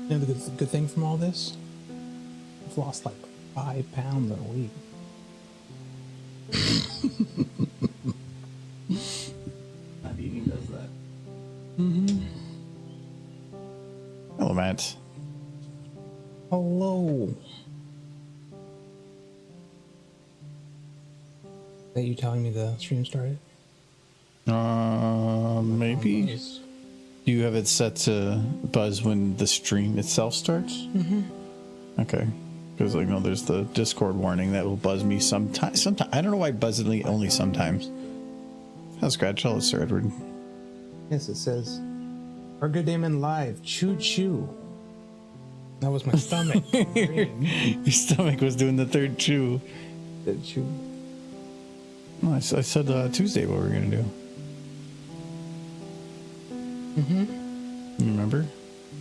You know the good thing from all this? I've lost like 5 pounds in a week. Not eating does that. Hello, Matt. Hello. Is that you telling me the stream started? Maybe. Do you have it set to buzz when the stream itself starts? Mm-hmm. Okay. Because like, no, there's the Discord warning that will buzz me sometimes. Sometimes I don't know why it buzzes me only sometimes. How's Scratch? Hello, Sir Edward. Yes, it says, "Our good day man live. Choo choo." That was my stomach. Your stomach was doing the third chew. The chew. No, I said Tuesday what we were gonna do. You remember?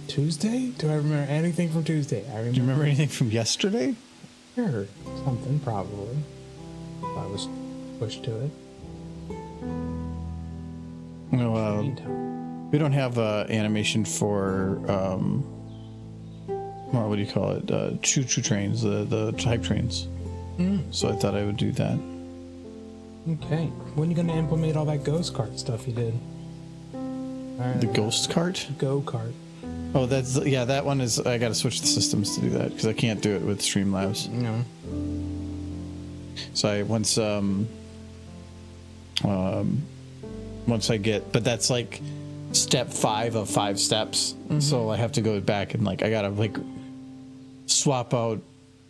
Tuesday? Do I remember anything from Tuesday? Do you remember anything from yesterday? Sure, something probably. If I was pushed to it. No, we don't have animation for what do you call it? Choo choo trains, the type trains. So I thought I would do that. Okay. When are you gonna implement all that ghost cart stuff you did? The ghost cart? Go kart. Oh, that one is. I got to switch the systems to do that because I can't do it with Streamlabs. No. So once I get, but that's like step 5 of 5 steps. So I have to go back and I gotta swap out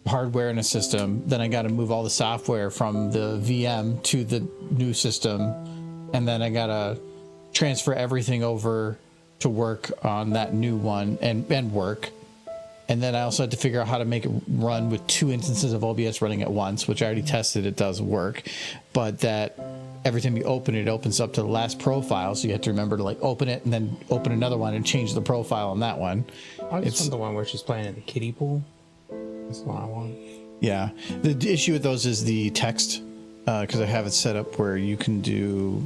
hardware in a system. Then I gotta move all the software from the VM to the new system, and then I gotta transfer everything over to work on that new one and work. And then I also had to figure out how to make it run with 2 instances of OBS running at once, which I already tested. It does work, but that every time you open it, it opens up to the last profile. So you have to remember to open it and then open another one and change the profile on that one. I just want the one where she's playing in the kiddie pool. That's the one I want. Yeah. The issue with those is the text, because I have it set up where you can do,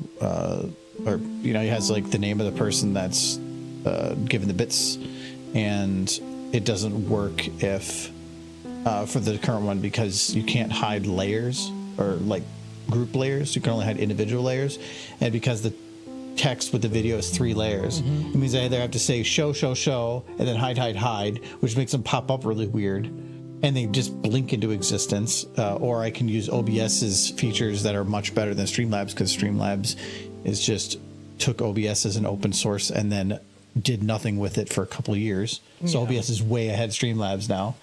it has the name of the person that's given the bits, and it doesn't work if for the current one because you can't hide layers or group layers. You can only hide individual layers, and because the text with the video is 3 layers, it means I either have to say show, and then hide, which makes them pop up really weird, and they just blink into existence. Or I can use OBS's features that are much better than Streamlabs, because Streamlabs is just took OBS as an open source and then did nothing with it for a couple of years. So OBS is way ahead of Streamlabs now.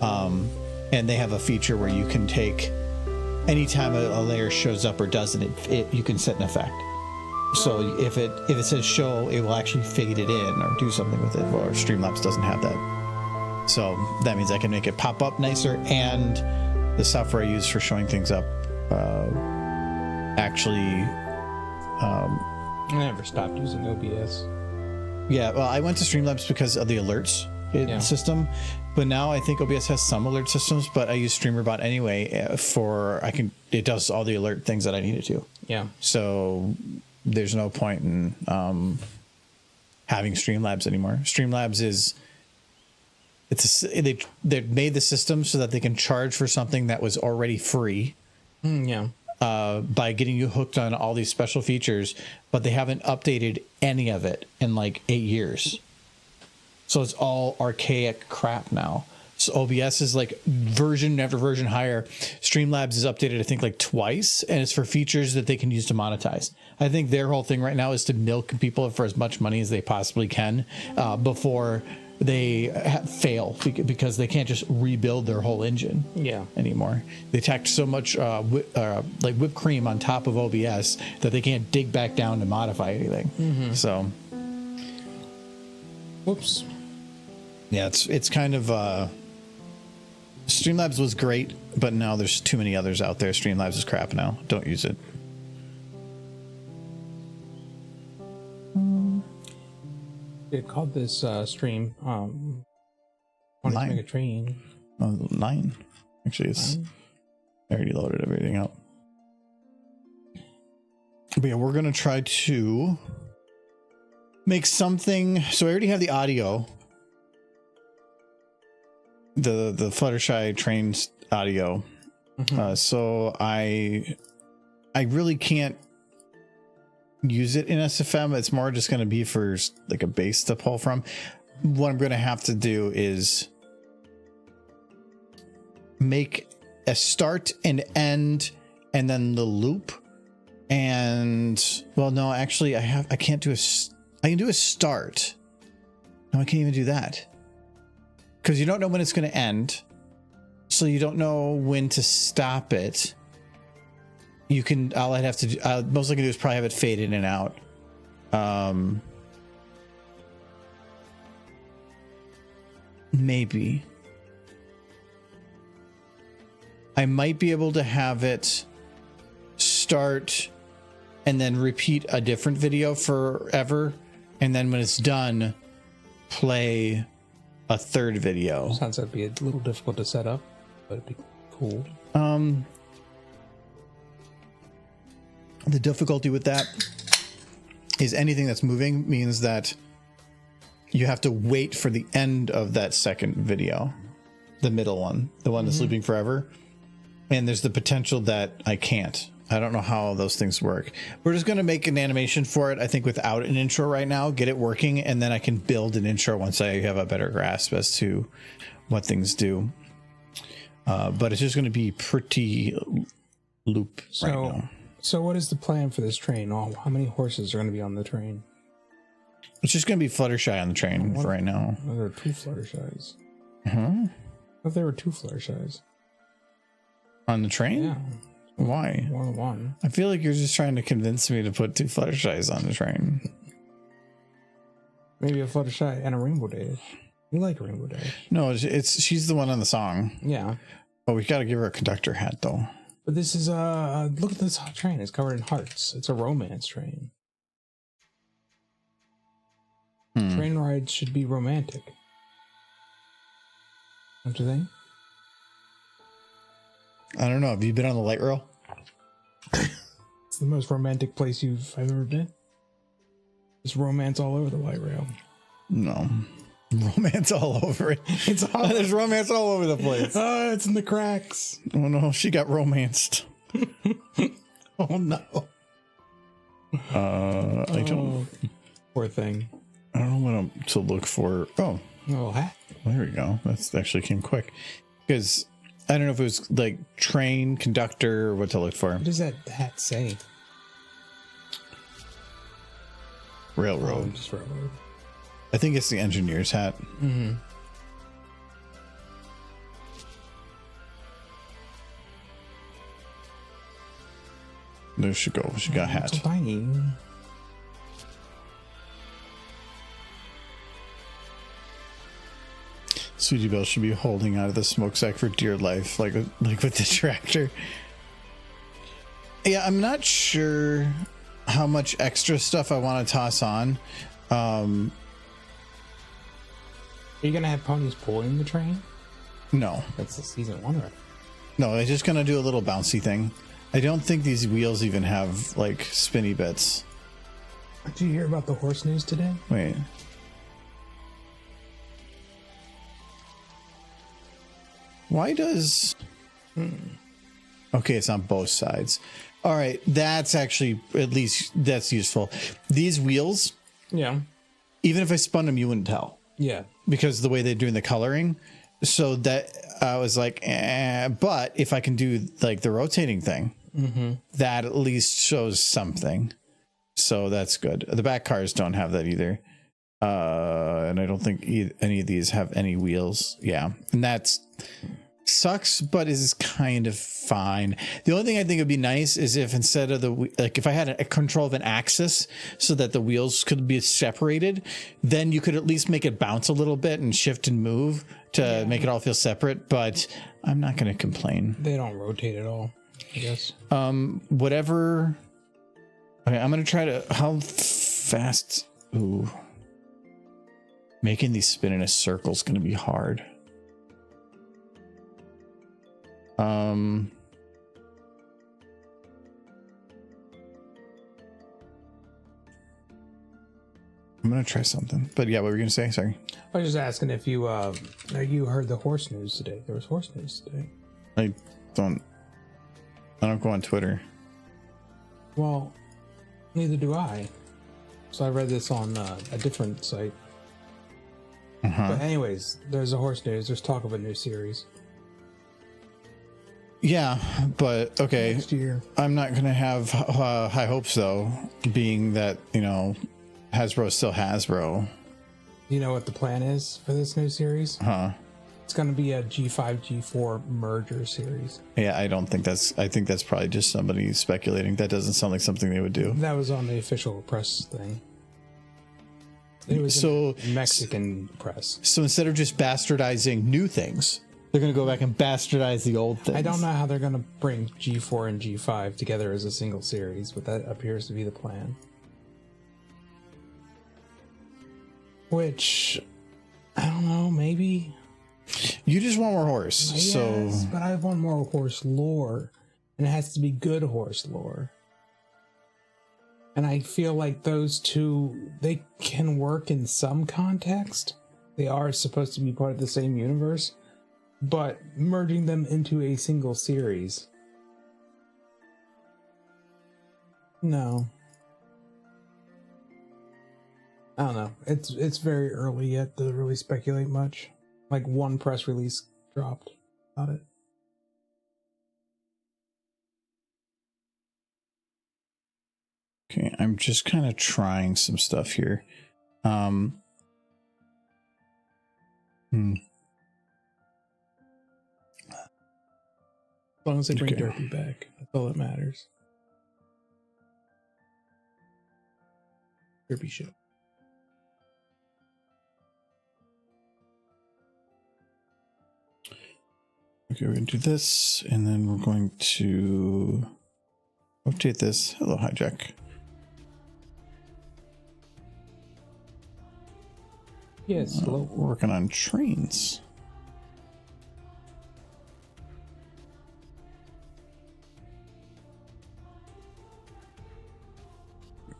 And they have a feature where you can take anytime a layer shows up or doesn't, you can set an effect. So if it says show, it will actually fade it in or do something with it. Or Streamlabs doesn't have that. So that means I can make it pop up nicer, and the software I use for showing things up actually. I never stopped using OBS. Yeah, well, I went to Streamlabs because of the alerts system, but now I think OBS has some alert systems, but I use StreamerBot anyway it does all the alert things that I need it to. Yeah. So there's no point in having Streamlabs anymore. Streamlabs they made the system so that they can charge for something that was already free. By getting you hooked on all these special features, but they haven't updated any of it in 8 years. So it's all archaic crap now. So OBS is version after version higher. Streamlabs is updated, I think, twice, and it's for features that they can use to monetize. I think their whole thing right now is to milk people for as much money as they possibly can before they fail, because they can't just rebuild their whole engine anymore. They tacked so much whipped cream on top of OBS that they can't dig back down to modify anything. So, whoops. Yeah, it's kind of Streamlabs was great, but now there's too many others out there. Streamlabs is crap now. Don't use it. It called this stream wanted to make a train. 9. Actually, it's I already loaded everything up. But yeah, we're gonna try to make something. So I already have the audio. the Fluttershy train audio. So I really can't use it in SFM. It's more just going to be for like a base to pull from. What I'm going to have to do is make a start and end and then the loop. And well, no, actually I can do a start. No, I can't even do that because you don't know when it's going to end. So you don't know when to stop it. You can, all I'd have to do, most I can do is probably have it fade in and out. Maybe. I might be able to have it start and then repeat a different video forever. And then when it's done, play a third video. Sounds like it'd be a little difficult to set up, but it'd be cool. The difficulty with that is anything that's moving means that you have to wait for the end of that second video, the middle one, the one that's looping forever. And there's the potential that I can't. I don't know how those things work. We're just going to make an animation for it, I think, without an intro right now, get it working, and then I can build an intro once I have a better grasp as to what things do. But it's just going to be pretty loop right now. So what is the plan for this train? Oh, how many horses are going to be on the train? It's just going to be Fluttershy on the train for right now. Oh, there are 2 Fluttershys. Huh? I thought there were 2 Fluttershys. On the train? Yeah. Why? One. I feel like you're just trying to convince me to put 2 Fluttershys on the train. Maybe a Fluttershy and a Rainbow Dash. You like Rainbow Dash? No, she's the one on the song. Yeah. Oh, we got to give her a conductor hat though. But this is look at this train. It's covered in hearts. It's a romance train. Train rides should be romantic. Don't you think? I don't know. Have you been on the light rail? It's the most romantic place I've ever been. There's romance all over the light rail. No. Romance all over it. There's romance all over the place. Oh, it's in the cracks. Oh no, she got romanced. Oh no. I don't. Poor thing. I don't know what to look for. Oh, hat. there we go. That's actually came quick. Because I don't know if it was like train, conductor, or what to look for. What does that hat say? Railroad. Oh, just railroad. I think it's the engineer's hat. Mm-hmm. There she go. She got hat. So tiny. Sweetie Belle should be holding out of the smokestack for dear life, like with the tractor. Yeah, I'm not sure how much extra stuff I want to toss on. Are you gonna have ponies pulling the train? No. That's the season 1, right? No, I'm just gonna do a little bouncy thing. I don't think these wheels even have like spinny bits. Did you hear about the horse news today? Wait. Why does... Okay, it's on both sides. All right, that's actually, at least that's useful. These wheels, Yeah. even if I spun them, you wouldn't tell. Yeah. Because the way they're doing the coloring. So that I was like, but if I can do like the rotating thing, that at least shows something. So that's good. The back cars don't have that either. And I don't think any of these have any wheels. Yeah. And that's sucks, but is kind of fine. The only thing I think would be nice is if instead of if I had a control of an axis so that the wheels could be separated, then you could at least make it bounce a little bit and shift and move to make it all feel separate. But I'm not going to complain. They don't rotate at all, I guess. Whatever. Okay, I'm going to try to, how fast? Ooh. Making these spin in a circle is going to be hard. I'm gonna try something. But yeah, what were you gonna say? Sorry. I was just asking if you heard the horse news today. There was horse news today. I don't go on Twitter. Well, neither do I. So I read this on a different site. But anyways, there's a horse news. There's talk of a new series. Yeah, but okay. Next year. I'm not gonna have high hopes though, being that Hasbro's still Hasbro. You know what the plan is for this new series? It's going to be a G5 G4 merger series. Yeah, I think that's probably just somebody speculating. That doesn't sound like something they would do. That was on the official press thing. It was Mexican press. So instead of just bastardizing new things, they're going to go back and bastardize the old things. I don't know how they're going to bring G4 and G5 together as a single series, but that appears to be the plan. Which, I don't know, maybe. You just want more horse. Yes, so, but I want more horse lore, and it has to be good horse lore. And I feel like those two, they can work in some context. They are supposed to be part of the same universe, but merging them into a single series, no. I don't know. It's very early yet to really speculate much. Like one press release dropped about it. okay, I'm just kind of trying some stuff here. As long as they bring Derpy back, that's all that matters. Derpy show. Okay, we're going to do this, and then we're going to update this. Hello, Hijack. Yes, hello. We're working on trains.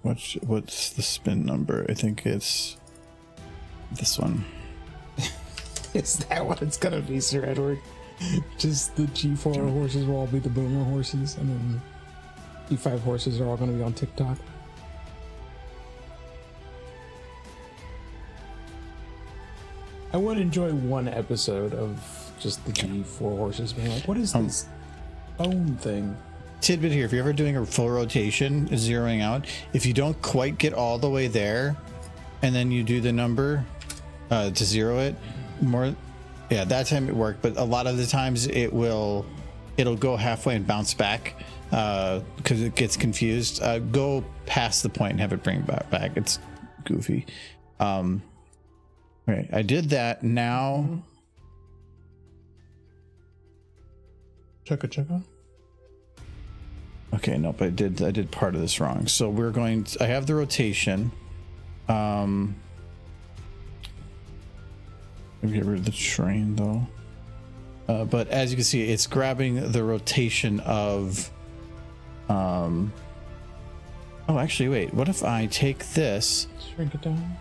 What's the spin number? I think it's this one. Is that what it's gonna be, Sir Edward? Just the G4 horses will all be the boomer horses, and then G5 horses are all gonna be on TikTok. I would enjoy one episode of just the G4 horses being like, what is this bone thing? Tidbit here, if you're ever doing a full rotation, zeroing out, if you don't quite get all the way there, and then you do the number to zero it, that time it worked, but a lot of the times it'll go halfway and bounce back because it gets confused. Go past the point and have it bring back. It's goofy. Okay, I did that. Now Chugga. okay, nope, I did part of this wrong. So we're going to, I have the rotation. Get rid of the train though. But as you can see, it's grabbing the rotation of oh, actually wait, what if I take this, Shrink it down.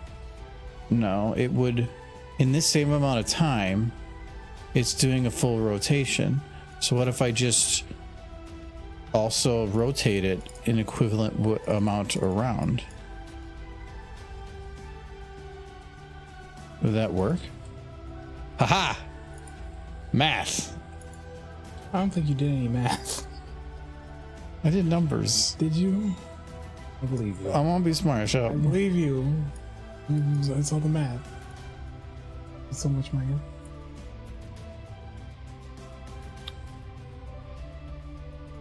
no, it would, in this same amount of time, it's doing a full rotation. So what if I just also rotate it an equivalent amount around? Would that work? Haha! Math. I don't think you did any math. I did numbers. Did you? I believe you. I won't be smart. Shut I up. believe you. I saw the math. It's so much money.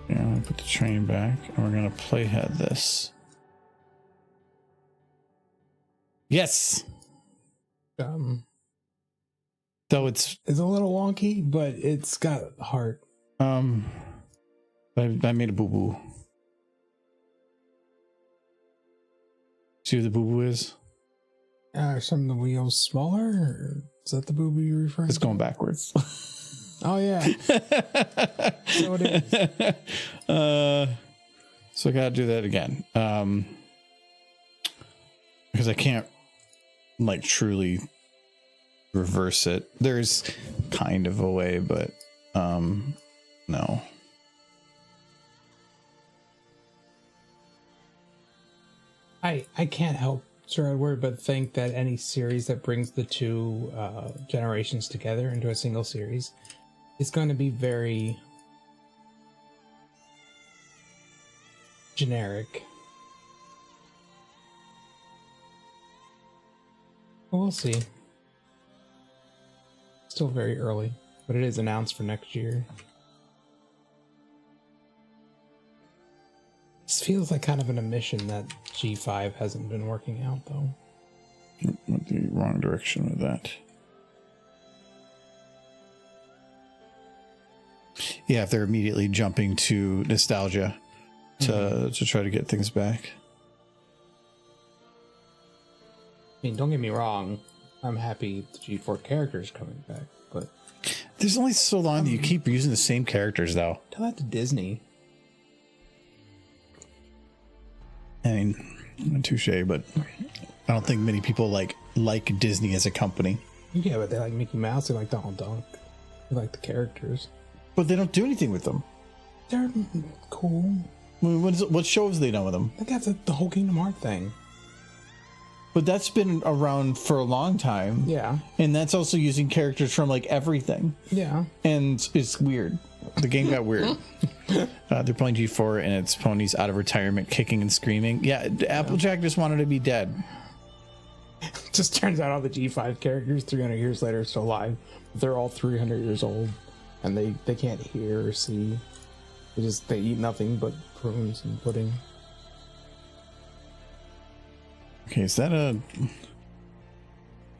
Yeah, I'm gonna put the train back, and we're gonna playhead this. Yes. So it's a little wonky, but it's got heart. I made a boo boo. See what the boo boo is? Are some of the wheels smaller? Or is that the boo boo you're referring It's to? going backwards. Oh yeah. So it is. So I gotta do that again. Because I can't like truly reverse it. There's kind of a way, but no. I can't help, Sir Edward, but think that any series that brings the two generations together into a single series is going to be very generic. Well, we'll see. Still very early, but it is announced for next year. This feels like kind of an omission that G5 hasn't been working out, though. Went the wrong direction with that. Yeah, if they're immediately jumping to nostalgia to try to get things back. I mean, don't get me wrong. I'm happy the G4 characters coming back, but there's only so long that you keep using the same characters, though. tell that to Disney. I mean, touche, but I don't think many people like Disney as a company. Yeah, but they like Mickey Mouse, they like Donald Duck, they like the characters. But they don't do anything with them. They're cool. I mean, what shows they done with them? They got the whole Kingdom Hearts thing. But that's been around for a long time. Yeah. And that's also using characters from like everything. Yeah. And it's weird. The game got weird. They're playing G4 and it's ponies out of retirement kicking and screaming. Yeah, Applejack just wanted to be dead. Just turns out all the G5 characters 300 years later are still alive. They're all 300 years old and they can't hear or see. They eat nothing but prunes and pudding. Okay, is that a...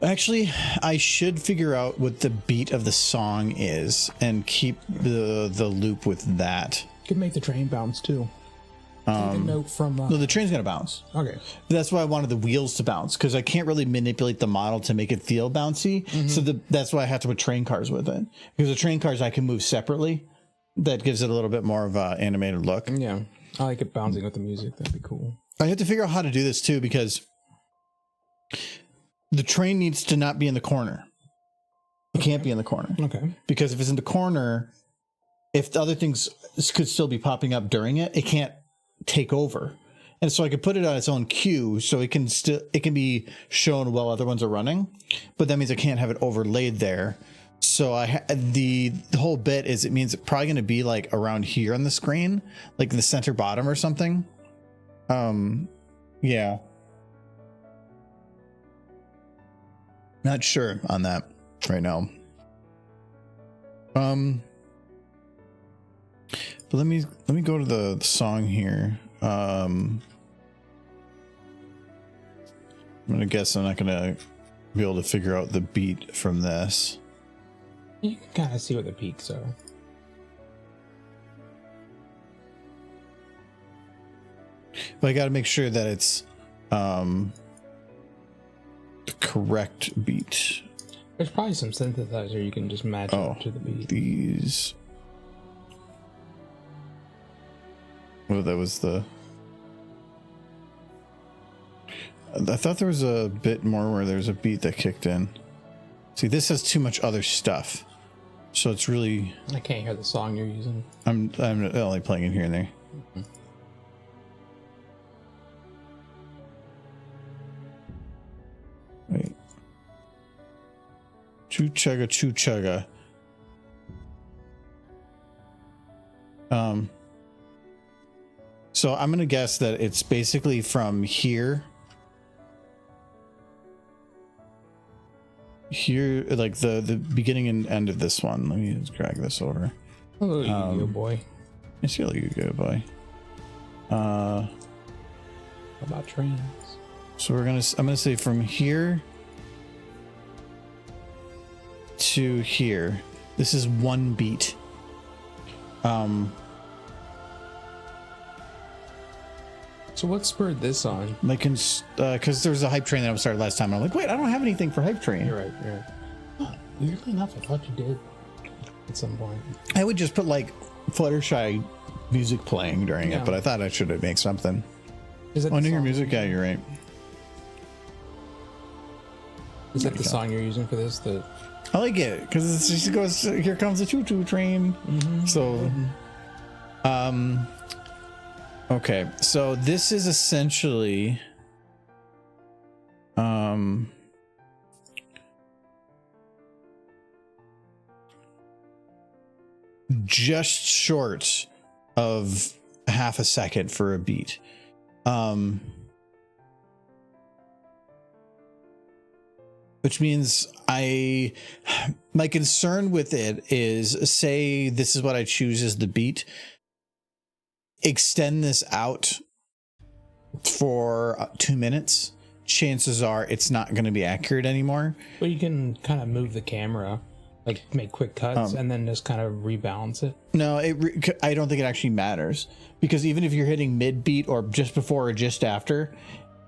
Actually, I should figure out what the beat of the song is and keep the loop with that. You can make the train bounce too. Take a note from... No, the train's gonna bounce. Okay. That's why I wanted the wheels to bounce, because I can't really manipulate the model to make it feel bouncy. So that's why I have to put train cars with it. Because the train cars I can move separately. That gives it a little bit more of an animated look. Yeah. I like it bouncing with the music. That'd be cool. I have to figure out how to do this too, because the train needs to not be in the corner. It can't be in the corner. Okay. Because if it's in the corner, if the other things could still be popping up during it, it can't take over. And so I could put it on its own queue so it can be shown while other ones are running, but that means I can't have it overlaid there. So the whole bit is, it means it's probably going to be like around here on the screen, like the center bottom or something. Yeah. Not sure on that right now. But let me go to the song here. I'm gonna guess I'm not gonna be able to figure out the beat from this. You can kind of see what the peaks are. But I got to make sure that it's the correct beat. There's probably some synthesizer you can just match up to the beat. These. Oh, that was the... I thought there was a bit more where there's a beat that kicked in. See, this has too much other stuff. So it's really... I can't hear the song you're using. I'm only playing it here and there. Mm-hmm. Wait. Choo chugga, choo chugga. So I'm gonna guess that it's basically from here, like the beginning and end of this one. Let me just drag this over. Oh, you go, boy. I see how you go, boy. How about trains? So I'm gonna say from here to here. This is one beat. So what spurred this on? Like, because there was a hype train that I started last time. And I'm like, wait, I don't have anything for hype train. You're right. Oh, weirdly enough, I thought you did at some point. I would just put like Fluttershy music playing during it, but I thought I should make something. Is it Oh, new music? Yeah, you're right. Is that the song you're using for this? I like it because it just goes, here comes the choo-choo train. So, okay. So this is essentially, just short of half a second for a beat. Which means my concern with it is, say this is what I choose as the beat, extend this out for 2 minutes, chances are it's not going to be accurate anymore. Well, you can kind of move the camera, like make quick cuts and then just kind of rebalance it. No, I don't think it actually matters, because even if you're hitting mid beat or just before or just after,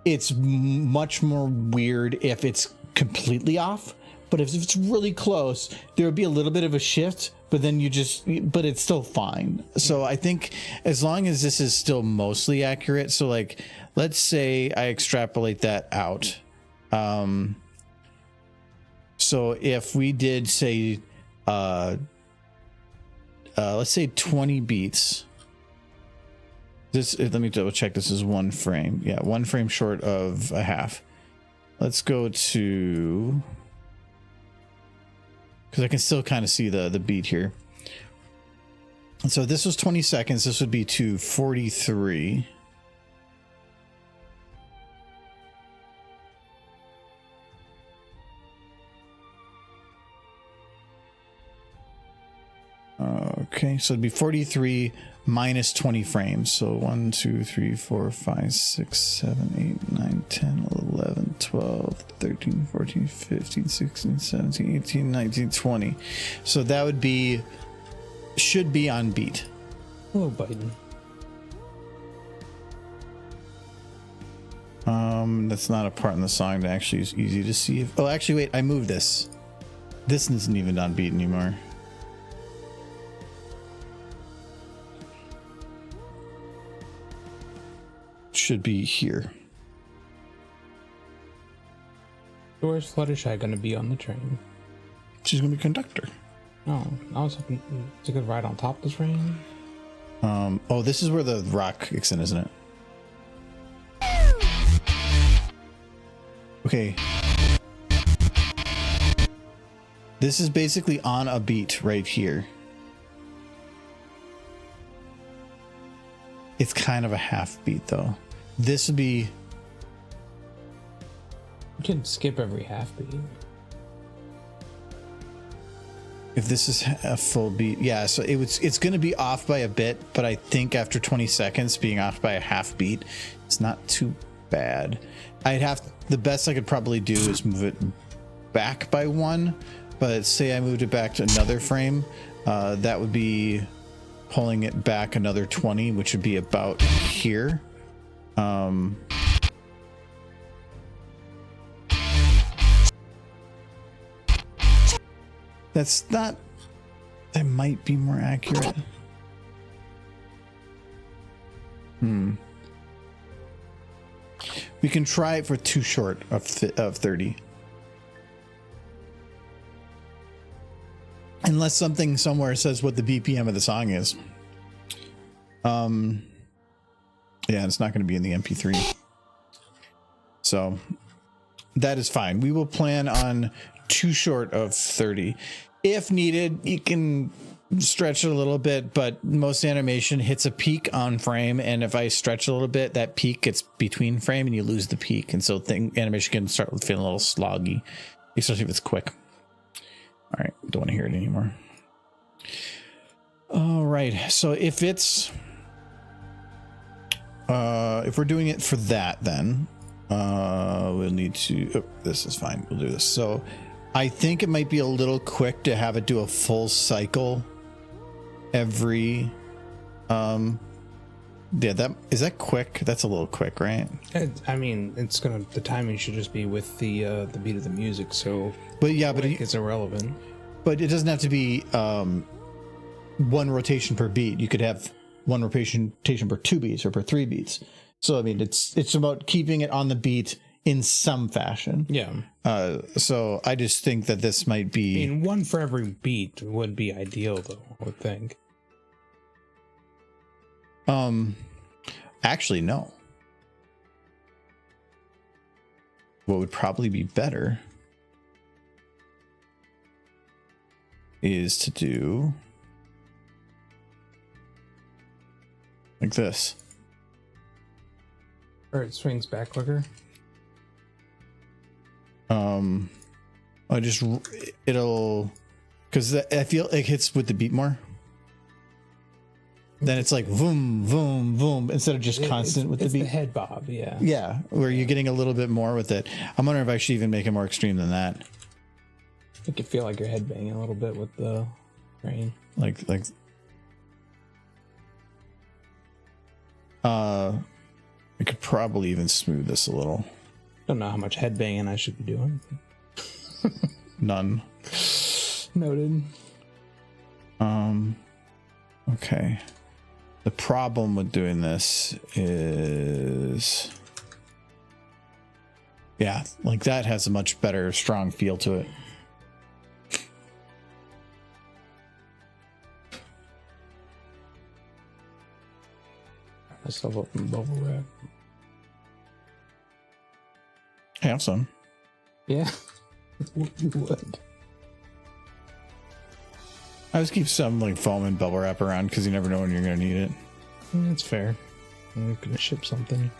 it's much more weird if it's completely off. But if it's really close, there would be a little bit of a shift, but then but it's still fine. So I think as long as this is still mostly accurate, so like, let's say I extrapolate that out. So if we did say, let's say 20 beats, let me double check. This is 1 frame. Yeah. 1 frame short of a half. Let's go to, because I can still kind of see the beat here. So this was 20 seconds. This would be to 43. Okay, so it'd be 43 minus 20 frames. So 1, 2, 3, 4, 5, 6, 7, 8, 9, 10, 11, 12, 13, 14, 15, 16, 17, 18, 19, 20. So that would be, should be on beat. Hello, Biden. That's not a part in the song that actually is easy to see. Oh, actually, wait, I moved this. This isn't even on beat anymore. Should be here. Where's Fluttershy going to be on the train? She's going to be conductor. Oh, I was hoping to go right on top of the train. Oh, this is where the rock kicks in, isn't it? Okay. This is basically on a beat right here. It's kind of a half beat though. This would be, You can skip every half beat. if this is a full beat, yeah, so it's going to be off by a bit, but I think after 20 seconds being off by a half beat, it's not too bad. The best I could probably do is move it back by 1, but say I moved it back to another frame, that would be pulling it back another 20, which would be about here. That might be more accurate. We can try it for too short of 30. Unless something somewhere says what the BPM of the song is. Yeah, it's not going to be in the MP3. So that is fine. We will plan on too short of 30. If needed, you can stretch it a little bit, but most animation hits a peak on frame, and if I stretch a little bit, that peak gets between frame and you lose the peak, and so animation can start feeling a little sloggy, especially if it's quick. All right, don't want to hear it anymore. All right, so if we're doing it for that, then we'll need to, oh, this is fine, we'll do this. So I think it might be a little quick to have it do a full cycle every, yeah, is that quick? That's a little quick, right? I mean, the timing should just be with the beat of the music, so but yeah, but it's irrelevant. But it doesn't have to be 1 rotation per beat. You could have 1 rotation per 2 beats or per 3 beats. So I mean, it's about keeping it on the beat in some fashion. Yeah. So I just think that this might I be. mean, one for every beat would be ideal, though, I would think. Actually, no. What would probably be better is to do like this. Or it swings back quicker. It'll, because I feel it hits with the beat more. Then it's like boom, boom, boom, instead of just constant with the beat. The head bob, yeah. Yeah, where you're getting a little bit more with it. I'm wondering if I should even make it more extreme than that. You could feel like you're head banging a little bit with the train. Like I could probably even smooth this a little. Don't know how much head banging I should be doing. None. Noted. Okay. The problem with doing this is, yeah, like that has a much better, strong feel to it. Myself up in bubble wrap. I have some. Yeah. You would. I always keep some like foam and bubble wrap around because you never know when you're going to need it. That's fair. I'm gonna ship something.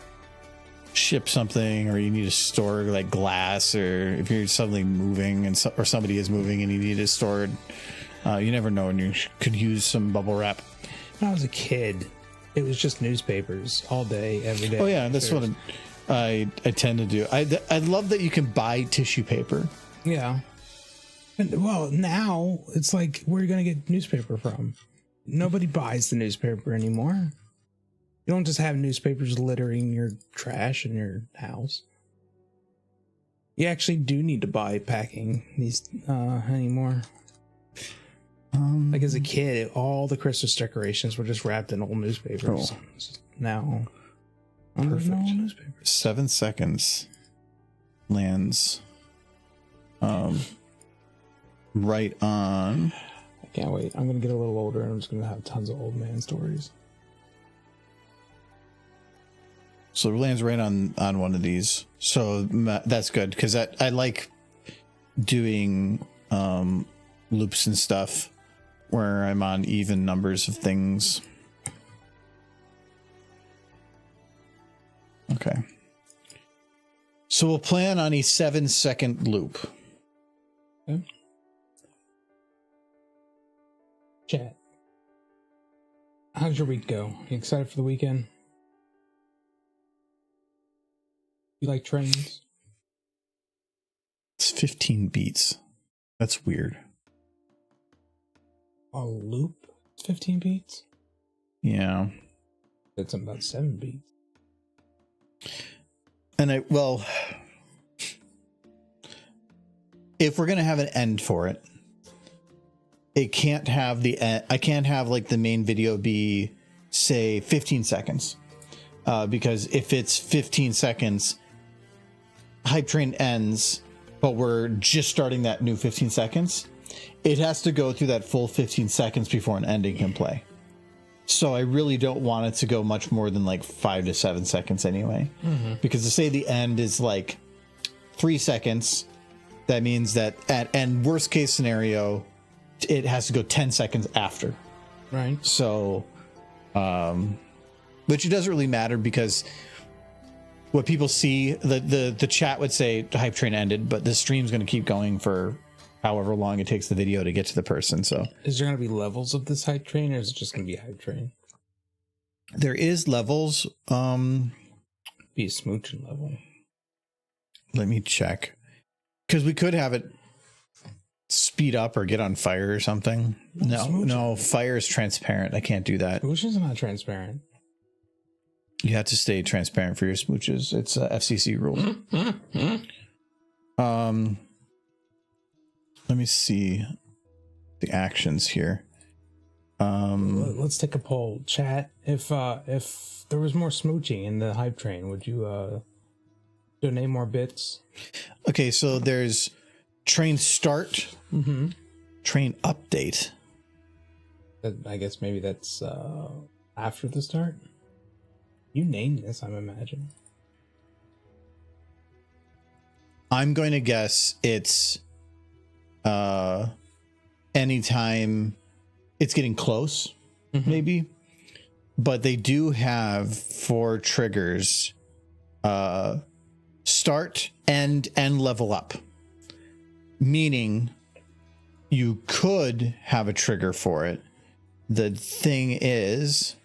Ship something, or you need to store like glass, or if you're suddenly moving and or somebody is moving and you need it stored. You never know when you could use some bubble wrap. When I was a kid, it was just newspapers all day, every day. Oh yeah, that's what I tend to do. I love that you can buy tissue paper. Yeah. And, well, now it's like, where are you going to get newspaper from? Nobody buys the newspaper anymore. You don't just have newspapers littering your trash in your house. You actually do need to buy packing these anymore. Like as a kid, all the Christmas decorations were just wrapped in old newspapers. Oh. Now, Perfect. no newspapers. 7 seconds lands right on. I can't wait. I'm going to get a little older and I'm just going to have tons of old man stories. So it lands right on one of these. So that's good, because I like doing loops and stuff where I'm on even numbers of things. Okay. So we'll plan on a 7-second loop. Okay. Chat. How's your week go? You excited for the weekend? You like trains? It's 15 beats. That's weird. A loop? It's 15 beats? Yeah. It's about 7 beats. And if we're going to have an end for it, it can't have I can't have like the main video be, say, 15 seconds. Because if it's 15 seconds, Hype Train ends, but we're just starting that new 15 seconds. It has to go through that full 15 seconds before an ending can play. So I really don't want it to go much more than like 5 to 7 seconds anyway. Mm-hmm. Because to say the end is like 3 seconds, that means that and worst case scenario, it has to go 10 seconds after. Right. So, which it doesn't really matter, because what people see, the chat would say the Hype Train ended, but the stream's going to keep going for however long it takes the video to get to the person. So is there going to be levels of this Hype Train, or is it just going to be a Hype Train? There is levels. Be a smooching level. Let me check, because we could have it speed up or get on fire or something. No, fire is transparent. I can't do that. Smooch is not transparent. You have to stay transparent for your smooches. It's FCC rules. Let me see the actions here. Let's take a poll, chat. If there was more smooching in the Hype Train, would you Donate more bits. Okay, so there's train start, Mm-hmm. train update. I guess maybe that's after the start. You named this, I'm imagining. I'm going to guess it's anytime it's getting close, maybe. But they do have 4 triggers: start, end, and level up. Meaning you could have a trigger for it. The thing is,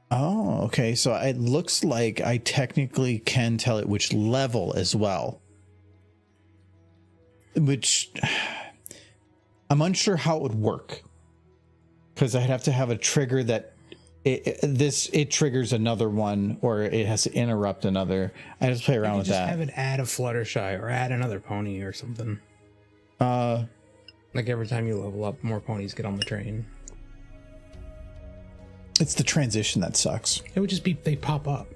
oh, okay. So it looks like I technically can tell it which level as well. Which I'm unsure how it would work. Because I'd have to have a trigger that it triggers another one, or it has to interrupt another. I just play around with just that. Have it add a Fluttershy or add another pony or something. Like every time you level up, more ponies get on the train. It's the transition that sucks. It would just be they pop up.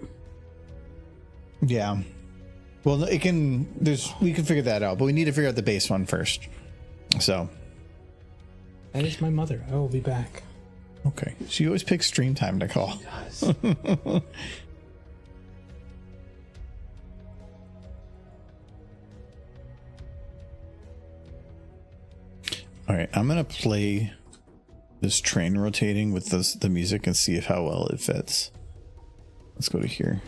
Yeah. Well, it can. We can figure that out, but we need to figure out the base one first. So. That is my mother. I will be back. Okay. She always picks stream time to call. She does. All right, I'm gonna play this train rotating with the music and see how well it fits. Let's go to here.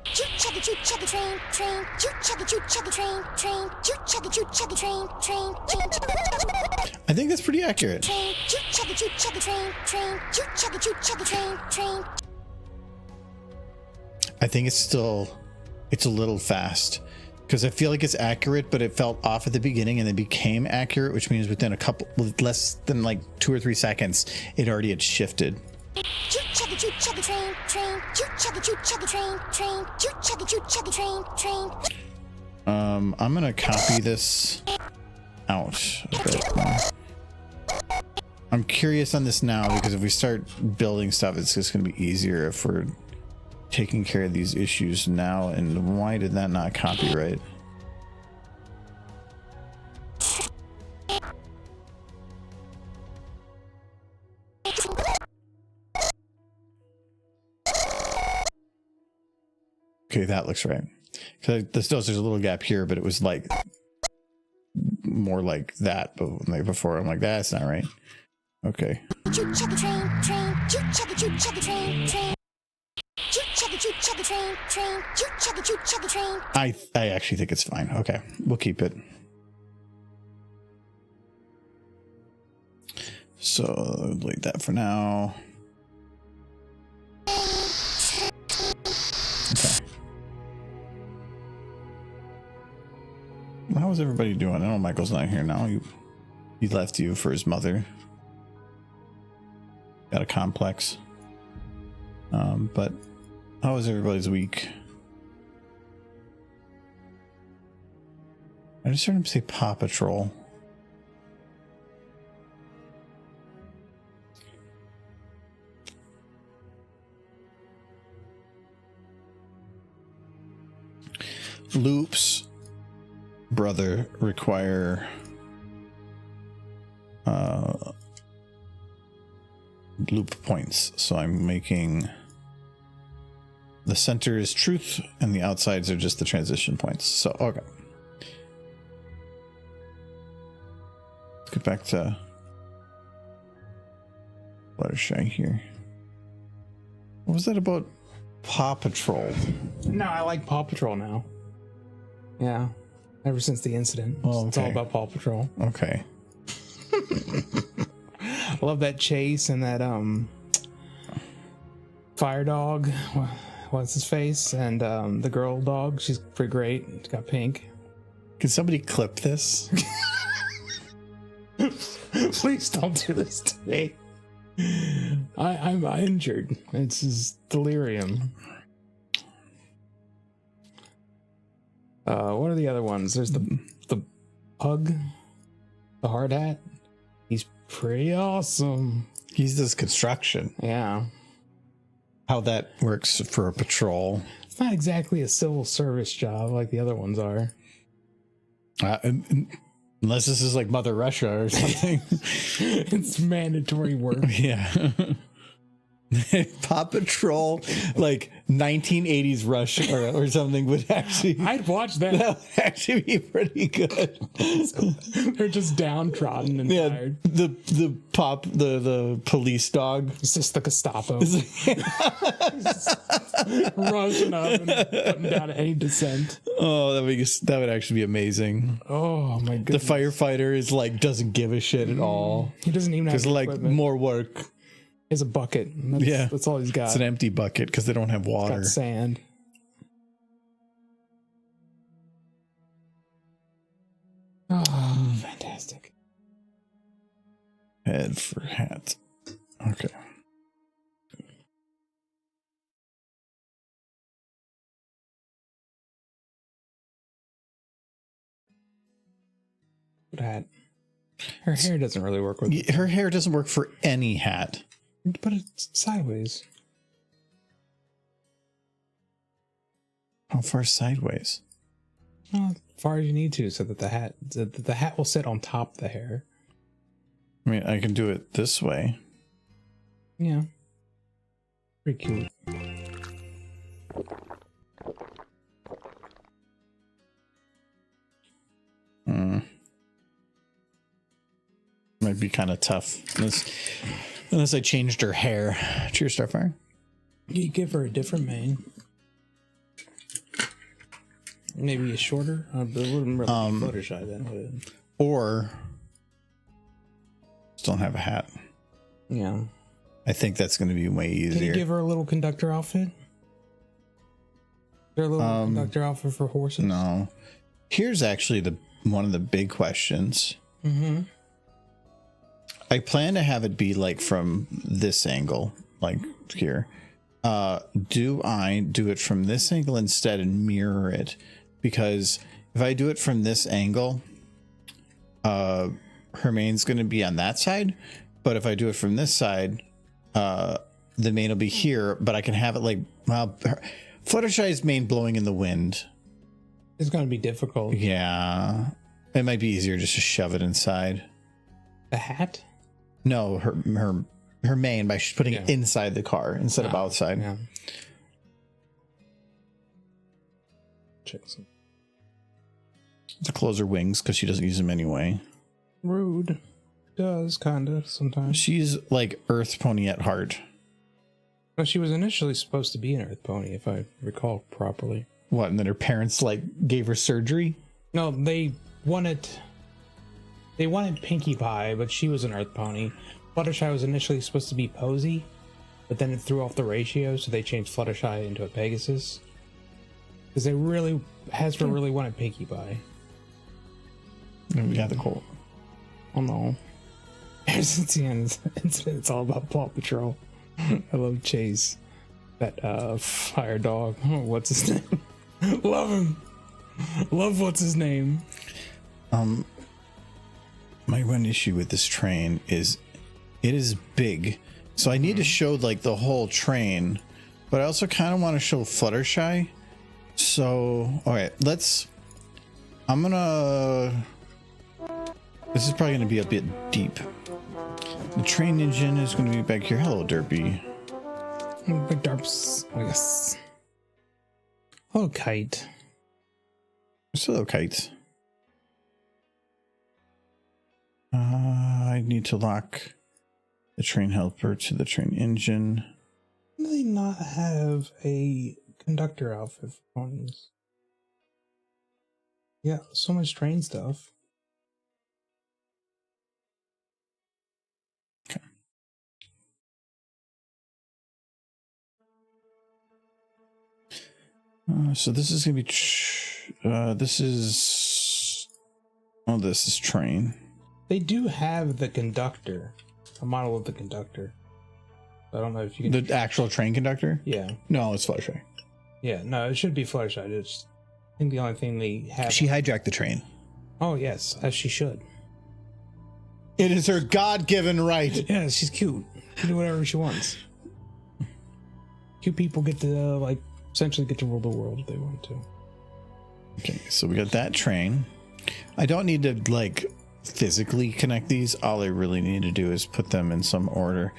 Choo chugga choo chugga train, train. Choo chugga choo chugga train, train. Choo chugga choo chugga train, train. I think that's pretty accurate. Train. Choo chugga choo chugga train, train. Choo chugga choo chugga train, train. I think it's a little fast because I feel like it's accurate, but it felt off at the beginning and then became accurate, which means within less than like 2 or 3 seconds, it already had shifted. Choo chugga choo chugga train, train. Choo chugga choo chugga train, train. Choo chugga choo chugga train, train. I'm gonna copy this out a bit more. I'm curious on this now because if we start building stuff, it's just gonna be easier if we're taking care of these issues now. And why did that not copyright? Okay, that looks right. Because there's a little gap here, but it was like more like that before. I'm like, that's not right. Okay. Choo chugga train, train. Choo chugga choo chugga train, train. Choo chugga choo chugga train, train. Choo chugga choo chugga train. I actually think it's fine. Okay, we'll keep it. So delete that for now. Okay. How is everybody doing? I know Michael's not here now. He left you for his mother. Got a complex. But how was everybody's week? I just heard him say Paw Patrol. Loops, brother, require loop points. So I'm making the center is truth and the outsides are just the transition points. So, okay. Let's get back to Fluttershy here. What was that about Paw Patrol? No, I like Paw Patrol now. Yeah. Ever since the incident. Oh, It's all okay. about Paw Patrol. Okay. I love that chase and that fire dog. What's his face? And the girl dog. She's pretty great. She's got pink. Can somebody clip this? Please don't do this to me. I'm injured. It's just delirium. What are the other ones? There's the pug, the hard hat. He's pretty awesome. He's this construction. Yeah. how that works for a patrol. It's not exactly a civil service job like the other ones are. Unless this is like Mother Russia or something. It's mandatory work. Yeah. Paw Patrol, like 1980s Russia or something would actually. I'd watch that. That would actually be pretty good. They're just downtrodden and Yeah, tired. the police dog. It's just the Gestapo. Rushing up and putting down any dissent. Oh, that would actually be amazing. Oh my The goodness. firefighter is like doesn't give a shit at all. He doesn't even have Because like equipment. more work. He has a bucket. That's all he's got. It's an empty bucket because they don't have water. Got sand. Oh, fantastic. Head for hat. Okay. Good hat. Her hair doesn't really work with it. Her hair doesn't work for any hat. But it's sideways. How far sideways? Well, as far as you need to, so that the hat will sit on top of the hair. I mean, I can do it this way. Yeah. Pretty cute. Might be kind of tough. Unless I changed her hair. Cheers, Starfire. You give her a different mane. Maybe a shorter? But it wouldn't really be Fluttershy then, would it? Or just don't have a hat. Yeah. I think that's going to be way easier. Can you give her a little conductor outfit? Is there a little conductor outfit for horses? No. Here's actually one of the big questions. Mm-hmm. I plan to have it be like from this angle, like here. Do I do it from this angle instead and mirror it? Because if I do it from this angle, her mane's going to be on that side. But if I do it from this side, the mane will be here. But I can have it like, well, Fluttershy's mane blowing in the wind. It's going to be difficult. Yeah. It might be easier just to shove it inside. The hat? No, her mane by putting it inside the car instead of outside. Yeah. Check some. To close her wings because she doesn't use them anyway. Rude. Does kind of sometimes. She's like Earth Pony at heart. Well, she was initially supposed to be an Earth Pony, if I recall properly. What? And then her parents like gave her surgery? No, they wanted Pinkie Pie, but she was an Earth Pony. Fluttershy was initially supposed to be Posy, but then it threw off the ratio, so they changed Fluttershy into a Pegasus. Because Hasbro really wanted Pinkie Pie. Yeah, the Colt. Oh no. Ever since the end, it's all about Paw Patrol. I love Chase. That fire dog. Oh, what's his name? Love him. Love what's his name. My one issue with this train is it is big. So I need to show like the whole train, but I also kind of want to show Fluttershy. So, all right, this is probably going to be a bit deep. The train engine is going to be back here. Hello, Derpy. Big Darps. Yes. Hello, Kite. Hello, Kite. I need to lock the train helper to the train engine. Do they not have a conductor outfit for ponies? Yeah, so much train stuff. Okay. So this is gonna be this is train. They do have the conductor, a model of the conductor. I don't know if you can. The actual train conductor? Yeah, No, it's Fluttershy. yeah. No, it should be Fluttershy. I think the only thing they have. She hijacked the train. Oh yes, as she should. It is her God-given right. Yeah, she's cute. She can do whatever she wants. Two people get to like essentially get to rule the world if they want to. Okay, so we got that train. I don't need to like physically connect these. All I really need to do is put them in some order.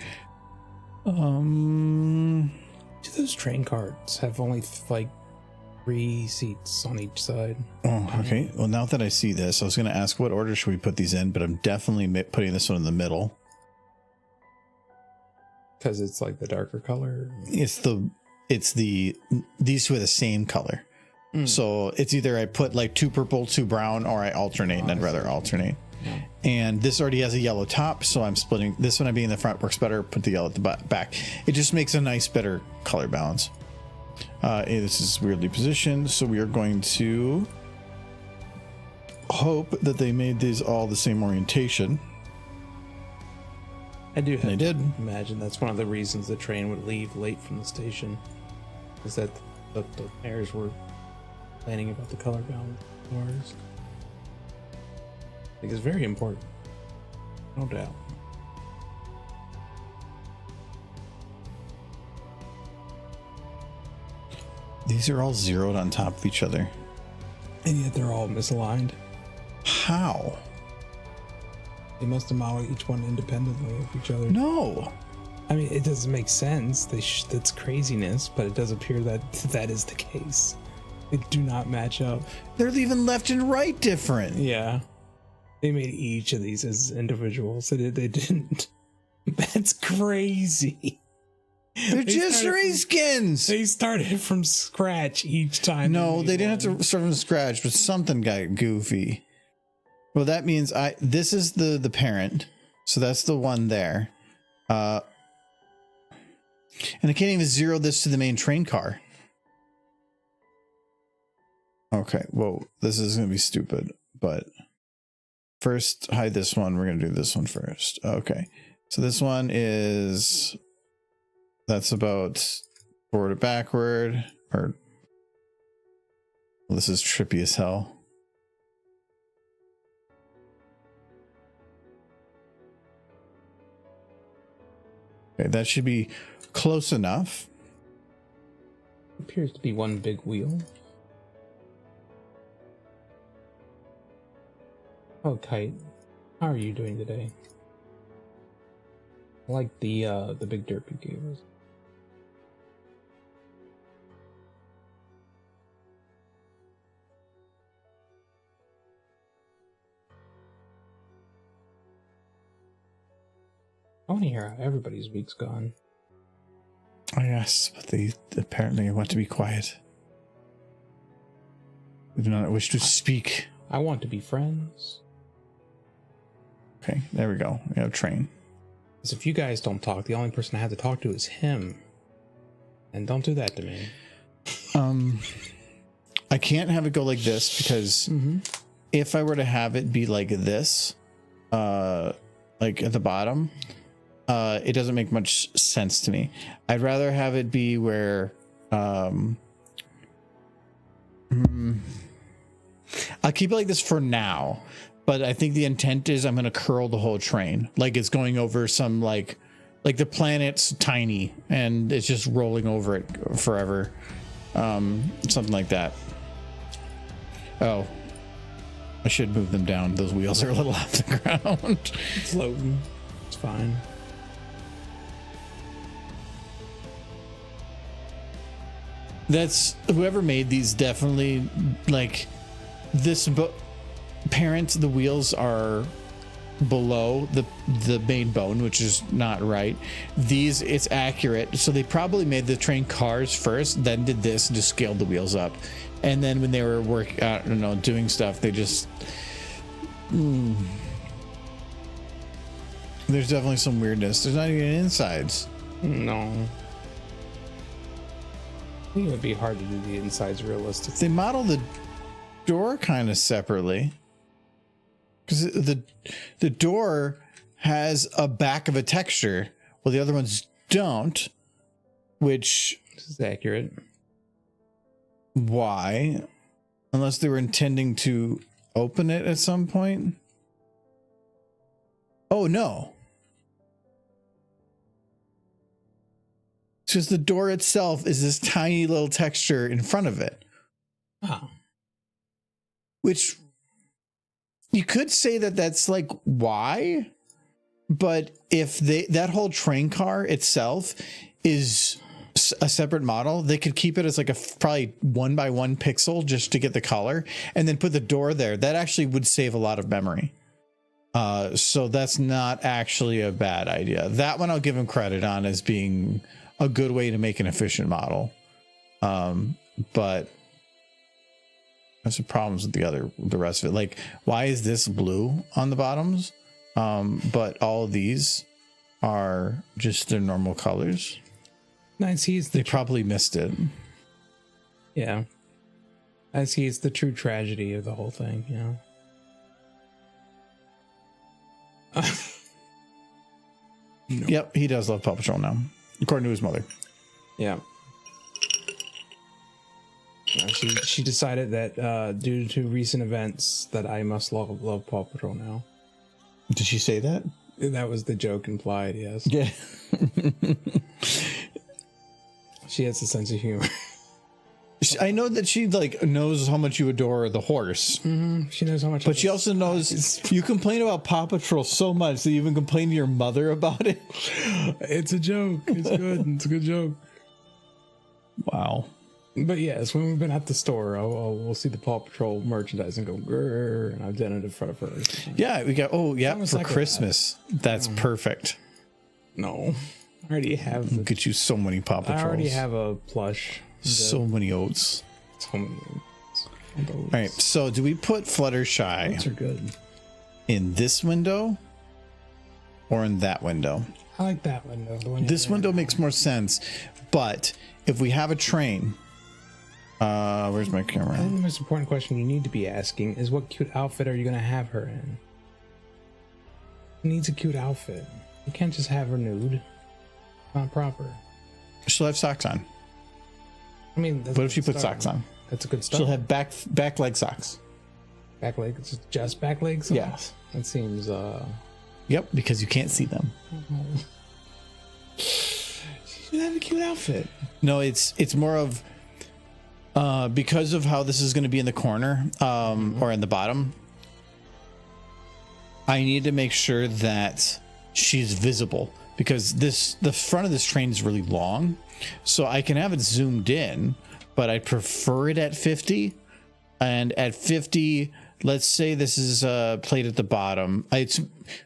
Do those train carts have only like 3 seats on each side? Oh, okay. Well, now that I see this, I was going to ask what order should we put these in, but I'm definitely putting this one in the middle. Because it's like the darker color. These two are the same color. So it's either I put like 2 purple, 2 brown, or I alternate, and I'd rather alternate. Yeah. And this already has a yellow top, so I'm splitting this one. I being in the front works better. Put the yellow at the back. It just makes a nice, better color balance. This is weirdly positioned, so we are going to hope that they made these all the same orientation. I do have they did. Imagine that's one of the reasons the train would leave late from the station, is that the pairs were planning about the color balance of cars. I think it's very important, no doubt. These are all zeroed on top of each other. And yet they're all misaligned. How? They must have modeled each one independently of each other. No. I mean, it doesn't make sense. That's craziness, but it does appear that that is the case. They do not match up. They're even left and right different. Yeah. They made each of these as individuals. They didn't. That's crazy. They're just reskins. They started from scratch each time. No, they didn't have to start from scratch, but something got goofy. Well, that means this is the parent. So that's the one there. And I can't even zero this to the main train car. Okay, well, this is going to be stupid, but first hide this one. We're going to do this one first. Okay, so this one is, that's about forward to backward, or well, this is trippy as hell. Okay, that should be close enough. Appears to be one big wheel. Oh, Kite, how are you doing today? I like the big derp you gave us. I want to hear how everybody's week's gone. Oh, yes, but they apparently want to be quiet. They do not wish to speak. I want to be friends. Okay, there we go. We have train. Because if you guys don't talk, the only person I have to talk to is him. And don't do that to me. I can't have it go like this because if I were to have it be like this, like at the bottom, it doesn't make much sense to me. I'd rather have it be where I'll keep it like this for now, but I think the intent is I'm going to curl the whole train, like it's going over some like the planet's tiny and it's just rolling over it forever, something like that. Oh, I should move them down. Those wheels are a little off the ground. It's floating. It's fine. That's whoever made these definitely like this parent. The wheels are below the main bone, which is not right. These, it's accurate, so they probably made the train cars first, then did this and just scaled the wheels up, and then when they were I don't know, doing stuff, they just there's definitely some weirdness. There's not even insides. No, I think it would be hard to do the insides realistic. They model the door kind of separately, because the door has a back of a texture, while the other ones don't. Which This is accurate. Why? Unless they were intending to open it at some point. Oh no. Because the door itself is this tiny little texture in front of it. Oh. Which you could say that that's like why, but if that whole train car itself is a separate model, they could keep it as like a probably 1x1 pixel just to get the color, and then put the door there. That actually would save a lot of memory. So that's not actually a bad idea. That one I'll give him credit on as being a good way to make an efficient model. But there's some problems with the rest of it. Like, why is this blue on the bottoms? But all of these are just their normal colors. Nice. They probably missed it. Yeah. I see. It's the true tragedy of the whole thing, you know. No. Yep, he does love Paw Patrol now, according to his mother. Yeah. She decided that due to recent events that I must love Paw Patrol now. Did she say that? That was the joke implied, yes. Yeah. She has a sense of humor. I know that she like knows how much you adore the horse. Mm-hmm. She knows how much. But she also knows you complain about Paw Patrol so much that you even complain to your mother about it. It's a joke. It's good. It's a good joke. Wow. But yes, when we've been at the store, we'll see the Paw Patrol merchandise and go grrr, and I've done it in front of her. Yeah, we got. Oh, yeah, for like Christmas. That's perfect. No, I already have. I'll get you so many Paw Patrols. I already have a plush. So many oats. So many oats. All right, so do we put Fluttershy Oats are good. in this window or in that window? I like that window. This window makes more sense, but if we have a train, where's my camera? I think the most important question you need to be asking is, what cute outfit are you going to have her in? She needs a cute outfit. You can't just have her nude. Not proper. She'll have socks on. I mean, What if she puts socks on? That's a good start. She'll have back leg socks. back legs, just back legs. Yes. That seems. Yep, because you can't see them. She should have a cute outfit. No, it's more of because of how this is going to be in the corner or in the bottom. I need to make sure that she's visible because the front of this train is really long, so I can have it zoomed in, but I prefer it at 50. And at 50, let's say this is played at the bottom. It's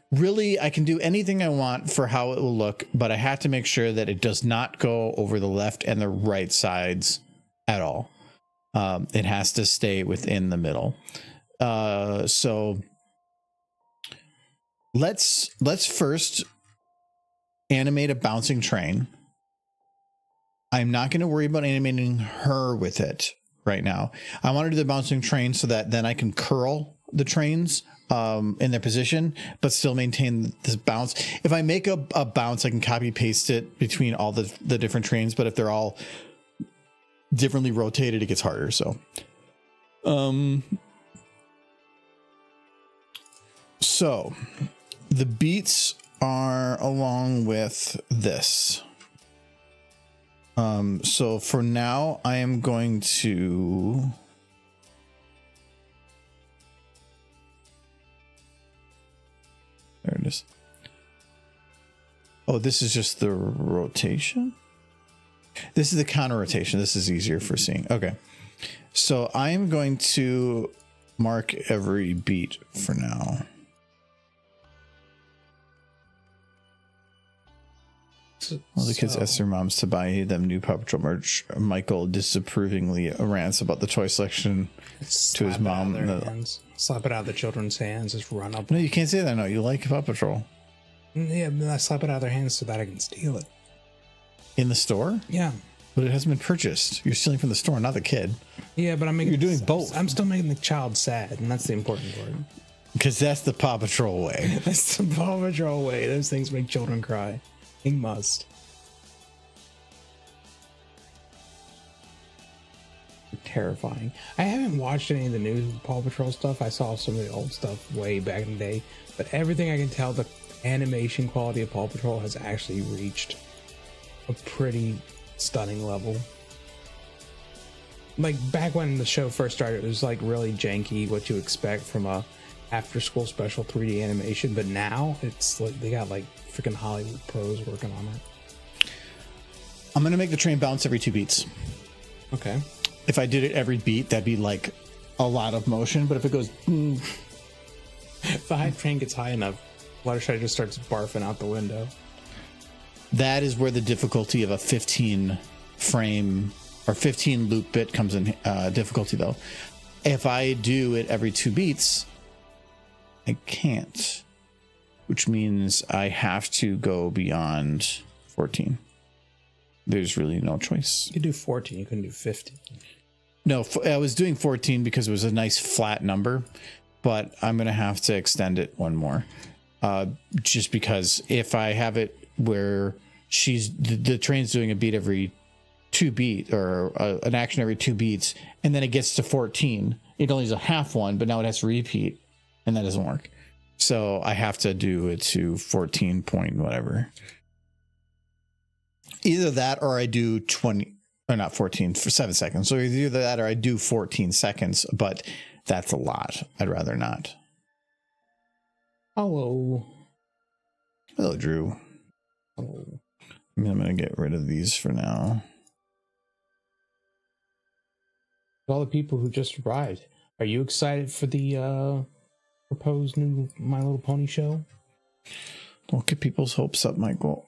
really, I can do anything I want for how it will look, but I have to make sure that it does not go over the left and the right sides at all. It has to stay within the middle. So let's first animate a bouncing train. I'm not going to worry about animating her with it right now. I want to do the bouncing train so that then I can curl the trains in their position, but still maintain this bounce. If I make a bounce, I can copy paste it between all the different trains, but if they're all differently rotated, it gets harder. So, so the beats are along with this. So for now, I am going to there it is. Oh, this is just the rotation. This is the counter rotation. This is easier for seeing. Okay. So I am going to mark every beat for now. All the kids ask their moms to buy them new Paw Patrol merch. Michael disapprovingly rants about the toy selection to his mom. Slap it out of the children's hands. Just run up. No, you can't say that. No, you like Paw Patrol. Yeah, but I slap it out of their hands so that I can steal it. In the store? Yeah. But it hasn't been purchased. You're stealing from the store, not the kid. Yeah, but I'm making. You're doing both. I'm still making the child sad, and that's the important part. Because that's the Paw Patrol way. That's the Paw Patrol way. Those things make children cry. He must. Terrifying. I haven't watched any of the new Paw Patrol stuff. I saw some of the old stuff way back in the day, but everything I can tell, the animation quality of Paw Patrol has actually reached a pretty stunning level. Like back when the show first started, it was like really janky, what you expect from a after school special 3D animation, but now it's like they got like freaking Hollywood pros working on it. I'm gonna make the train bounce every 2 beats. Okay. If I did it every beat, that'd be like a lot of motion, but if it goes If the hype train gets high enough, Fluttershy just starts barfing out the window. that is where the difficulty of a 15 frame or 15 loop bit comes in difficulty though. If I do it every 2 beats, I can't, which means I have to go beyond 14. There's really no choice. You could do 14, you couldn't do 50. No, I was doing 14 because it was a nice flat number, but I'm going to have to extend it one more. Just because if I have it where the train's doing a beat every 2 beat or an action every 2 beats, and then it gets to 14, it only is a half one, but now it has to repeat, and that doesn't work. So I have to do it to 14 point whatever. Either that or I do 20, or not 14 for 7 seconds. So either that or I do 14 seconds, but that's a lot. I'd rather not. Hello. Hello, Drew. Hello. I'm going to get rid of these for now. All the people who just arrived, are you excited for the proposed new My Little Pony show? Don't get people's hopes up, Michael.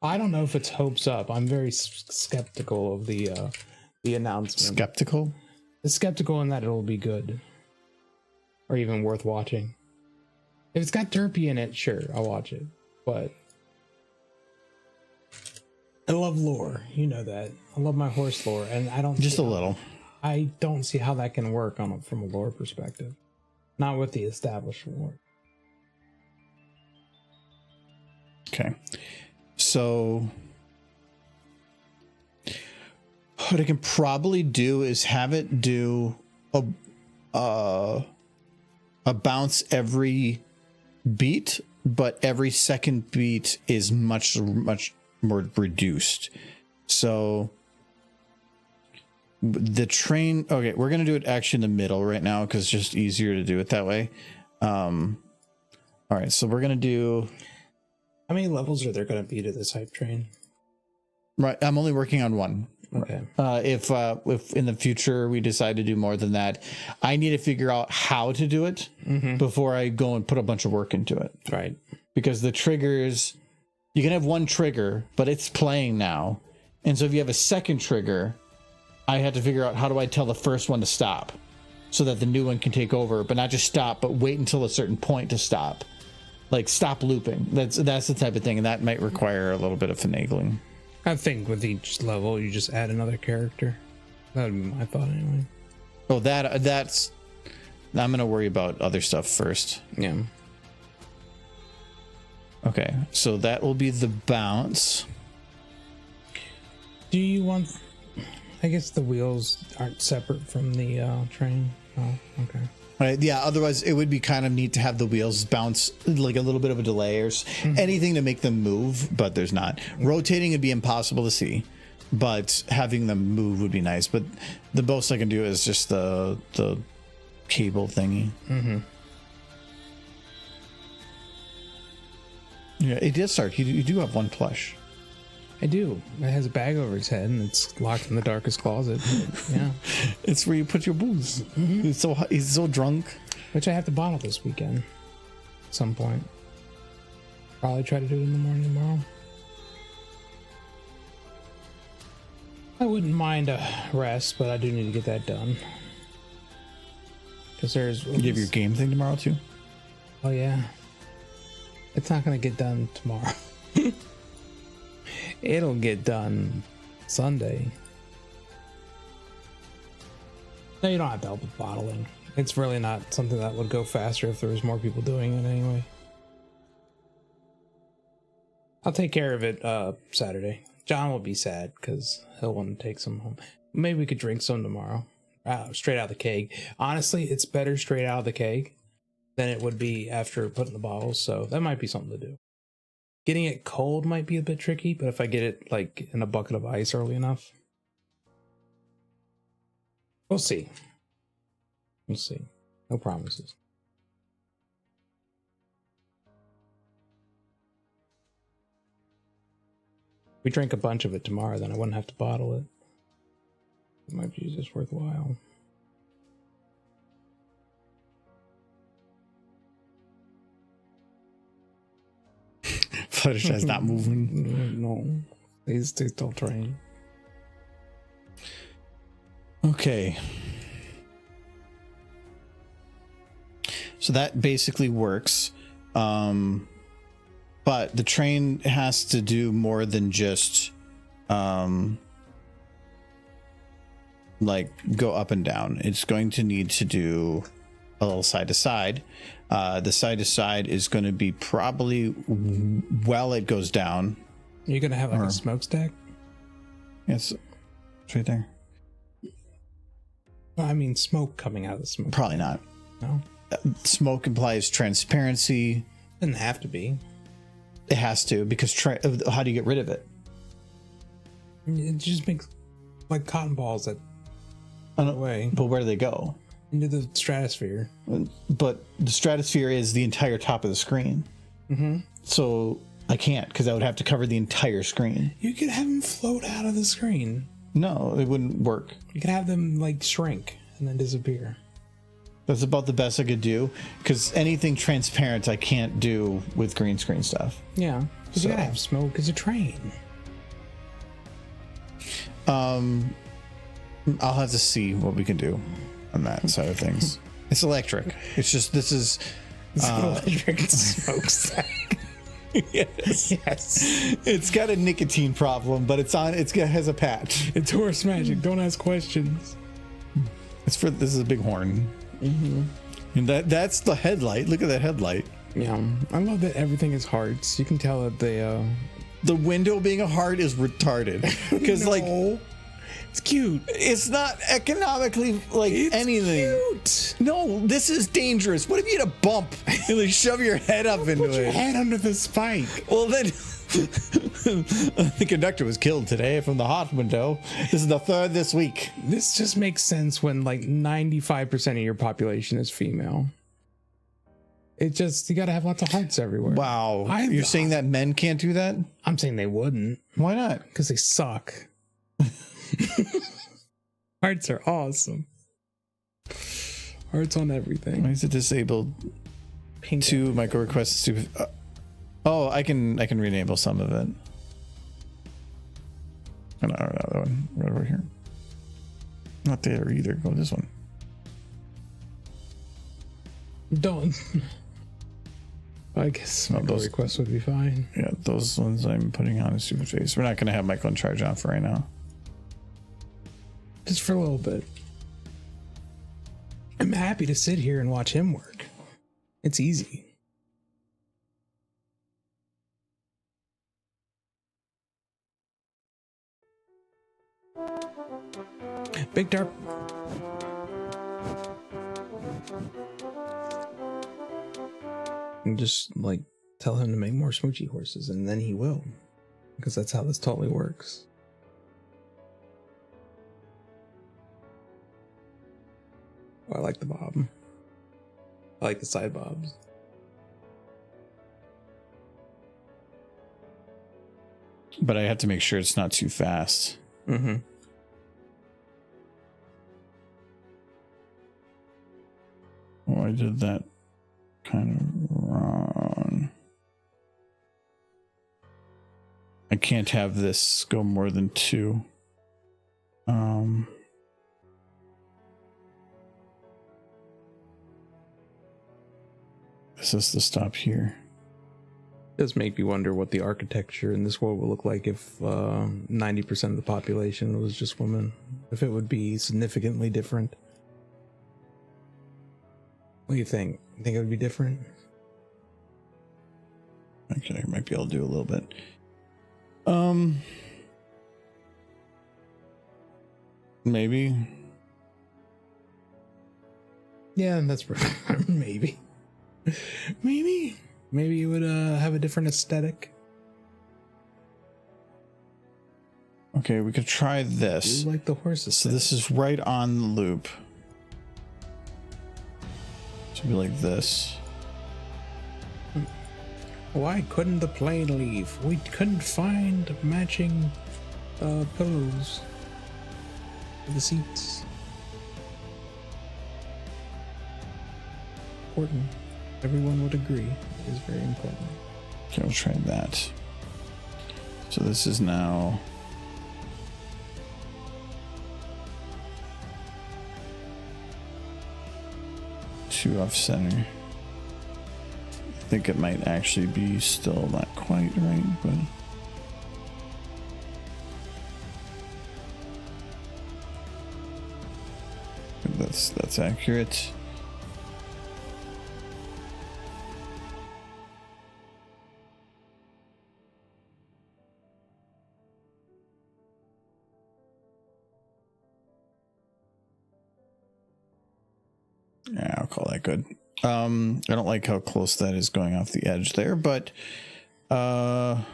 I don't know if it's hopes up. I'm very skeptical of the announcement. Skeptical? Skeptical in that it'll be good, or even worth watching. If it's got Derpy in it, sure, I'll watch it. But I love lore, you know that. I love my horse lore, and I don't Just a little. I don't see how that can work from a lore perspective. Not with the established lore. Okay. So what I can probably do is have it do a bounce every beat, but every second beat is much more reduced. So the train, okay, we're gonna do it actually in the middle right now because it's just easier to do it that way. All right, so we're gonna do. How many levels are there going to be to this hype train? Right, I'm only working on one. Okay. If in the future we decide to do more than that, I need to figure out how to do it before I go and put a bunch of work into it. Right. Because the triggers, you can have one trigger, but it's playing now. And so if you have a second trigger, I had to figure out how do I tell the first one to stop so that the new one can take over, but not just stop, but wait until a certain point to stop. Like stop looping. That's the type of thing, and that might require a little bit of finagling. I think with each level, you just add another character. That would be my thought anyway. Oh, that's. I'm gonna worry about other stuff first. Yeah. Okay, so that will be the bounce. Do you want? I guess the wheels aren't separate from the train. Oh, okay. Right, yeah, otherwise it would be kind of neat to have the wheels bounce like a little bit of a delay or anything to make them move, but there's not. Rotating would be impossible to see, but having them move would be nice. But the most I can do is just the cable thingy. Yeah, it does start. You do have one plush. I do. It has a bag over his head and it's locked in the darkest closet. Yeah. It's where you put your booze. He's so drunk. Which I have to bottle this weekend. At some point. Probably try to do it in the morning tomorrow. I wouldn't mind a rest, but I do need to get that done. Because there's... You have your game thing tomorrow too? Oh yeah. It's not going to get done tomorrow. It'll get done Sunday. No, you don't have to help with bottling. It's really not something that would go faster if there was more people doing it anyway. I'll take care of it Saturday. John will be sad because he'll want to take some home. Maybe we could drink some tomorrow. Straight out of the keg. Honestly, it's better straight out of the keg than it would be after putting the bottles, so that might be something to do. Getting it cold might be a bit tricky, but if I get it like in a bucket of ice early enough, we'll see. We'll see. No promises. If we drank a bunch of it tomorrow, then I wouldn't have to bottle it. It might be just worthwhile. Fluttershy's not moving. No. He's still trying. Okay. So that basically works. But the train has to do more than just like go up and down. It's going to need to do a little side to side. The side to side is going to be probably while it goes down. You're going to have like a smokestack? Yes. It's right there. Well, I mean, smoke coming out of the smoke. Probably not. No. Smoke implies transparency. Doesn't have to be. It has to, because how do you get rid of it? It just makes like cotton balls that away. But where do they go? Into the stratosphere. But the stratosphere is the entire top of the screen. Mm-hmm. So I can't, because I would have to cover the entire screen. You could have them float out of the screen. No, it wouldn't work. You could have them like shrink and then disappear. That's about the best I could do, because anything transparent I can't do with green screen stuff. Yeah, because you gotta have smoke as a train. I'll have to see what we can do on that side of things. It's electric. It's just, this is electric smokestack. Yes. Yes. It's got a nicotine problem, but it has a patch. It's horse magic. Don't ask questions. This is a big horn. Mm-hmm. And that's the headlight. Look at that headlight. Yeah, I love that everything is hearts. You can tell that they the window being a heart is retarded, because no, it's cute. It's not economically like it's anything. Cute. No, this is dangerous. What if you had a bump and like shove your head up into Put it? your head under the spike. Well, then the conductor was killed today from the hot window. This is the third this week. This just makes sense when like 95% of your population is female. It just, you gotta have lots of hearts everywhere. Wow. You're saying that men can't do that? I'm saying they wouldn't. Why not? Because they suck. Hearts are awesome. Hearts on everything. Why is it disabled? Pink. 2 micro requests. Oh, I can renable some of it. Oh, no, that one right over here. Not there either. Go this one. Don't. I guess those requests would be fine. Yeah, those ones I'm putting on a super face. We're not going to have Michael in charge on for right now. Just for a little bit. I'm happy to sit here and watch him work. It's easy. Big Dark. And just like tell him to make more smoochy horses, and then he will, because that's how this totally works. Oh, I like the bob. I like the side bobs. But I have to make sure it's not too fast. Mm-hmm. Oh, I did that kind of wrong. I can't have this go more than 2. This is the stop here. It does make me wonder what the architecture in this world will look like if 90% of the population was just women. If it would be significantly different. What do you think? You think it would be different? Okay, I might be able to do a little bit. Maybe. Yeah, that's maybe. Maybe it would have a different aesthetic. Okay, we could try this. You like the horses. So this is right on the loop. Should be like this. Why couldn't the plane leave? We couldn't find matching pillows for the seats. Important. Everyone would agree. It is very important. Okay, we'll try that. So this is now... two off center. I think it might actually be still not quite right, but that's accurate. Yeah, I'll call that good. I don't like how close that is going off the edge there, but and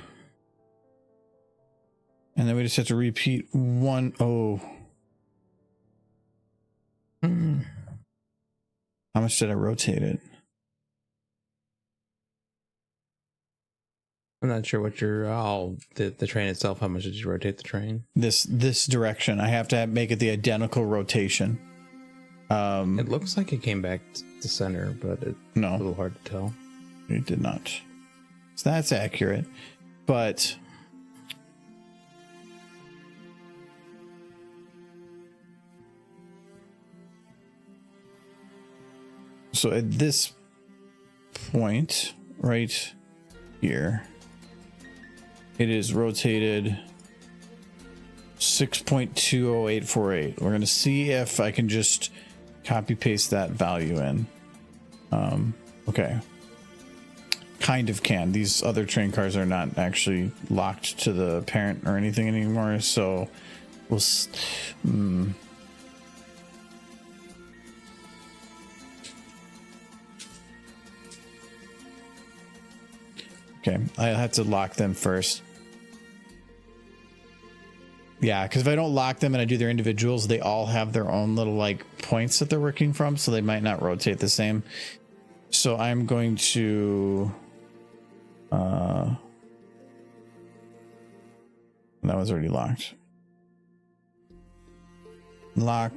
then we just have to repeat one. Oh, how much did I rotate it? I'm not sure what your the train itself. How much did you rotate the train? This direction. I have to make it the identical rotation. It looks like it came back to center, but it's a No, little hard to tell. it did not. So that's accurate, but so at this point right here, it is rotated 6.20848. We're going to see if I can just copy paste that value in. Okay. Kind of can. These other train cars are not actually locked to the parent or anything anymore, so we'll okay, I have to lock them first. Yeah, because if I don't lock them and I do their individuals, they all have their own little like points that they're working from, so they might not rotate the same. So I'm going to that was already locked. Lock.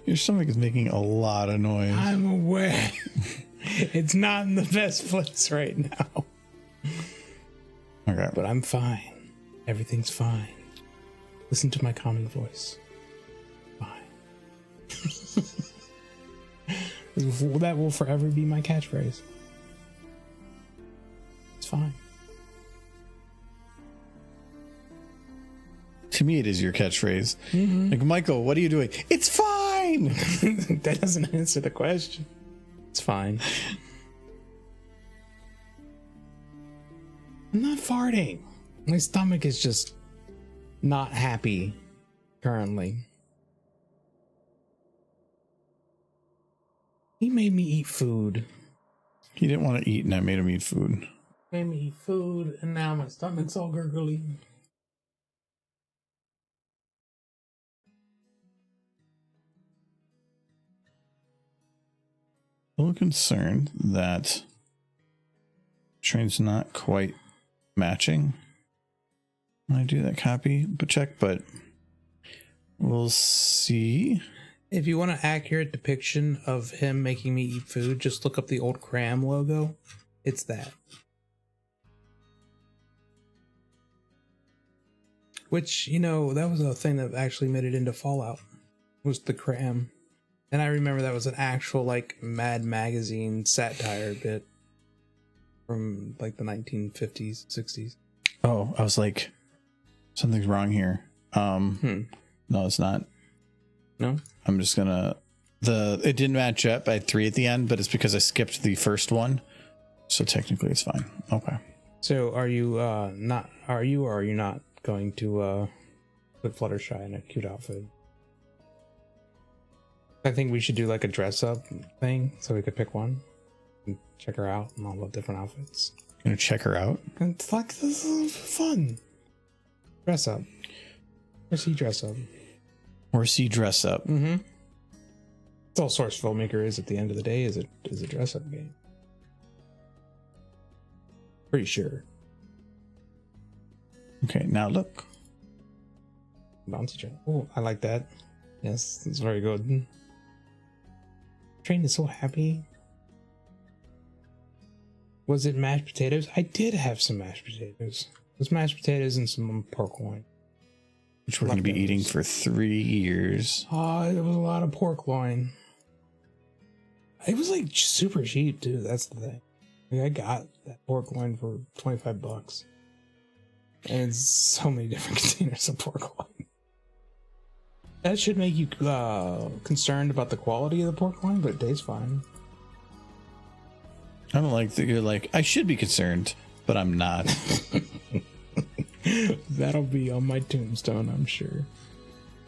Your stomach is making a lot of noise. I'm aware. It's not in the best place right now. Okay. But I'm fine. Everything's fine. Listen to my common voice. Fine. That will forever be my catchphrase. It's fine. To me, it is your catchphrase. Mm-hmm. Like, Michael, what are you doing? It's fine. That doesn't answer the question. It's fine. I'm not farting. My stomach is just not happy currently. He made me eat food. He didn't want to eat, and I made him eat food. Made me eat food, and now my stomach's all gurgly. A little concerned that train's not quite matching when I do that copy but check, but we'll see. If you want an accurate depiction of him making me eat food, just look up the old Cram logo. It's that. Which, you know, that was a thing that actually made it into Fallout, was the Cram. And I remember that was an actual, like, Mad Magazine satire bit from, like, the 1950s, 60s. Oh, I was like, something's wrong here. No, it's not. No? I'm just gonna... It didn't match up. I had 3 at the end, but it's because I skipped the first one. So technically it's fine. Okay. So are you, not... Are you or are you not going to, put Fluttershy in a cute outfit? I think we should do like a dress up thing so we could pick one and check her out in all the different outfits. Gonna check her out. And it's like, this is fun. Dress up. Horsey dress up. Horsey dress up. Mm-hmm. It's all Source Filmmaker is at the end of the day is a dress up game. Pretty sure. Okay, now look. Bouncy train. Oh, I like that. Yes, it's very good. Train is so happy. Was it mashed potatoes? I did have some mashed potatoes. It was mashed potatoes and some pork loin. Which we're going to be eating for 3 years. Oh, it was a lot of pork loin. It was like super cheap too. That's the thing. Like, I got that pork loin for $25, and it's so many different containers of pork loin. That should make you concerned about the quality of the pork loin, but it tastes fine. I don't like that you're like, I should be concerned, but I'm not. That'll be on my tombstone, I'm sure.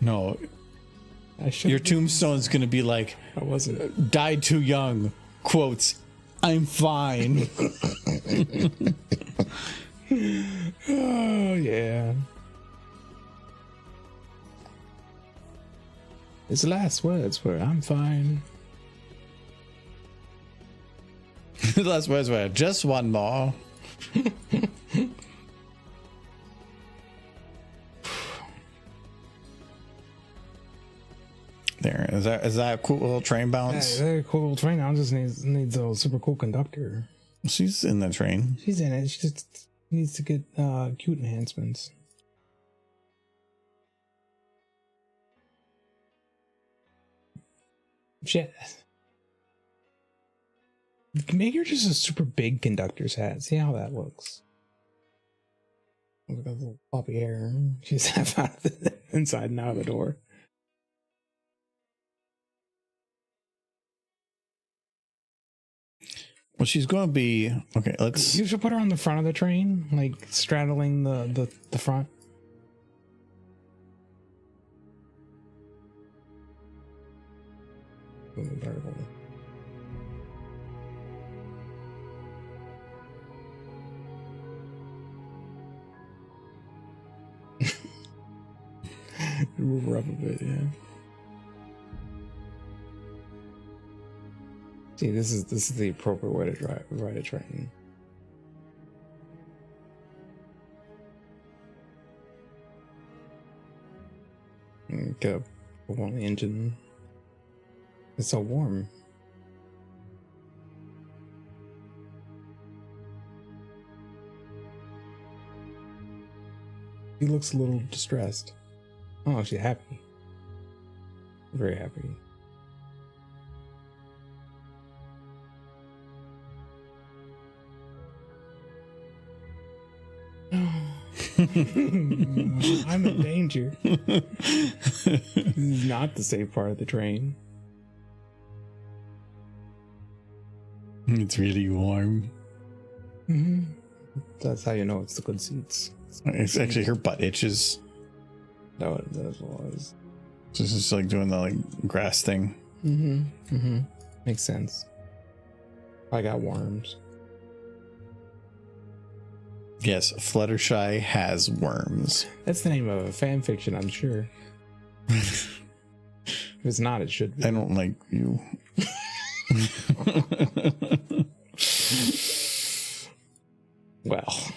No, I should. your tombstone's going to be like, I wasn't. died too young, quotes, I'm fine. Oh yeah. His last words were, "I'm fine." The last words were, just one more. There, is that a cool little train bounce? Yeah, very cool little train. Now just needs a super cool conductor. She's in the train. She's in it. She just needs to get cute enhancements. Shit. Make her just a super big conductor's hat. See how that looks. Look at that little floppy hair. She's half out of the inside and out of the door. Well, she's going to be okay. Let's. You should put her on the front of the train, like straddling the front. Move her up a bit, yeah. See, this is the appropriate way to ride a train. Get up on the engine. It's so warm. He looks a little distressed. Oh, she's happy. Very happy. I'm in danger. This is not the safe part of the train. It's really warm. Mm-hmm. That's how you know it's the good seats. It's actually her butt itches. No, it was. So this is like doing the like grass thing. Mm-hmm. Mm-hmm. Makes sense. I got worms. Yes, Fluttershy has worms. That's the name of a fan fiction, I'm sure. If it's not, it should be. I don't like you. Well.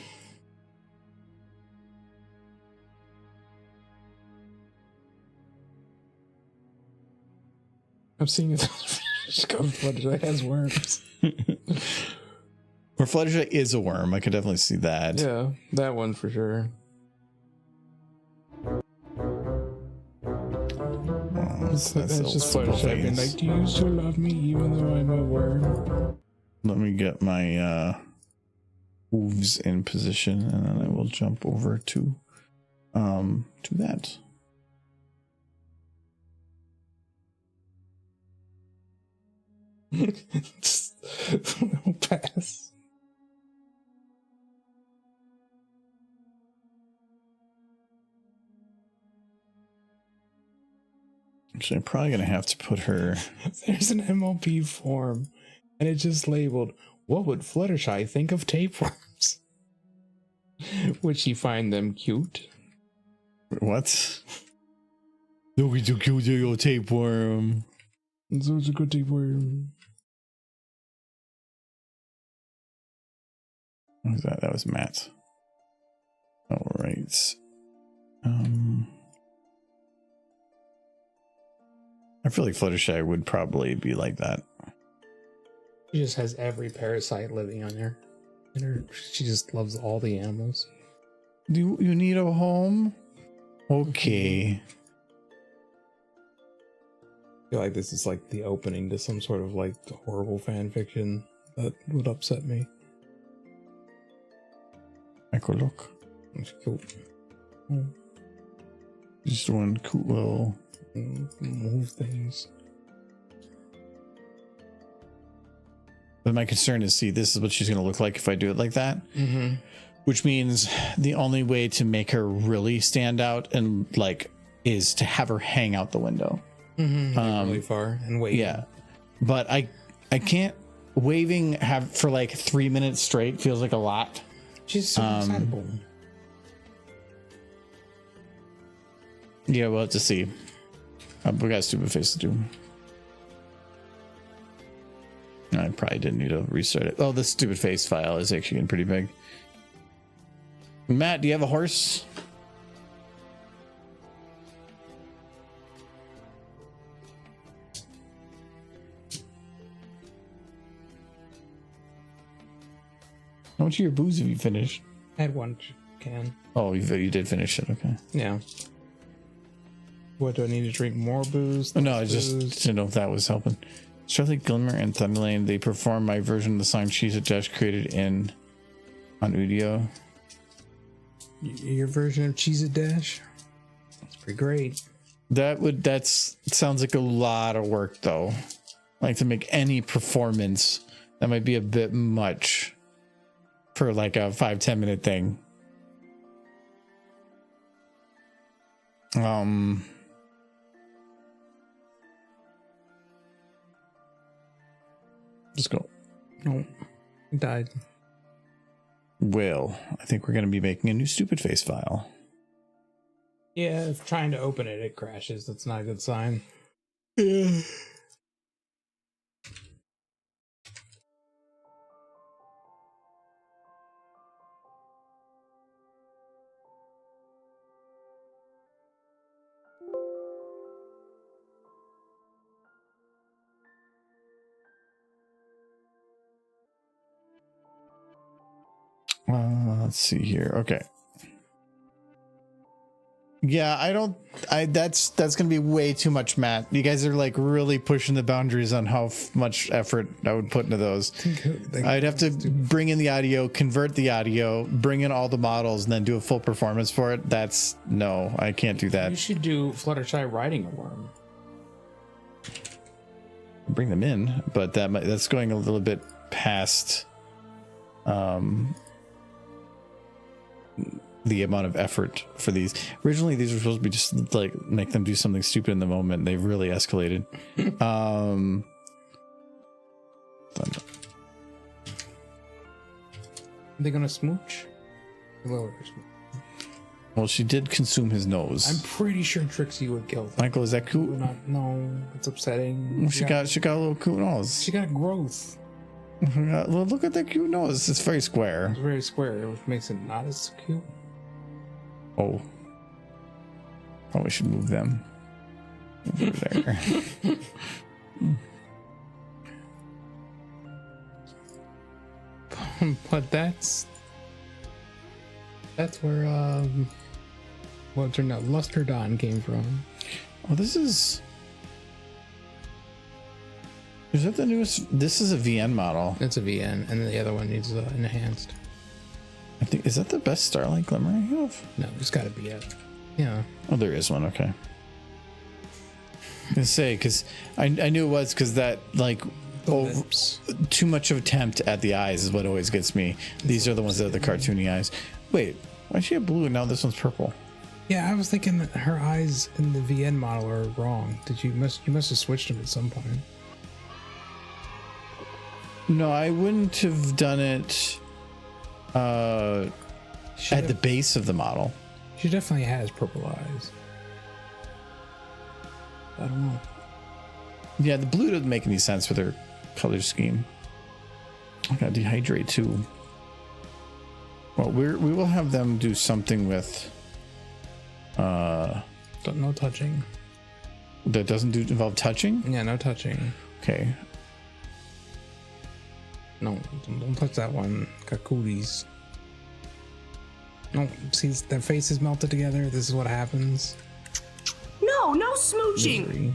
I'm seeing it. Fluttershy has worms. Or Fluttershy is a worm. I could definitely see that. Yeah, that one for sure. That's just Fluttershy being like, do you still love me even though I'm a worm? Let me get my hooves in position, and then I will jump over to that. Just I'll pass. Actually, I'm probably gonna have to put her. There's an MLP form, and it's just labeled, "What would Fluttershy think of tapeworms?" Would she find them cute? What? Don't be too cute to your tapeworm. It's such a good tapeworm. What was that? That was Matt. All right. I feel like Fluttershy would probably be like that. She just has every parasite living on her. She just loves all the animals. Do you need a home? Okay. I feel like this is like the opening to some sort of like horrible fan fiction that would upset me. Echo look. It's cool. Just one cool little Move things. But my concern is, see, this is what she's going to look like if I do it like that. Mm-hmm. Which means the only way to make her really stand out and like is to have her hang out the window. Really far and wait. Yeah, but I can't. Waving for like 3 minutes straight feels like a lot. She's so excitable. Yeah, we'll have to see. We got a stupid face to do. I probably didn't need to restart it. Oh, this stupid face file is actually getting pretty big. Matt, do you have a horse? How much of your booze have you finished? I had one can. Oh, you did finish it. Okay. Yeah. What, do I need to drink more booze? No, I Less just booze? didn't know if that was helping. Charlie Glimmer and Thunderlane, they perform my version of the song Cheese It Dash created on Udio. Your version of Cheez It Dash? That's pretty great. That sounds like a lot of work though. Like to make any performance, that might be a bit much for like a 5-10 minute thing. Let's go. Oh, he died. Well, I think we're going to be making a new stupid face file. Yeah, if trying to open it, it crashes. That's not a good sign. Yeah. Let's see here. Okay. Yeah, that's gonna be way too much, Matt. You guys are like really pushing the boundaries on how much effort I would put into those. I'd have to bring in the audio, convert the audio, bring in all the models, and then do a full performance for it. No, I can't do that. You should do Fluttershy riding a worm. Bring them in, but that's going a little bit past the amount of effort for these. Originally these were supposed to be just like make them do something stupid in the moment. They've really escalated. Are they gonna smooch? Well, she did consume his nose. I'm pretty sure Trixie would kill them. Michael, is that cool? No, it's upsetting. Well, she got a little cute nose. She got a growth. Well, look at that cute nose. It's very square. It's very square, which makes it not as cute. Oh, we should move them over there. But that's where what turned out Lusterdon came from. Oh, is that the newest? This is a VN model. It's a VN, and the other one needs enhanced. I think, is that the best Starlight Glimmer I have? No, it's got to be it. Yeah. Oh, there is one. Okay. I was gonna say, because I knew it was because that like too much of attempt at the eyes is what always gets me. These are the ones that are the cartoony eyes. Wait, why is she have blue and now this one's purple? Yeah, I was thinking that her eyes in the VN model are wrong. You must have switched them at some point. No, I wouldn't have done it. at the base of the model. She definitely has purple eyes. I don't know. Yeah, the blue doesn't make any sense with her color scheme. I gotta dehydrate too. Well, we will have them do something with No touching. that doesn't involve touching. Yeah, no touching. Okay. No, don't touch that one. Got cooties. No, see, their faces melted together. This is what happens. No, no smooching. Misery.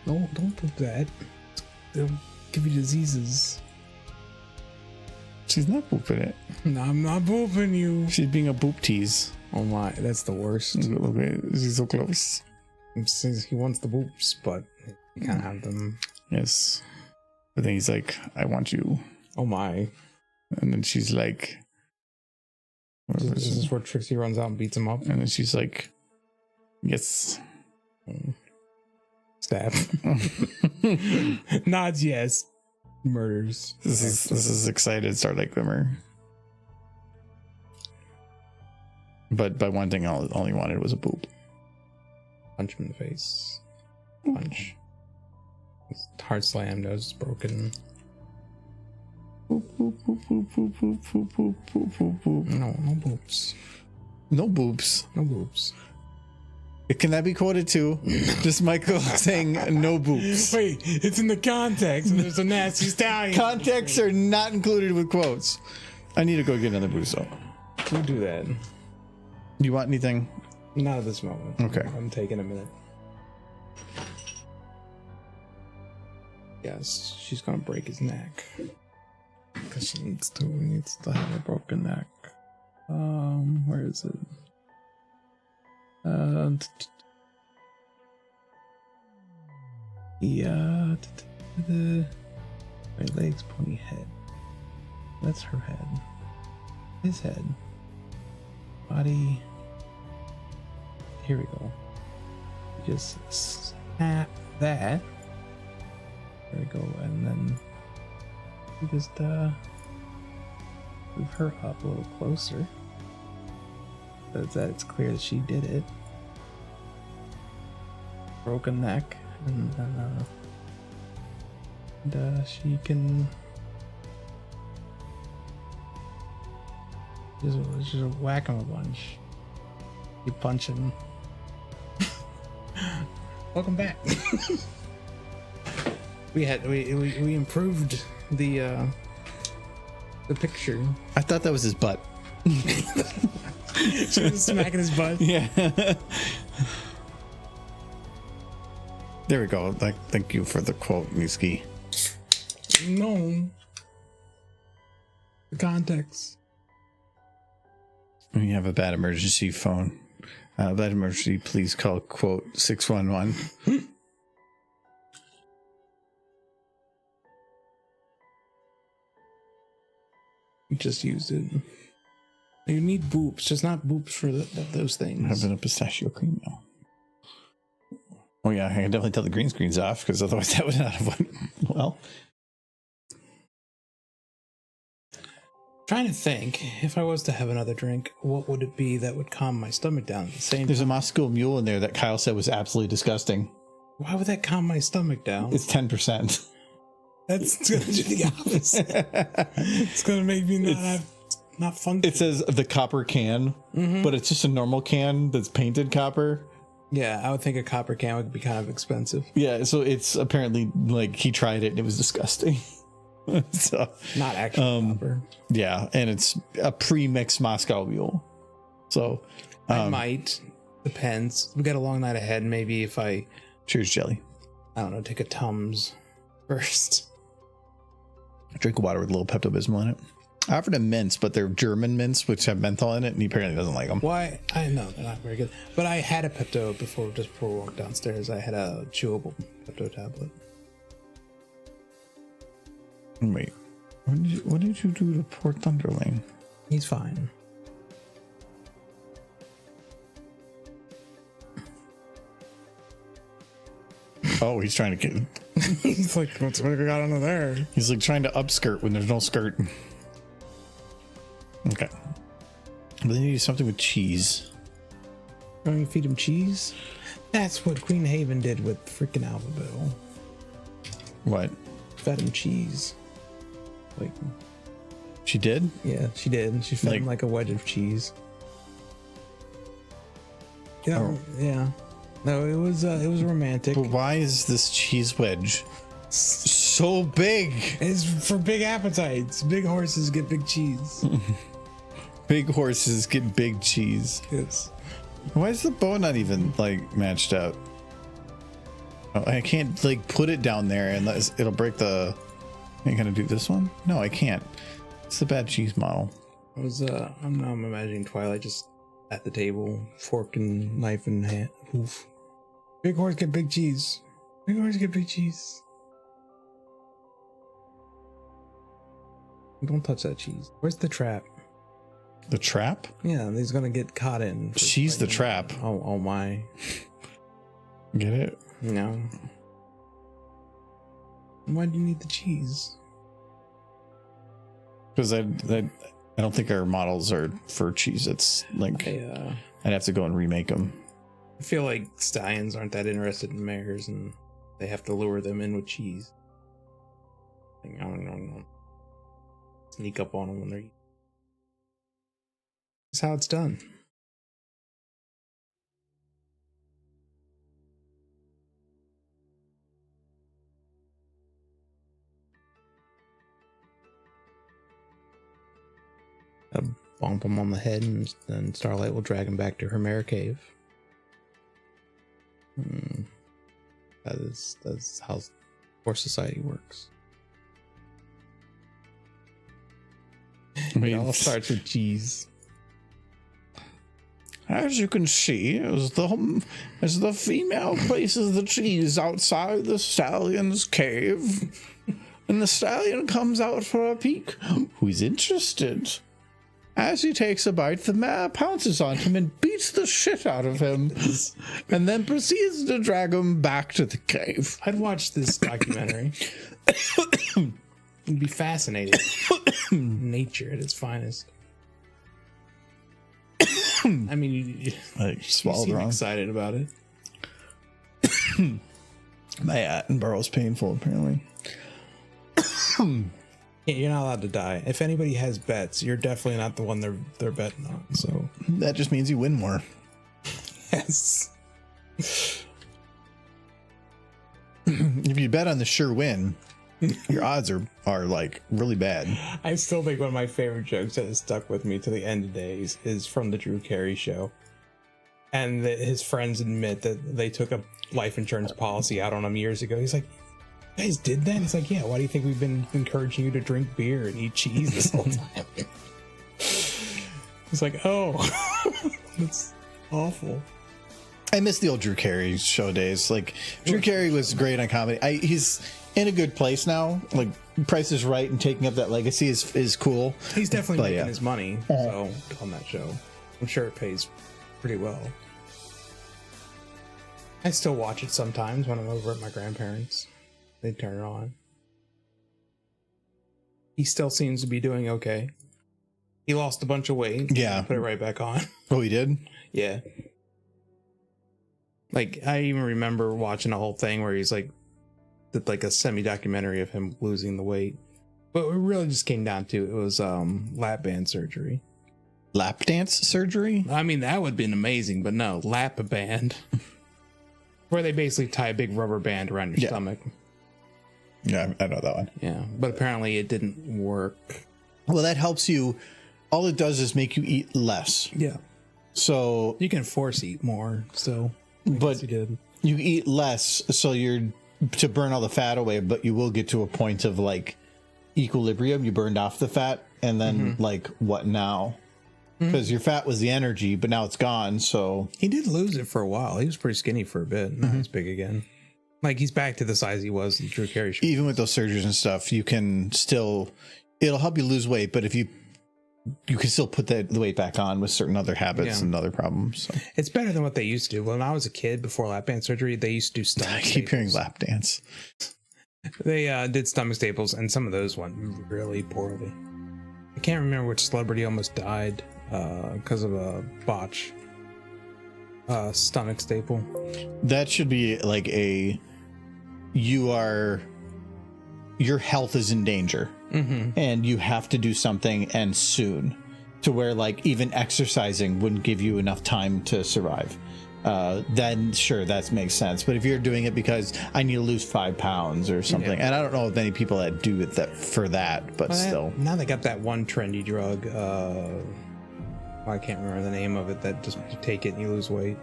No, don't do that. They'll give you diseases. She's not booping it. No, I'm not booping you. She's being a boop tease. Oh my, that's the worst. Okay, she's so close. He wants the boops, but he can't have them. Yes. But then he's like, I want you. Oh my. And then she's like, This is where Trixie runs out and beats him up. and then she's like, yes. Stab. Nods yes. Murders. This is excited Starlight Glimmer. But by one thing, all he wanted was a boop. Punch him in the face. Punch. His heart slam, nose is broken. Boop, boop, boop, boop, boop, boop, boop, boop, boop, boop, boop. No boops. No boobs. No boops. Can that be quoted too? Just Michael saying no boobs. Wait, it's in the context and there's a nasty stallion. Contexts are not included with quotes. I need to go get another boost up. We'll do that. Do you want anything? Not at this moment. Okay. I'm taking a minute. Yes, she's gonna break his neck. Because she needs to. He needs to have a broken neck. Where is it? Yeah. Right legs, pointy head. That's her head. His head. Body. Here we go. Just snap that. There we go, and then we just move her up a little closer, so that it's clear that she did it. Broken neck, and she can just whack him a bunch. Keep punching. Welcome back. we improved the picture. I thought that was his butt. She was smacking his butt. Yeah. There we go. Like, thank you for the quote, Miski. No. The context. When you have a bad emergency phone, bad emergency, please call quote 611. You just used it. You need boops, just not boops for those things. Having a pistachio cream now. Oh yeah, I can definitely tell the green screen's off because otherwise that would not have went well. Trying to think, if I was to have another drink, what would it be that would calm my stomach down at the same There's time? a Moscow Mule in there that Kyle said was absolutely disgusting. Why would that calm my stomach down? It's 10%. That's gonna do the opposite. It's gonna make me not funky. It says the copper can, but it's just a normal can that's painted copper. Yeah, I would think a copper can would be kind of expensive. Yeah, so it's apparently like he tried it and it was disgusting. So Not actual copper. yeah, and it's a pre-mixed Moscow Mule. So I might. Depends. We got a long night ahead. Maybe if I cheers, jelly. I don't know, take a Tums first. Drink water with a little Pepto-Bismol in it. I offered him mints, but they're German mints, which have menthol in it, and he apparently doesn't like them. Why? I know they're not very good. But I had a Pepto before we walked downstairs. I had a chewable Pepto tablet. Wait, what did you do to poor Thunderling? He's fine. Oh, he's trying to get. He's like, what's what I got under there? He's like trying to upskirt when there's no skirt. Okay. But then you do something with cheese. Don't you feed him cheese? That's what Queen Haven did with freaking Alphaville. What? Fed him cheese. Like, She did? yeah, she did. She fed him like a wedge of cheese. Yeah, yeah. No, it was romantic. But why is this cheese wedge so big? It's for big appetites. Big horses get big cheese. Big horses get big cheese. Yes. Why is the bow not even like matched out? Oh, I can't like put it down there and it'll break the. Ain't gonna do this one? No, I can't. It's the bad cheese model. I was I'm imagining Twilight just at the table, fork and knife in hand. Oof. Big horse get big cheese. Big horse get big cheese. Don't touch that cheese. Where's the trap? The trap? Yeah, he's gonna get caught in. She's the trap. Oh my. Get it? No. Why do you need the cheese? Because I don't think our models are for cheese. It's like I'd have to go and remake them. I feel like stallions aren't that interested in mares, and they have to lure them in with cheese. I don't know. Sneak up on them when they're eating. That's how it's done. Bump him on the head, and then Starlight will drag him back to her mare cave. That's how horse society works. It all starts with cheese. As you can see, as the female places the cheese outside the stallion's cave, and the stallion comes out for a peek, who's interested. As he takes a bite, the mare pounces on him and beats the shit out of him, and then proceeds to drag him back to the cave. I'd watch this documentary. It'd be fascinating. Nature at its finest. I mean, I you swallowed seem wrong. excited about it. My Attenborough's painful, apparently. Yeah, you're not allowed to die. If anybody has bets, you're definitely not the one they're betting on. So That just means you win more. yes. If you bet on the sure win, your odds are like really bad. I still think one of my favorite jokes that has stuck with me to the end of days is from the Drew Carey show. And his friends admit that they took a life insurance policy out on him years ago. He's like, you guys did that? He's like, yeah, why do you think we've been encouraging you to drink beer and eat cheese this whole time? It's like, oh, it's awful. I miss the old Drew Carey show days. Like, Drew Carey was great on comedy. He's in a good place now. Like, Price is Right and taking up that legacy is cool. He's definitely But, making his money so on that show. I'm sure it pays pretty well. I still watch it sometimes when I'm over at my grandparents'. They turn it on. He still seems to be doing okay. He lost a bunch of weight. Yeah. Put it right back on. Oh, he did? Yeah. Like, I even remember watching a whole thing where he's like, did like a semi-documentary of him losing the weight. But it really just came down to, it was lap band surgery. Lap dance surgery? I mean, that would have been amazing, but no, lap band. Where they basically tie a big rubber band around your stomach. Yeah, I know that one. Yeah, but apparently it didn't work. Well, that helps you. All it does is make you eat less. Yeah. So You can force eat more, so. But you did. you eat less, so you're to burn all the fat away, but you will get to a point of like equilibrium. You burned off the fat, and then like, what now? Because your fat was the energy, but now it's gone. So He did lose it for a while. He was pretty skinny for a bit. Now he's big again. Like, he's back to the size he was in Drew Carey show. even with those surgeries and stuff, you can still, it'll help you lose weight, but if you can still put the weight back on with certain other habits and other problems. So. It's better than what they used to do. When I was a kid, before lap band surgery, they used to do stomach I keep hearing staples. lap dance. They did stomach staples, and some of those went really poorly. I can't remember which celebrity almost died because of a botch stomach staple. That should be like your health is in danger, and you have to do something, and soon, to where like even exercising wouldn't give you enough time to survive. Then sure, that makes sense. But if you're doing it because I need to lose 5 pounds or something, and I don't know of many people that do it for that, but still. Now they got that one trendy drug. I can't remember the name of it. That just you take it and you lose weight.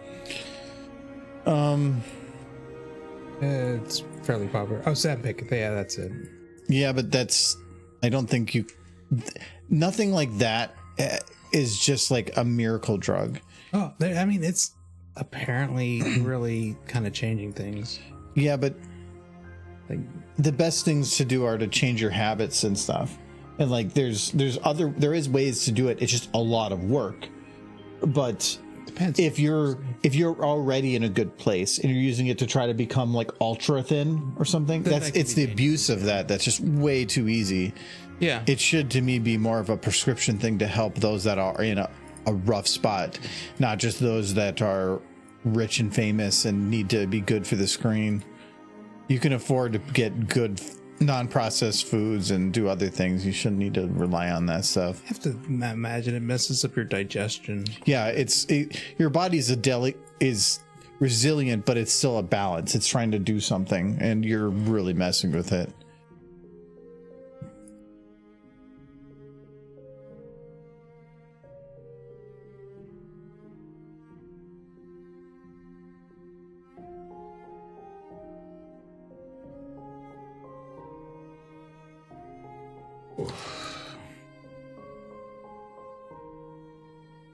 It's fairly popular. Oh, Ozempic. Yeah, that's it. Yeah, but I don't think nothing like that is just like a miracle drug. Oh, I mean, it's apparently really kind of changing things. Yeah, but Like, the best things to do are to change your habits and stuff. And like there is ways to do it. It's just a lot of work. But depends. if you're already in a good place and you're using it to try to become like ultra thin or something, it's the abuse of that that's just way too easy. Yeah. It should, to me, be more of a prescription thing to help those that are in a rough spot, not just those that are rich and famous and need to be good for the screen. You can afford to get good non-processed foods and do other things. You shouldn't need to rely on that stuff. I have to imagine it messes up your digestion. Yeah, your body's is resilient, but it's still a balance. It's trying to do something, and you're really messing with it.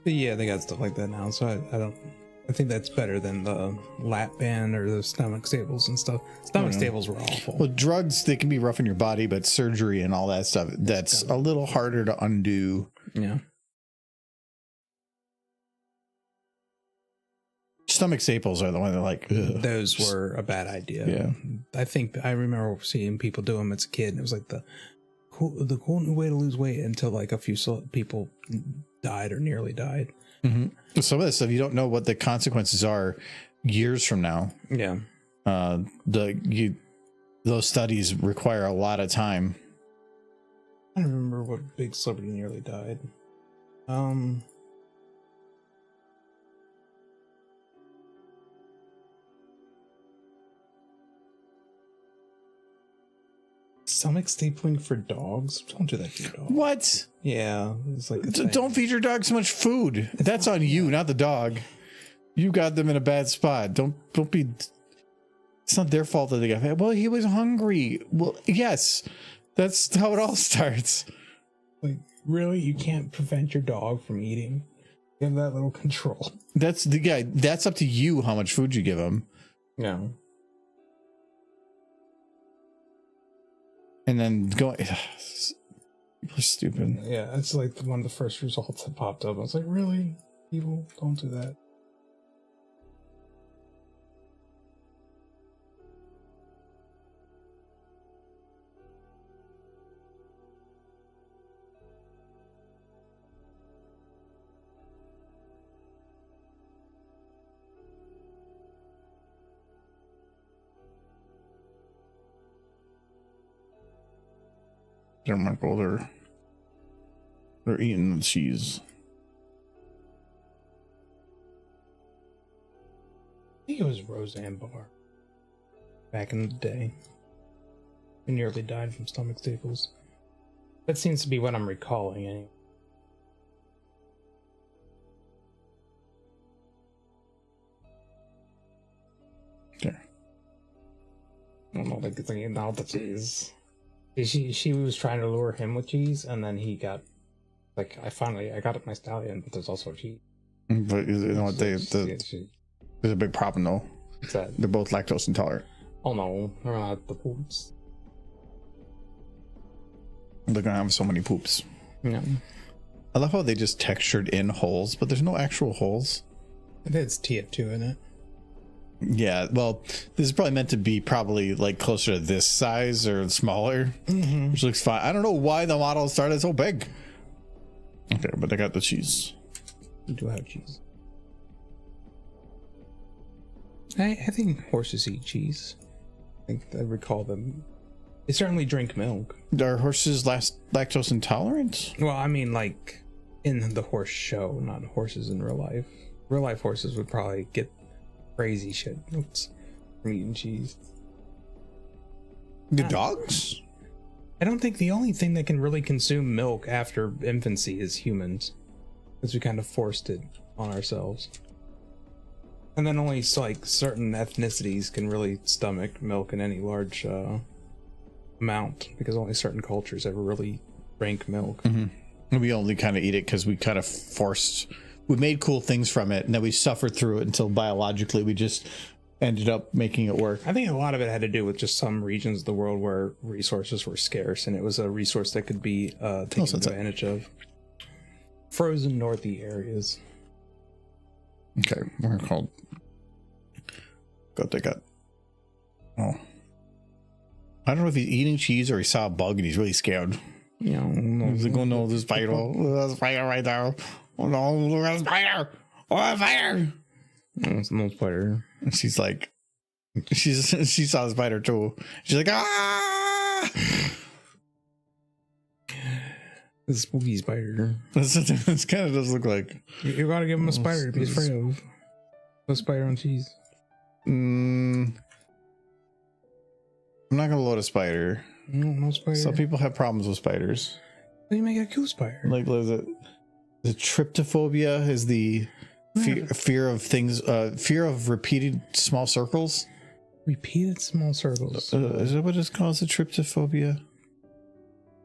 But yeah, they got stuff like that now, so I think that's better than the lap band or the stomach staples and stuff. Stomach staples were awful. Well, drugs, they can be rough on your body, but surgery and all that stuff, that's a little harder to undo. Yeah. Stomach staples are the one that like, ugh. Those were a bad idea. Yeah. I think I remember seeing people do them as a kid, and it was like the cool new way to lose weight until like a few people died or nearly died. Mm-hmm. Some of this stuff, you don't know what the consequences are years from now. Yeah. Those studies require a lot of time. I don't remember what big celebrity nearly died. Stomach stapling for dogs? Don't do that to your dog. What? Yeah, it's like Don't feed your dog so much food. That's on you, not the dog. You got them in a bad spot. Don't be. It's not their fault that they got fat. Well, he was hungry. Well, yes, that's how it all starts. Like, really, you can't prevent your dog from eating. You have that little control. That's the guy. That's up to you how much food you give him. Yeah. And then go. You're stupid. Yeah, it's like one of the first results that popped up. I was like, really? People don't do that. Michael, they're eating the cheese. I think it was Roseanne Barr. Back in the day. Who nearly died from stomach staples. That seems to be what I'm recalling anyway. Okay. I don't know, like it's like all the cheese. She was trying to lure him with cheese, and then he got like I got up my stallion, but there's also cheese. But you know what? There's a big problem though. What's that? They're both lactose intolerant. Oh no, they're not the poops. They're gonna have so many poops. Yeah. I love how they just textured in holes, but there's no actual holes. It has TF2 in it. Yeah, well, this is probably meant to be probably like closer to this size or smaller, which looks fine. I don't know why the model started so big. Okay, but they got the cheese. We do have cheese. I think horses eat cheese. I think I recall them. They certainly drink milk. Are horses lactose intolerant? Well, I mean, like in the horse show, not horses in real life. Real life horses would probably get crazy shit from eating cheese. The dogs? I don't think the only thing that can really consume milk after infancy is humans, because we kind of forced it on ourselves. And then only like certain ethnicities can really stomach milk in any large amount, because only certain cultures ever really drank milk. Mm-hmm. We only kind of eat it because we kind of we made cool things from it, and then we suffered through it until biologically we just ended up making it work. I think a lot of it had to do with just some regions of the world where resources were scarce, and it was a resource that could be taken advantage of. Frozen northy areas. Okay, we're called. Got they got. Oh, I don't know if he's eating cheese or he saw a bug and he's really scared. You know, He's like, oh no, there's a spider. There's a spider right there. Oh no, look at a spider. Oh, a spider. it's no spider. And she's like, she saw the spider too. She's like, ah. It's a spooky spider. This kind of does look like. You gotta give him a spider to be afraid of. No spider on cheese. I'm not gonna load a spider. No spider. Some people have problems with spiders. Then you make it a cool spider. Like, what is it? The tryptophobia is the fear of things. Fear of repeated small circles. Repeated small circles. Is that what it's called? The tryptophobia.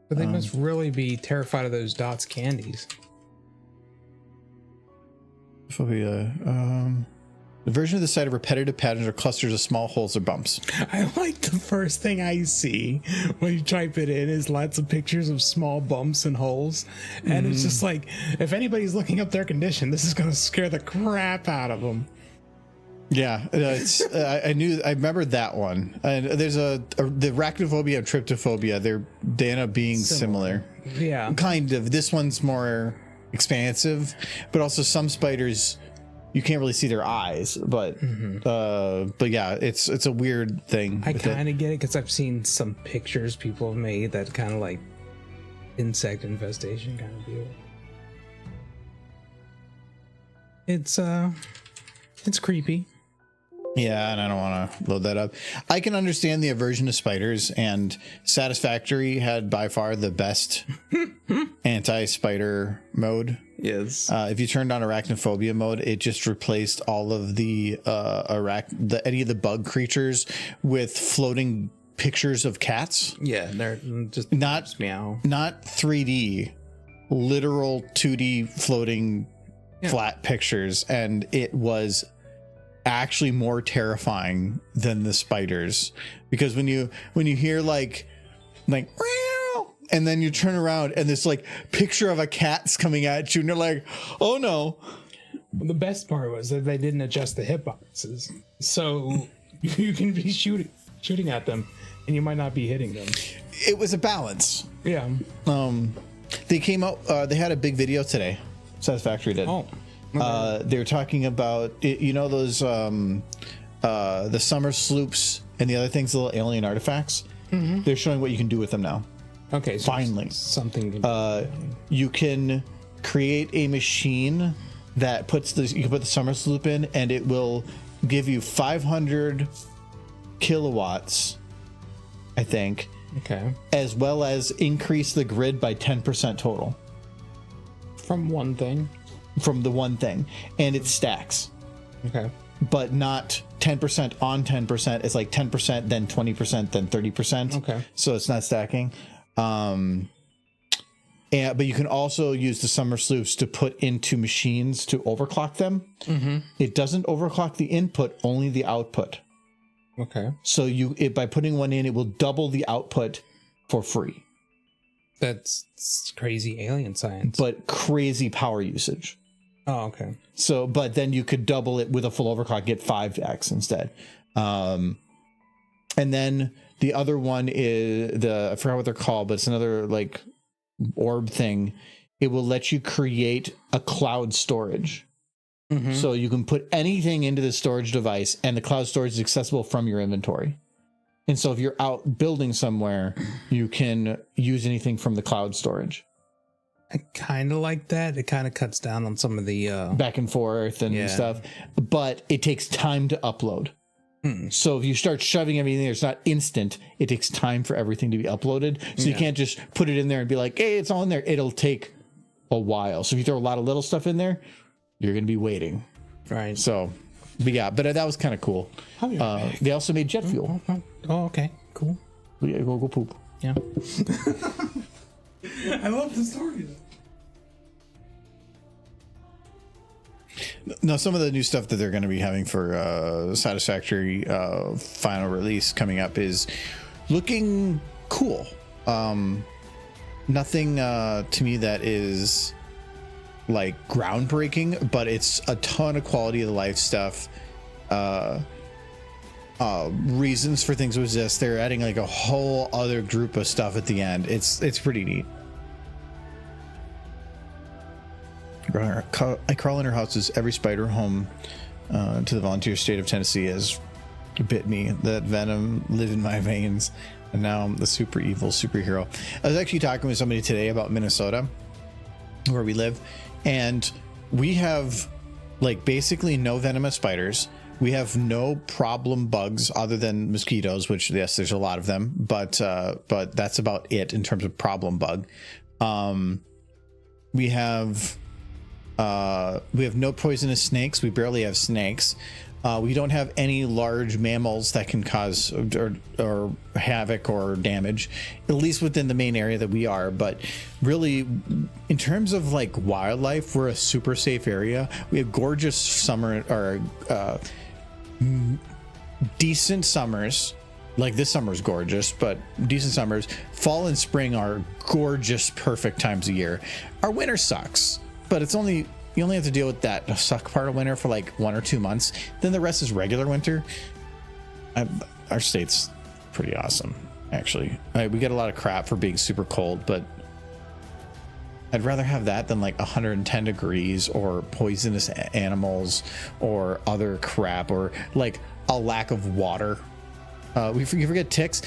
But they must really be terrified of those Dots candies. Phobia. The version of the site of repetitive patterns or clusters of small holes or bumps. I like the first thing I see when you type it in is lots of pictures of small bumps and holes. And it's just like, if anybody's looking up their condition, this is going to scare the crap out of them. Yeah, I remember that one. And there's the arachnophobia and tryptophobia. They end up being similar. Yeah. Kind of. This one's more expansive, but also some spiders, you can't really see their eyes, but yeah, it's a weird thing. I kind of get it because I've seen some pictures people have made that kind of like insect infestation kind of deal. It's creepy. Yeah, and I don't want to load that up. I can understand the aversion to spiders, and Satisfactory had by far the best anti-spider mode. Yes. If you turned on arachnophobia mode, it just replaced all of the any of the bug creatures with floating pictures of cats. Yeah, they're just not meow. Not 3D, literal 2D floating flat pictures, and it was actually more terrifying than the spiders, because when you hear like meow, and then you turn around and this like picture of a cat's coming at you and you're like, oh no. Well, the best part was that they didn't adjust the hitboxes, so you can be shooting at them and you might not be hitting them. It was a balance. Yeah. They came out, they had a big video today. Satisfactory did. Oh. They were talking about, you know, those the summer sloops and the other things, the little alien artifacts. They're showing what you can do with them now. Okay, so finally something. You can create a machine that you can put the summer sloop in, and it will give you 500 kilowatts, I think. Okay. As well as increase the grid by 10% total. From the one thing, and it stacks. Okay. But not 10% on 10%. It's like 10%, then 20%, then 30%. Okay. So it's not stacking. But you can also use the summer sloops to put into machines to overclock them. It doesn't overclock the input, only the output. Okay. So by putting one in, it will double the output for free. That's crazy alien science. But crazy power usage. Oh, okay. So, but then you could double it with a full overclock, get 5x instead. And then the other one is I forgot what they're called, but it's another like orb thing. it will let you create a cloud storage. So you can put anything into the storage device, and the cloud storage is accessible from your inventory. And so if you're out building somewhere, you can use anything from the cloud storage. I kind of like that. It kind of cuts down on some of the back and forth and stuff, but it takes time to upload. So if you start shoving everything there, it's not instant. It takes time for everything to be uploaded. So you can't just put it in there and be like, hey, it's all in there. It'll take a while. So if you throw a lot of little stuff in there, you're going to be waiting. Right. So, but that was kind of cool. They also made jet fuel. Oh, okay. Cool. Yeah, go poop. Yeah. I love the story. No, some of the new stuff that they're going to be having for Satisfactory final release coming up is looking cool. Nothing to me that is like groundbreaking, but it's a ton of quality of the life stuff. Reasons for things to exist. They're adding like a whole other group of stuff at the end. It's pretty neat. I crawl in her houses. Every spider home to the volunteer state of Tennessee has bit me. That venom live in my veins, and now I'm the super evil superhero. I was actually talking with somebody today about Minnesota, where we live, and we have like basically no venomous spiders. We have no problem bugs other than mosquitoes, which yes, there's a lot of them, but that's about it in terms of problem bug. We have no poisonous snakes. We barely have snakes. We don't have any large mammals that can cause or havoc or damage, at least within the main area that we are. But really, in terms of like wildlife, we're a super safe area. We have gorgeous summer or decent summers. Like this summer is gorgeous, but decent summers. Fall and spring are gorgeous, perfect times of year. Our winter sucks, but you only have to deal with that suck part of winter for like 1 or 2 months. Then the rest is regular winter. Our state's pretty awesome, actually. We get a lot of crap for being super cold, but I'd rather have that than like 110 degrees or poisonous animals or other crap or like a lack of water. You forget ticks.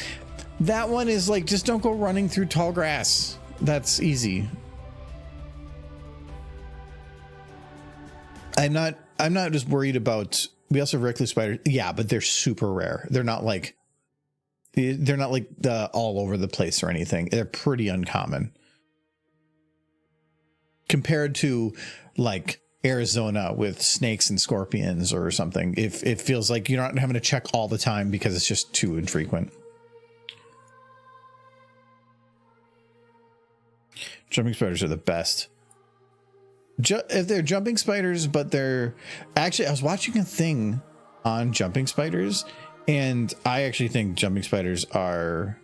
That one is like, just don't go running through tall grass. That's easy. I'm not just worried about, we also have recluse spiders. Yeah, but they're super rare. They're not like all over the place or anything. They're pretty uncommon compared to like Arizona with snakes and scorpions or something. If it feels like you're not having to check all the time because it's just too infrequent. Jumping spiders are the best. If they're jumping spiders, but they're actually, I was watching a thing on jumping spiders, and I actually think jumping spiders are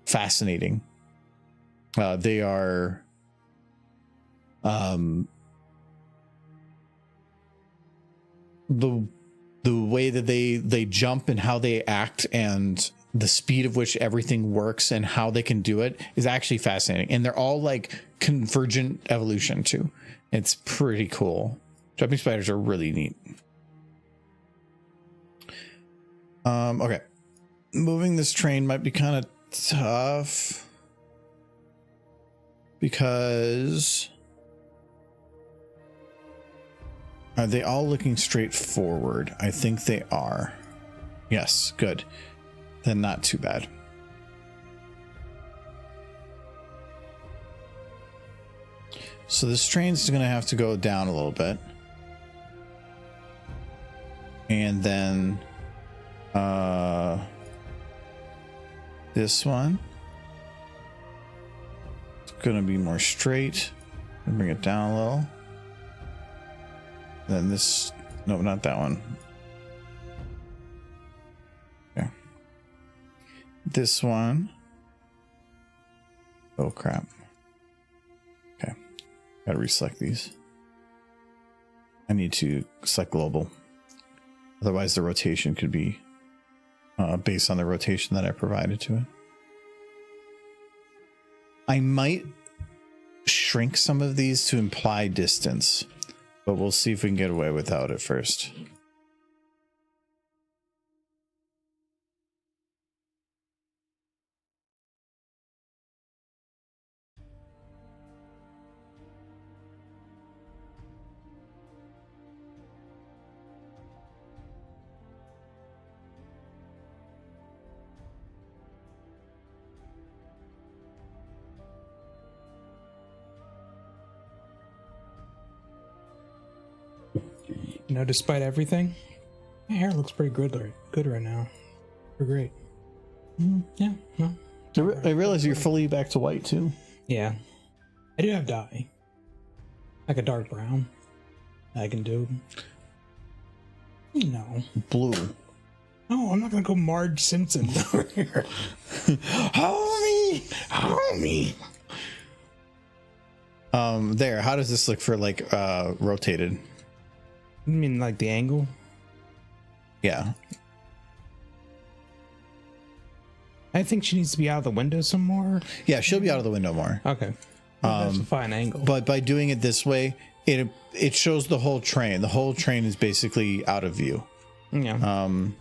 fascinating. They are the way that they jump and how they act and the speed of which everything works and how they can do it is actually fascinating. And they're all like convergent evolution too. It's pretty cool. Jumping spiders are really neat. Okay. Moving this train might be kind of tough because are they all looking straight forward? I think they are. Yes, good. Then not too bad. So this train's going to have to go down a little bit. And then this one. It's going to be more straight. Bring it down a little. Then this, no, not that one. Okay. This one. Oh crap. Okay. Gotta reselect these. I need to select global. Otherwise the rotation could be based on the rotation that I provided to it. I might shrink some of these to imply distance, but we'll see if we can get away without it first. You know, despite everything, my hair looks pretty good right now. Pretty great. Yeah, no. I realize you're fully back to white too. Yeah. I do have dye. Like a dark brown. I can do. No. Blue. No, I'm not gonna go Marge Simpson over here. Homie! There, how does this look for like rotated? You mean like the angle? Yeah. I think she needs to be out of the window some more. Yeah, she'll be out of the window more. Okay. Well, that's a fine angle. But by doing it this way, it shows the whole train. The whole train is basically out of view. Yeah. You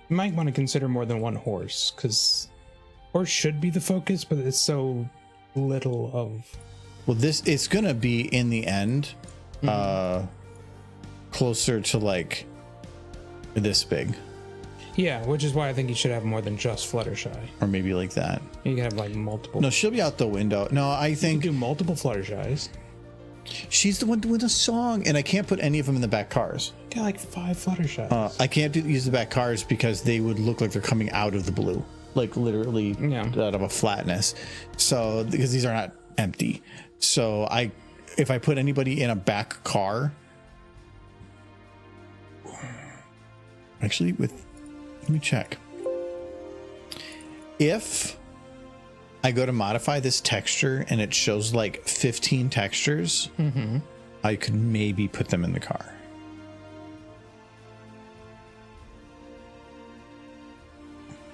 might want to consider more than one horse, because horse should be the focus, but it's so little of. Well, it's gonna be in the end, closer to like this big, Yeah, which is why I think you should have more than just Fluttershy. or maybe like that. You can have like multiple. No, she'll be out the window. No, I you think can do multiple Fluttershys. she's the one doing the song, and I can't put any of them in the back cars. Get like 5 Fluttershys. I can't use the back cars because they would look like they're coming out of the blue, like literally out of a flatness. So because these are not empty, so if I put anybody in a back car, actually let me check. If I go to modify this texture and it shows like 15 textures, I could maybe put them in the car.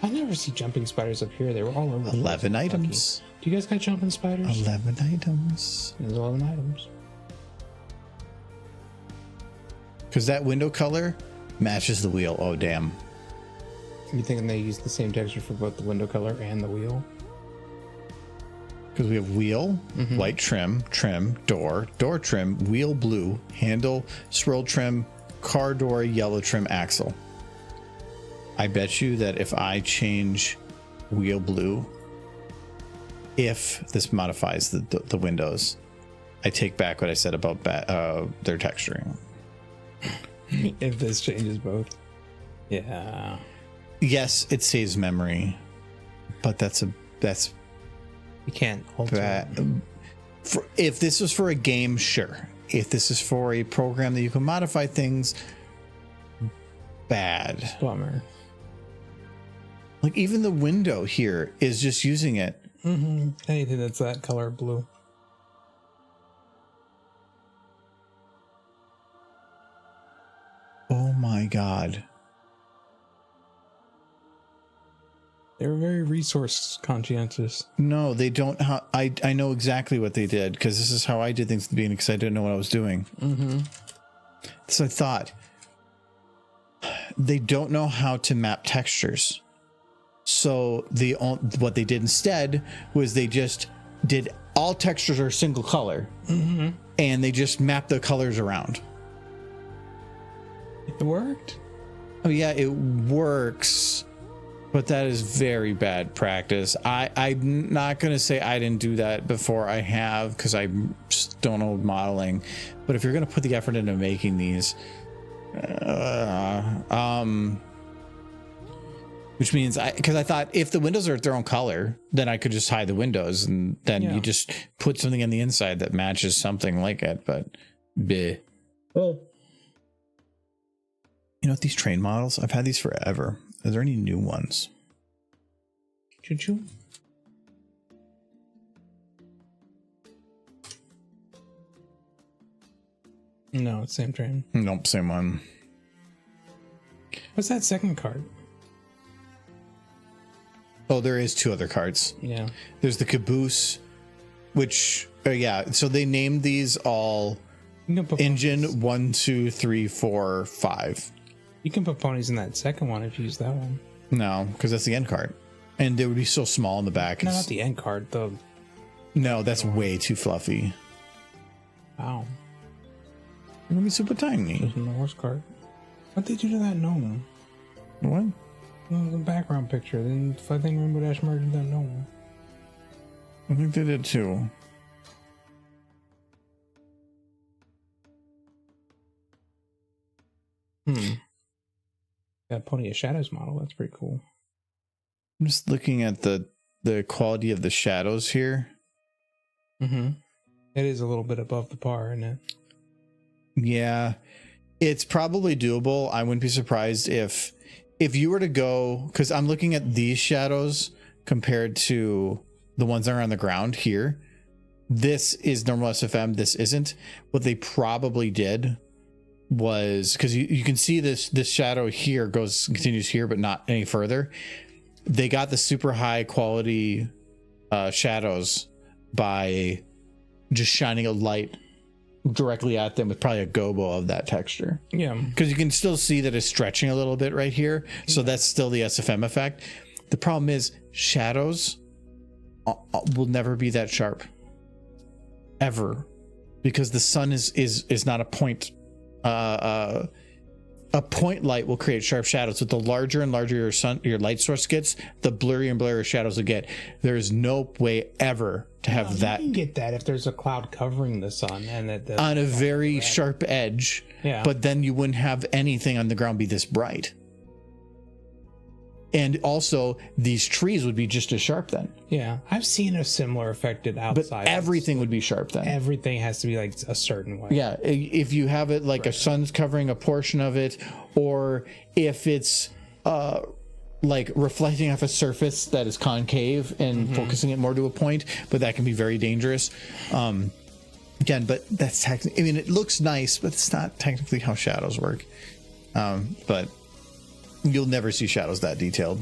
I never see jumping spiders up here. They were all over. 11 items. Do you guys got jumping spiders? 11 items. There's 11 items. Because that window color matches the wheel. Oh, damn. You thinking they use the same texture for both the window color and the wheel? Because we have wheel, white trim, door trim, wheel blue, handle, swirl trim, car door, yellow trim, axle. I bet you that if I change wheel blue, if this modifies the windows, I take back what I said about their texturing. If this changes both. Yeah. Yes, it saves memory, but that's You can't alter it. if this was for a game, sure. If this is for a program that you can modify things, bad. Bummer. Like even the window here is just using it. Anything that's that color blue. Oh my god. They're very resource conscientious. No, they don't. I know exactly what they did because this is how I did things at the beginning because I didn't know what I was doing. So I thought they don't know how to map textures. So what they did instead was they just did all textures are single color, and they just mapped the colors around. It worked. Oh yeah, it works. But that is very bad practice. I'm not going to say I didn't do that before. I have, because I just don't know modeling. But if you're going to put the effort into making these, which means because I thought if the windows are their own color, then I could just hide the windows and then you just put something on the inside that matches something like it. But bleh. Well, you know what? These train models, I've had these forever. Are there any new ones? Choo. No, it's same train. Nope, same one. What's that second card? Oh, there is 2 other cards. Yeah. There's the caboose which yeah. So they named these all You can put engine ponies. 1, 2, 3, 4, 5. You can put ponies in that second one if you use that one. No, because that's the end card, and they would be so small in the back. No, not the end card. No, that's way too fluffy. Wow. It's gonna be super tiny. There's the horse card. What'd they do to that gnome? What? The background picture. Then I think Rainbow Dash murdered that gnome. I think they did too. Got Pony of Shadows model. That's pretty cool. I'm just looking at the quality of the shadows here. Mm-hmm. It is a little bit above the par, isn't it? Yeah, it's probably doable. I wouldn't be surprised if you were to go, because I'm looking at these shadows compared to the ones that are on the ground here. This is normal SFM. This isn't. What they probably did was, because you can see this shadow here continues here, but not any further. They got the super high quality shadows by just shining a light directly at them with probably a gobo of that texture. Yeah. Because you can still see that it's stretching a little bit right here. So that's still the SFM effect. The problem is shadows will never be that sharp. Ever. Because the sun is not a point. A point light will create sharp shadows. But the larger and larger your light source gets, the blurrier and blurrier shadows will get. There is no way ever to have that. You can get that if there's a cloud covering the sun and that On a very sharp edge. Yeah. But then you wouldn't have anything on the ground be this bright. And also, these trees would be just as sharp then. Yeah, I've seen a similar effect at But outside. everything would be sharp then. Everything has to be like a certain way. Yeah, if you have it like a sun's covering a portion of it, or if it's like reflecting off a surface that is concave and focusing it more to a point, but that can be very dangerous. Again, but that's technically, I mean, it looks nice, but it's not technically how shadows work. But you'll never see shadows that detailed.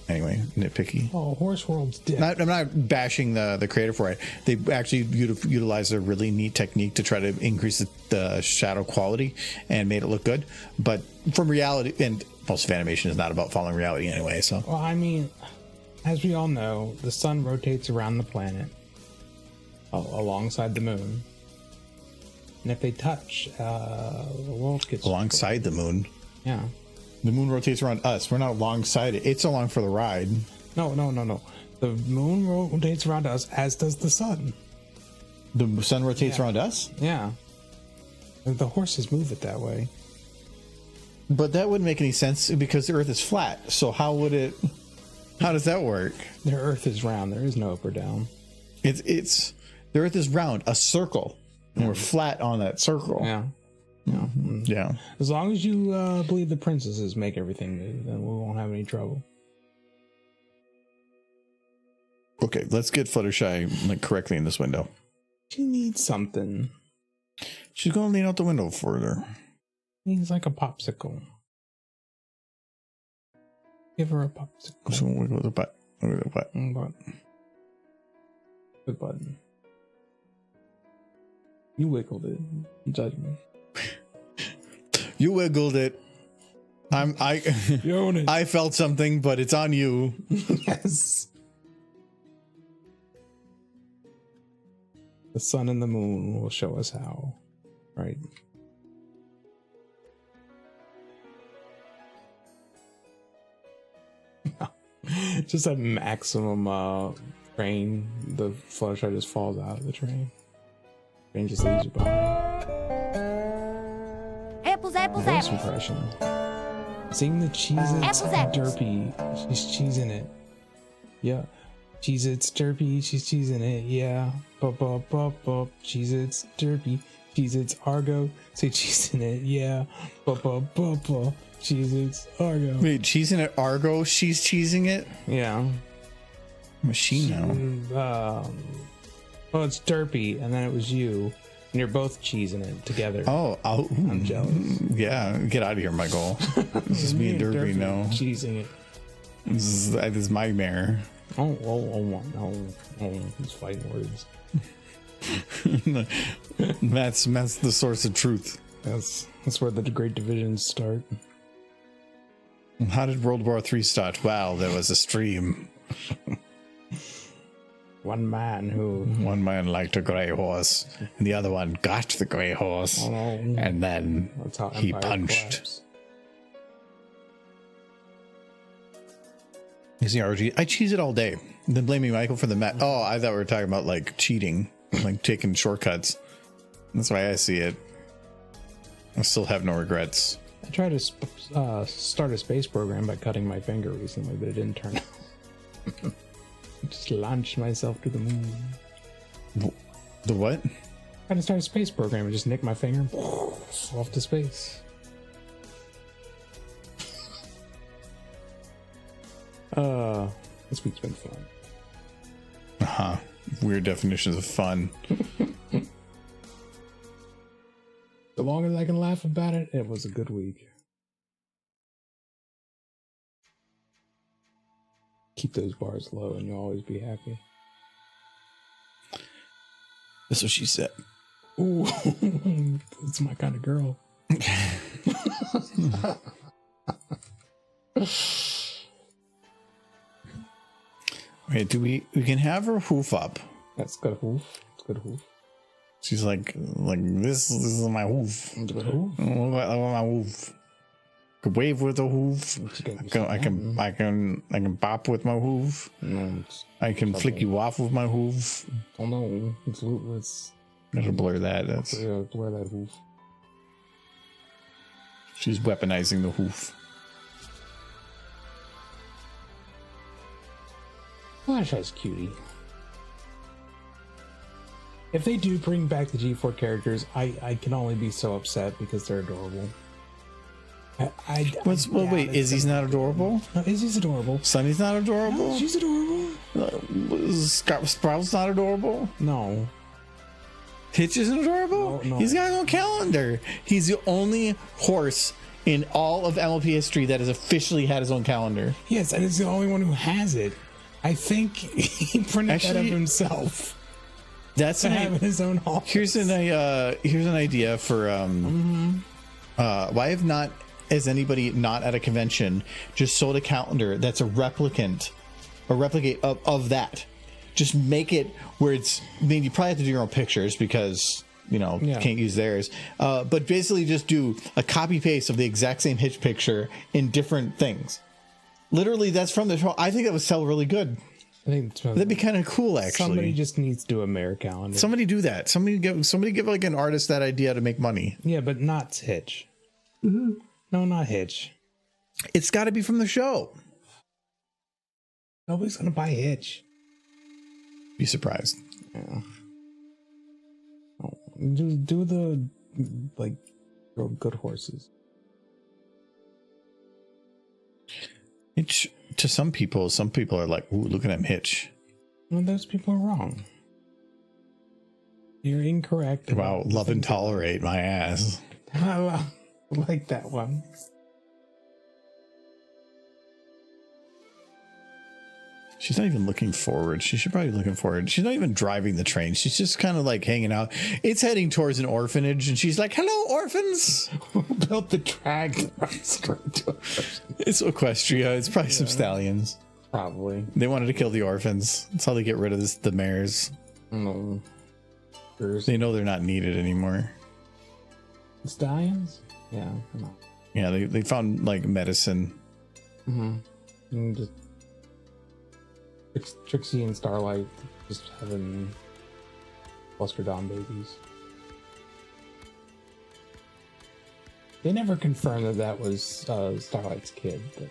Anyway, nitpicky. Oh, Horse World's dead. I'm not bashing the creator for it. They actually utilized a really neat technique to try to increase the shadow quality and made it look good. But from reality, and most of animation is not about following reality anyway. So, Well, I mean, as we all know, the sun rotates around the planet alongside the moon. And if they touch, the world gets alongside the moon, Yeah. the moon rotates around us. We're not alongside it. It's along for the ride. No. The moon rotates around us, as does the sun. The sun rotates around us? Yeah. The horses move it that way. But that wouldn't make any sense because the Earth is flat. So how does that work? The Earth is round. There is no up or down. It's the Earth is round, a circle, and we're flat on that circle. Yeah. Yeah. As long as you believe the princesses make everything move, then we won't have any trouble. Okay, let's get Fluttershy like correctly in this window. She needs something. She's gonna lean out the window further. Needs like a popsicle. Give her a popsicle. So wiggle the butt. Wiggle the butt. Good button. You wiggled it. You judge me. You wiggled it. You own it. I felt something, but it's on you. Yes. The sun and the moon will show us how. Right. Just at maximum train, the Fluttershy just falls out of the train. Train just leaves you behind. Apples, apples, Voice apples. impression. Sing the Cheez-Its Apples, apples. Derpy. She's cheesing it. Yeah. Cheez-Its Derpy. She's cheesing it. Yeah. Bup, bup, bup, bup. Cheez-Its Derpy. Cheez-Its Argo. Say cheesing it. Yeah. Bup, bup, bup, bup. Cheez-Its Argo. Wait, cheesing it Argo? She's cheesing it? Yeah. Machine now. Well, it's Derpy, and then it was you. And you're both cheesing it together. Oh, I'm jealous. Yeah, get out of here, Michael. This is me and Derpy now. Cheesing it. This is my mare. He's fighting words. That's the source of truth. That's where the great divisions start. How did World War III start? Wow, there was a stream. One man liked a gray horse, and the other one got the gray horse, and then he punched. I cheese it all day. Then blaming Michael for the match. Oh, I thought we were talking about like cheating, like taking shortcuts. That's why I see it. I still have no regrets. I tried to start a space program by cutting my finger recently, but it didn't turn out. I just launched myself to the moon. The what? I tried to start a space program and just nick my finger off to space. This week's been fun. Weird definitions of fun. So long as I can laugh about it, it was a good week. Keep those bars low and you'll always be happy. That's what she said. Ooh, it's my kind of girl. Wait, we can have her hoof up. That's good hoof. It's good hoof. She's like this is my hoof. Good hoof. Look at my hoof. I can wave with the hoof. I can bop with my hoof. No, I can flick you off with my hoof. Oh no, it's I should blur that. That's blur that hoof. She's weaponizing the hoof. Flashey's cutie. If they do bring back the G4 characters, I can only be so upset because they're adorable. Wait, Izzy's not adorable? No, Izzy's adorable. Sunny's not adorable? No, she's adorable. Sprout's not adorable? No. Hitch isn't adorable? No. He's got no calendar. He's the only horse in all of MLP history that has officially had his own calendar. Yes, and it's the only one who has it. I think he printed that up himself. That's to have his own office. Here's an idea for why have not has anybody not at a convention just sold a calendar that's a replicate of that. Just make it where it's, I mean, you probably have to do your own pictures because you can't use theirs, but basically just do a copy paste of the exact same Hitch picture in different things. Literally, that's from the show. I think that would sell really good. I think that'd be kind of cool, actually. Somebody just needs to do a mayor calendar. Somebody do that. Somebody give like an artist that idea to make money. Yeah, but not Hitch. Mm-hmm. No, not Hitch. It's got to be from the show. Nobody's gonna buy Hitch. Be surprised. Yeah. Do the good horses. Hitch, to some people are like, ooh, look at him, Hitch. Well, those people are wrong. You're incorrect. Wow, love and tolerate my ass. I like that one. She's not even looking forward. She should probably be looking forward. She's not even driving the train. She's just kind of like hanging out. It's heading towards an orphanage, and she's like, hello, orphans. Who built the track straight to it? It's Equestria. It's probably some stallions. Probably. They wanted to kill the orphans. That's how they get rid of the mares. No. They know they're not needed anymore. Stallions? Yeah. No. Yeah, they found like medicine. Mm-hmm. And just Trixie and Starlight just having Buster Dawn babies. They never confirmed that was Starlight's kid, but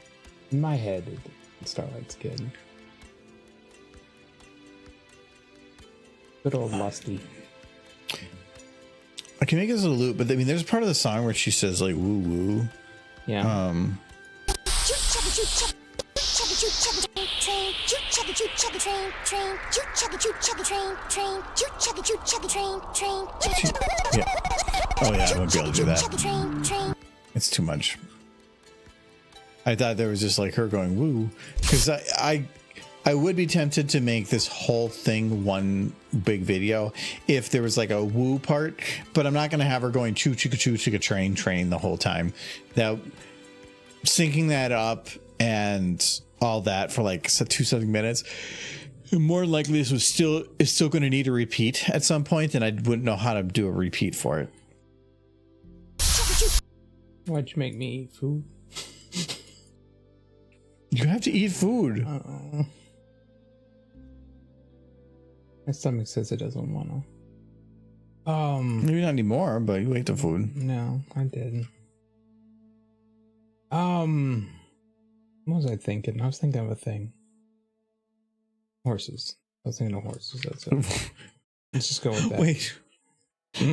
in my head, it's Starlight's kid. Good old Lusty. I can make this a loop, but I mean, there's a part of the song where she says like "woo woo." Yeah. Yeah. Oh yeah, I won't be able to do that. It's too much. I thought there was just like her going woo, because I I would be tempted to make this whole thing one big video if there was like a woo part, but I'm not going to have her going choo chicka choo chicka train the whole time. Now, syncing that up and all that for like 2 minutes, more likely this is still going to need a repeat at some point, and I wouldn't know how to do a repeat for it. Why'd you make me eat food? You have to eat food. My stomach says it doesn't want to. Maybe not anymore, but you ate the food. No, I didn't. What was I thinking? I was thinking of a thing. Horses. I was thinking of horses. That's it. Let's just go with that. Wait.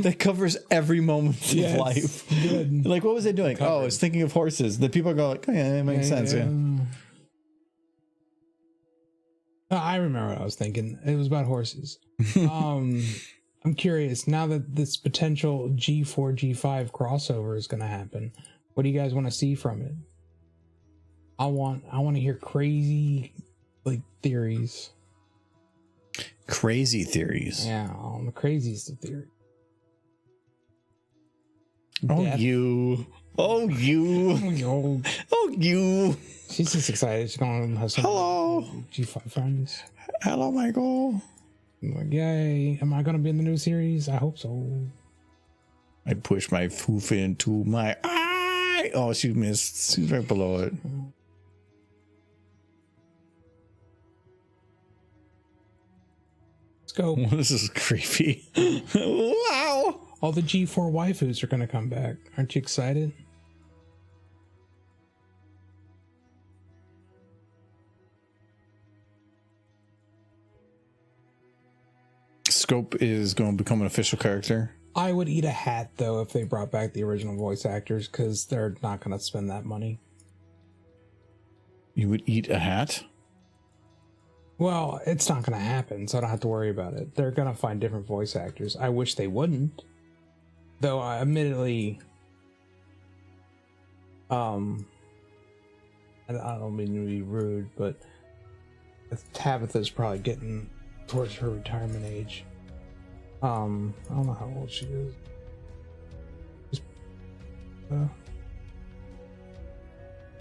That covers every moment of life. Good. Like, what was I doing? Oh, I was thinking of horses. The people go like, oh, yeah, it makes sense. Yeah. I remember what I was thinking. It was about horses. I'm curious, now that this potential G4, G5 crossover is going to happen, what do you guys want to see from it? I want to hear crazy, like, theories. Crazy theories. Yeah, the craziest of theories. Oh, Death. you. Oh, you. Oh, you. She's just excited. She's going to have some Hello. G5 friends. Hello, Michael. I'm like, yay. Am I going to be in the new series? I hope so. I pushed my foof into my eye. Oh, she missed. She's right below it. Let's go. This is creepy. Wow. All the G4 waifus are going to come back. Aren't you excited? Scope is going to become an official character. I would eat a hat, though, if they brought back the original voice actors, because they're not going to spend that money. You would eat a hat? Well, it's not going to happen, so I don't have to worry about it. They're going to find different voice actors. I wish they wouldn't. Though, admittedly, I don't mean to be rude, but Tabitha's probably getting towards her retirement age. I don't know how old she is.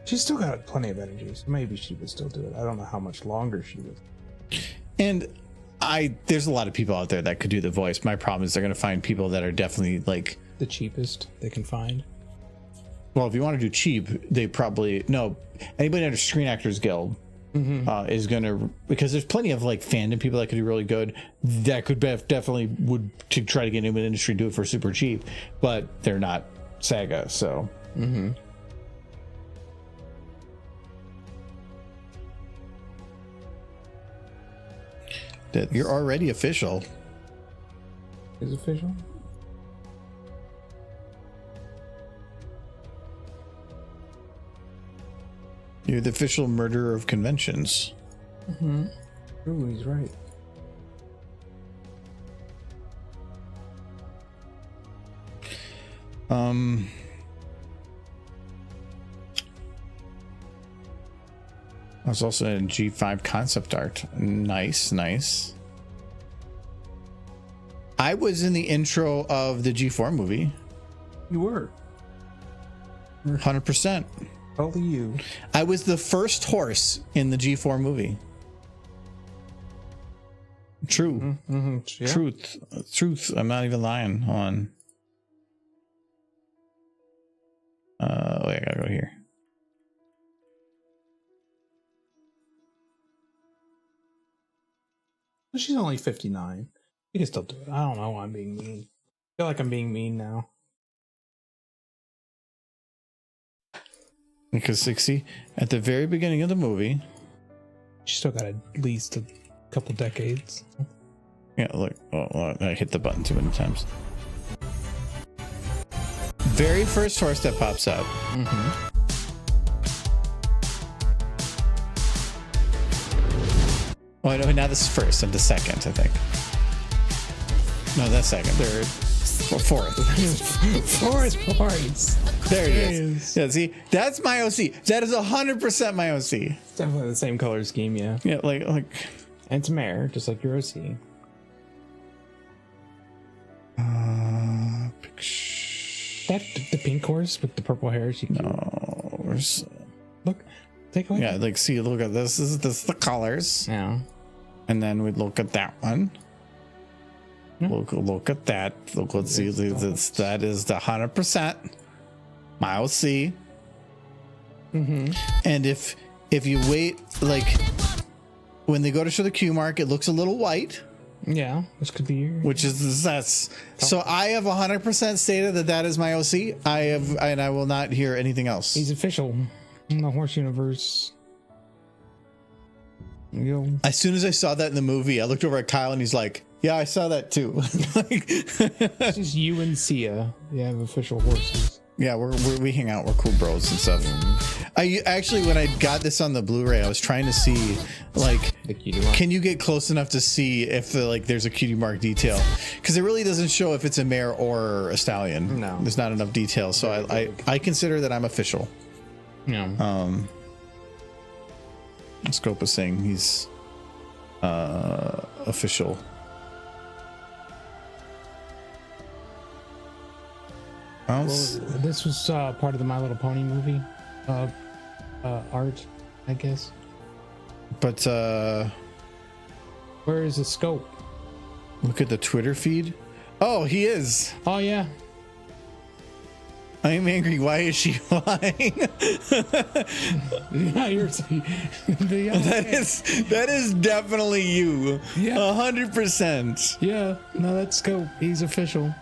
She's still got plenty of energy, so maybe she would still do it. I don't know how much longer she would. And there's a lot of people out there that could do the voice. My problem is they're going to find people that are definitely like The cheapest they can find. Well, if you want to do cheap, they probably anybody under Screen Actors Guild is gonna, because there's plenty of like fandom people that could do really good that could definitely would to try to get into the industry and do it for super cheap, but they're not Saga, so. That you're already official. Is official? You're the official murderer of conventions. Ooh, he's right. I was also in G5 concept art. Nice. I was in the intro of the G4 movie. You were. 100%. Only you. I was the first horse in the G4 movie. True. Yeah. Truth. I'm not even lying. Hold on. Wait, I gotta go here. She's only 59. You can still do it. I don't know why I'm being mean. I feel like I'm being mean now. Because 60, at the very beginning of the movie. She's still got at least a couple decades. Yeah, look. Oh, I hit the button too many times. Very first horse that pops up. Oh, no, now this is first and the second, I think. No, that's second. Third. Fourth. points. There he is. Yeah, see, that's my OC. That is 100% my OC. It's definitely the same color scheme, yeah. Yeah, like. And it's a mare, just like your OC. That the pink horse with the purple hair. No, Look, take a look. yeah, like see, look at this. This is the colors. Yeah. And then we look at that one. Look at that. Let's see. That is the 100%. My OC. And if you wait, like when they go to show the Q mark, it looks a little white. Yeah, this could be your. Which is that's so I have 100% stated that is my OC. I will not hear anything else. He's official in the horse universe. As soon as I saw that in the movie, I looked over at Kyle and he's like, "Yeah, I saw that too." It's just you and Sia. You have official horses. Yeah, we hang out. We're cool bros and stuff. I actually, when I got this on the Blu-ray, I was trying to see, like, can you get close enough to see if there's a cutie mark detail? Because it really doesn't show if it's a mare or a stallion. No, there's not enough detail. So I consider that I'm official. Yeah. Scope is saying he's official. Well, this was part of the My Little Pony movie art, I guess. But where is the scope? Look at the Twitter feed. Oh, he is. Oh yeah. I'm angry. Why is she lying? Yeah, that is definitely you. Yeah, 100%. Yeah, no, that's scope. He's official.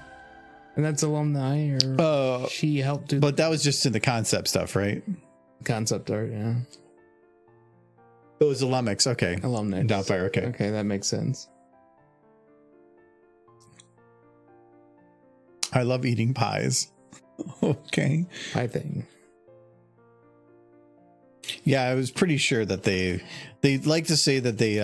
And that's alumni, or she helped do. But that was just in the concept stuff, right? Concept art, yeah. It was alumnix, okay. Alumni. Doubtfire, okay. Okay, that makes sense. I love eating pies. Okay. Pie thing. Yeah, I was pretty sure that they like to say that they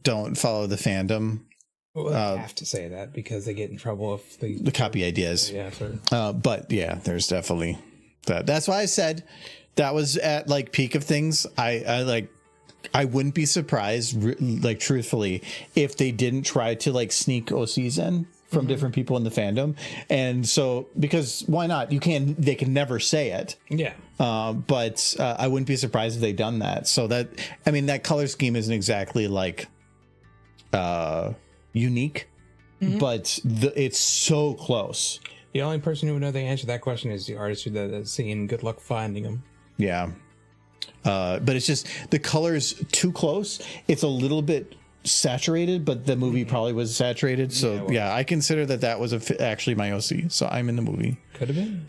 don't follow the fandom. Well, they have to say that because they get in trouble if the copy ideas. Yeah, sure. But yeah, there's definitely that. That's why I said that was at like peak of things. I wouldn't be surprised, like truthfully, if they didn't try to like sneak OCs in from different people in the fandom. And so, because why not? They can never say it. Yeah. But I wouldn't be surprised if they done that. So that, I mean, that color scheme isn't exactly like unique, but it's so close. The only person who would know the answer to that question is the artist who does singing Good Luck Finding Them. Yeah. But it's just the color's too close. It's a little bit saturated, but the movie probably was saturated. So yeah, I consider that was actually my OC. So I'm in the movie. Could have been.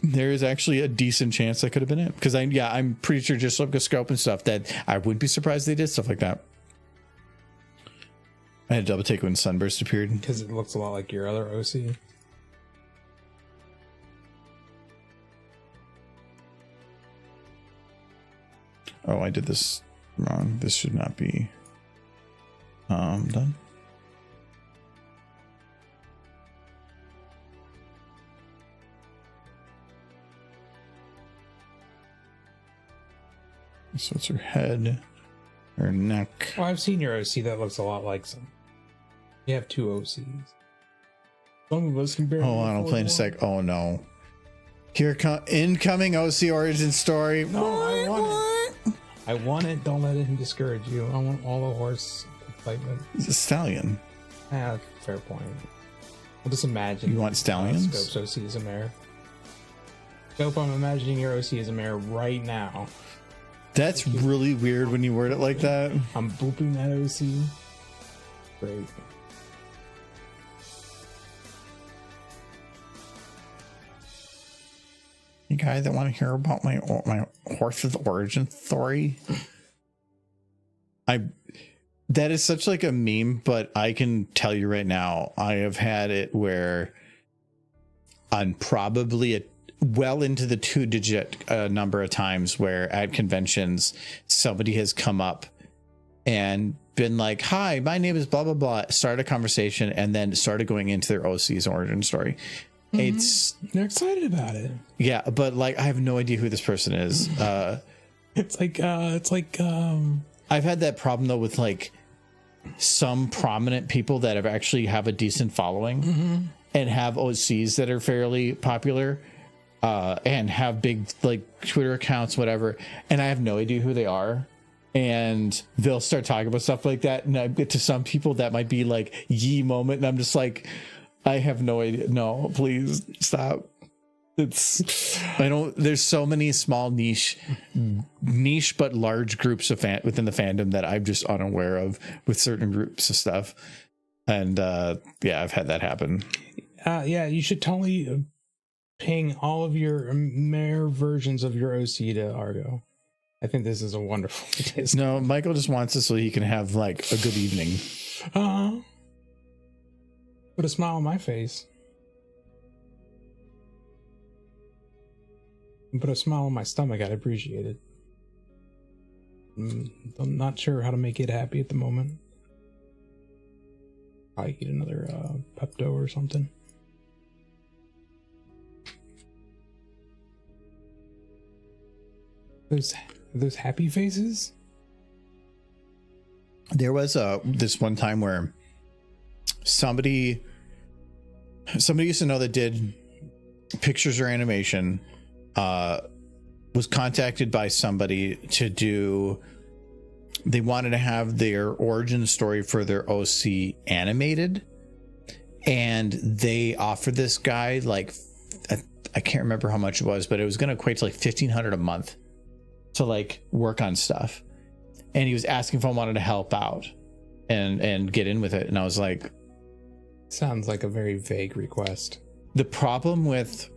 There is actually a decent chance that could have been it. Because I'm pretty sure just like a scope and stuff that I wouldn't be surprised they did stuff like that. I had a double take when Sunburst appeared. Because it looks a lot like your other OC. Oh, I did this wrong. This should not be done. So it's her head, her neck. Oh, I've seen your OC. That looks a lot like some. You have two OCs. Some of us can barely. Hold on, I'll play in a sec. Oh no. Here incoming OC origin story. No, I want it. Don't let it discourage you. I want all the horse excitement. It's a stallion. Ah, fair point. I'll just imagine. You want stallions? Scope's OC is a mare. Scope, I'm imagining your OC is a mare right now. That's really weird when you word it like that. I'm booping that OC. Great. You guys that want to hear about my horse's origin story? That is such like a meme, but I can tell you right now, I have had it where on probably well into the 2-digit number of times where at conventions somebody has come up and been like, hi, my name is blah, blah, blah, started a conversation and then started going into their OC's origin story. They're excited about it. Yeah, but like, I have no idea who this person is. It's like I've had that problem though with like some prominent people that have actually have a decent following and have OCs that are fairly popular and have big like Twitter accounts, whatever. And I have no idea who they are. And they'll start talking about stuff like that. And I get to some people that might be like ye moment. And I'm just like, I have no idea. No, please stop. There's so many small niche but large groups of within the fandom that I'm just unaware of with certain groups of stuff. And yeah, I've had that happen. Yeah, you should totally ping all of your mare versions of your OC to Argo. I think this is a wonderful idea. No, Michael just wants us so he can have like a good evening. Put a smile on my face. And put a smile on my stomach. I'd appreciate it. I'm not sure how to make it happy at the moment. Probably eat another Pepto or something. Those happy faces? There was this one time where somebody used to know that did pictures or animation was contacted by somebody to do, they wanted to have their origin story for their OC animated, and they offered this guy like I can't remember how much it was, but it was going to equate to like $1,500 a month to like work on stuff. And he was asking if I wanted to help out and get in with it. And I was like, sounds like a very vague request. The problem with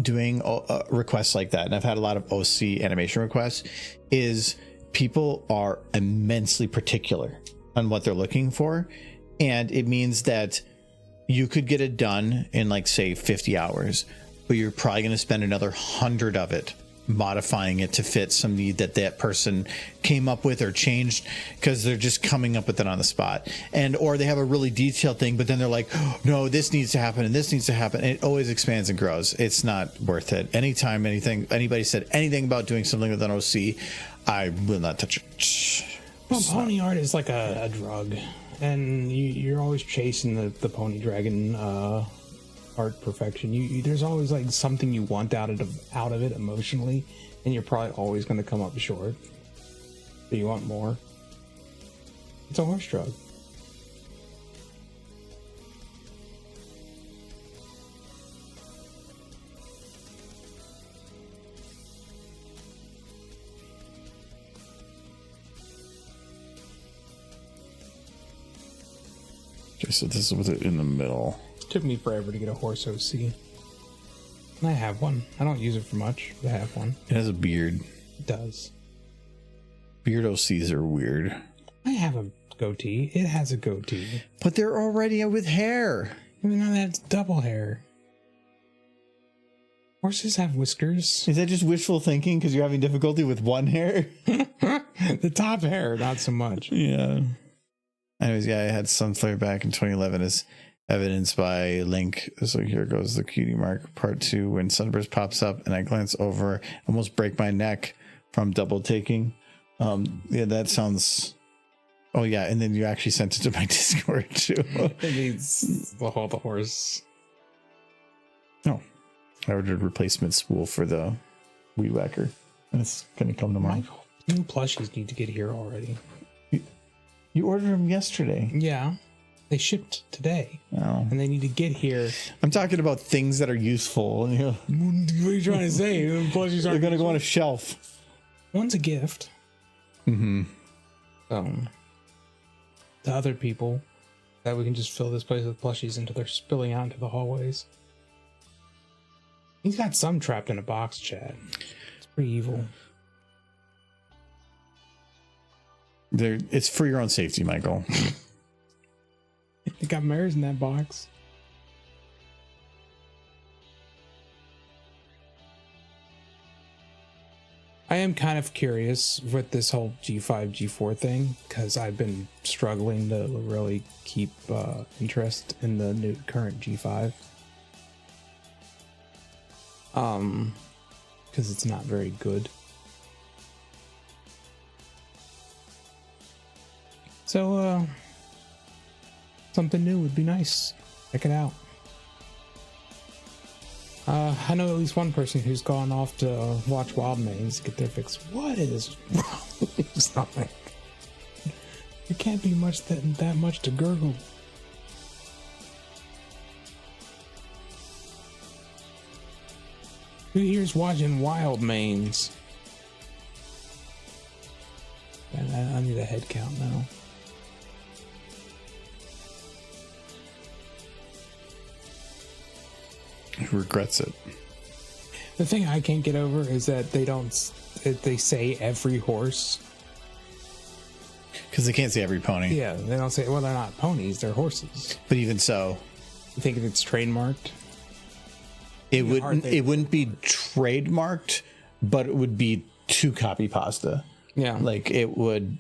doing requests like that, and I've had a lot of OC animation requests, is people are immensely particular on what they're looking for. And it means that you could get it done in like, say, 50 hours, but you're probably going to spend another 100 of it modifying it to fit some need that person came up with or changed, because they're just coming up with it on the spot. And or they have a really detailed thing, but then they're like, oh, no, this needs to happen and this needs to happen. And it always expands and grows. It's not worth it. Anytime anybody said anything about doing something with an OC, I will not touch it. Well, pony art is like a drug, and you're always chasing the pony dragon art perfection. There's always like something you want out of it emotionally, and you're probably always going to come up short. So you want more. It's a horse drug. Okay, so this is with it in the middle. Took me forever to get a horse OC. And I have one. I don't use it for much, but I have one. It has a beard. It does. Beard OCs are weird. I have a goatee. It has a goatee. But they're already with hair. Even though that's double hair. Horses have whiskers. Is that just wishful thinking because you're having difficulty with one hair? The top hair, not so much. Yeah. Anyways, yeah, I had Sunflare back in 2011 as evidenced by Link. So here goes the cutie mark part 2 when Sunburst pops up and I glance over, almost break my neck from double taking. Yeah, that sounds. Oh yeah, and then you actually sent it to my Discord too. It needs the horse. Oh, I ordered a replacement spool for the Weed Whacker, and it's gonna come tomorrow. My new plushies need to get here already. You ordered them yesterday. Yeah, they shipped today. Oh, and they need to get here. I'm talking about things that are useful. And what are you trying to say? Plushies they're gonna go on a shelf. One's a gift. Mm-hmm. To other people, that we can just fill this place with plushies until they're spilling out into the hallways. He's got some trapped in a box, Chad. It's pretty evil. It's for your own safety, Michael. They got mares in that box. I am kind of curious with this whole G5, G4 thing, because I've been struggling to really keep interest in the new current G5. Because it's not very good. So, something new would be nice. Check it out. I know at least one person who's gone off to watch Wild Mains to get their fix. What is wrong with your stomach? There can't be that much to gurgle. Who here's watching Wild Mains? I need a head count now. Who regrets it? The thing I can't get over is that they say every horse. Because they can't say every pony. Yeah, they don't say, well, they're not ponies, they're horses. But even so, You think if it's trademarked? it wouldn't be trademarked, but it would be to copy pasta. Yeah. Like it would.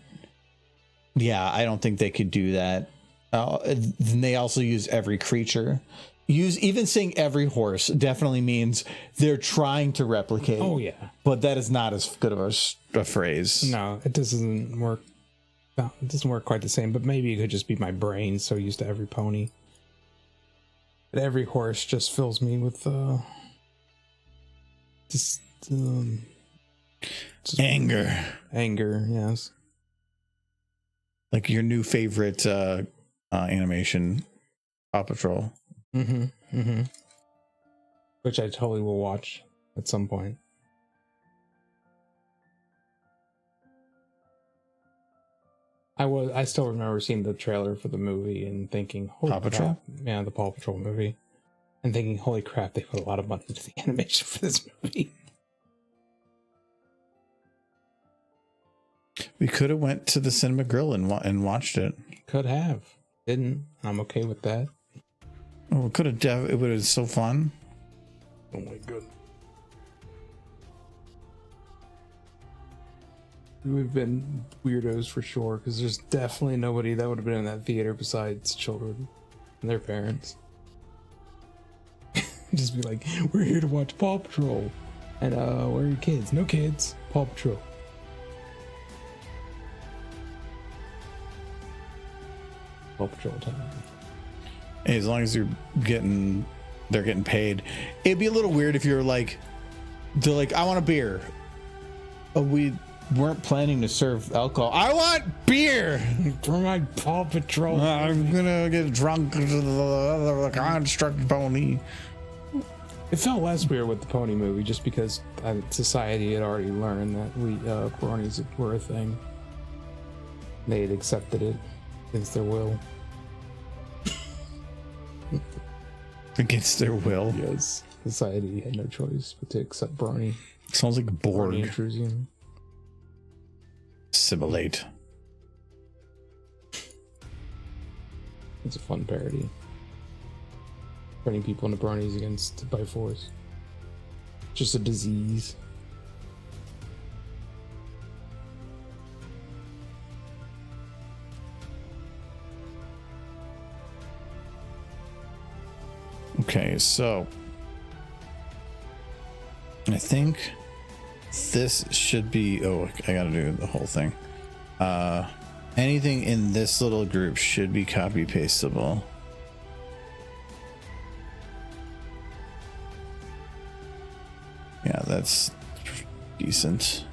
Yeah, I don't think they could do that. Then they also use every creature. Even saying every horse definitely means they're trying to replicate. Oh, yeah. But that is not as good of a phrase. No, it doesn't work. No, it doesn't work quite the same, but maybe it could just be my brain so used to every pony. But every horse just fills me with just Anger. anger, yes. Like your new favorite animation, Paw Patrol. Which I totally will watch at some point. I still remember seeing the trailer for the movie and thinking, holy Paw Patrol? crap. Yeah, the Paw Patrol movie. And thinking, holy crap, they put a lot of money into the animation for this movie. We could have went to the Cinema Grill and watched it. Could have. Didn't. I'm okay with that. Oh, it could have. It would have been so fun. Oh my god. We've been weirdos for sure, because there's definitely nobody that would have been in that theater besides children and their parents. Just be like, we're here to watch Paw Patrol. And where are your kids? No kids. Paw Patrol. Paw Patrol time. Hey, as long as they're getting paid. It'd be a little weird if you're like, they're like, I want a beer. Oh, we weren't planning to serve alcohol. I want beer For my Paw Patrol. I'm gonna get drunk to the construct pony. It felt less weird with the pony movie, just because society had already learned that bronies were a thing. They had accepted it against their will. Against their will. Yes, society had no choice but to accept brony. Sounds like Borg. Brony intrusion. Assimilate. It's a fun parody. Turning people into bronies by force. Just a disease. Okay, so I think this should be. Oh, I gotta do the whole thing. Anything in this little group should be copy pastable. Yeah, that's decent.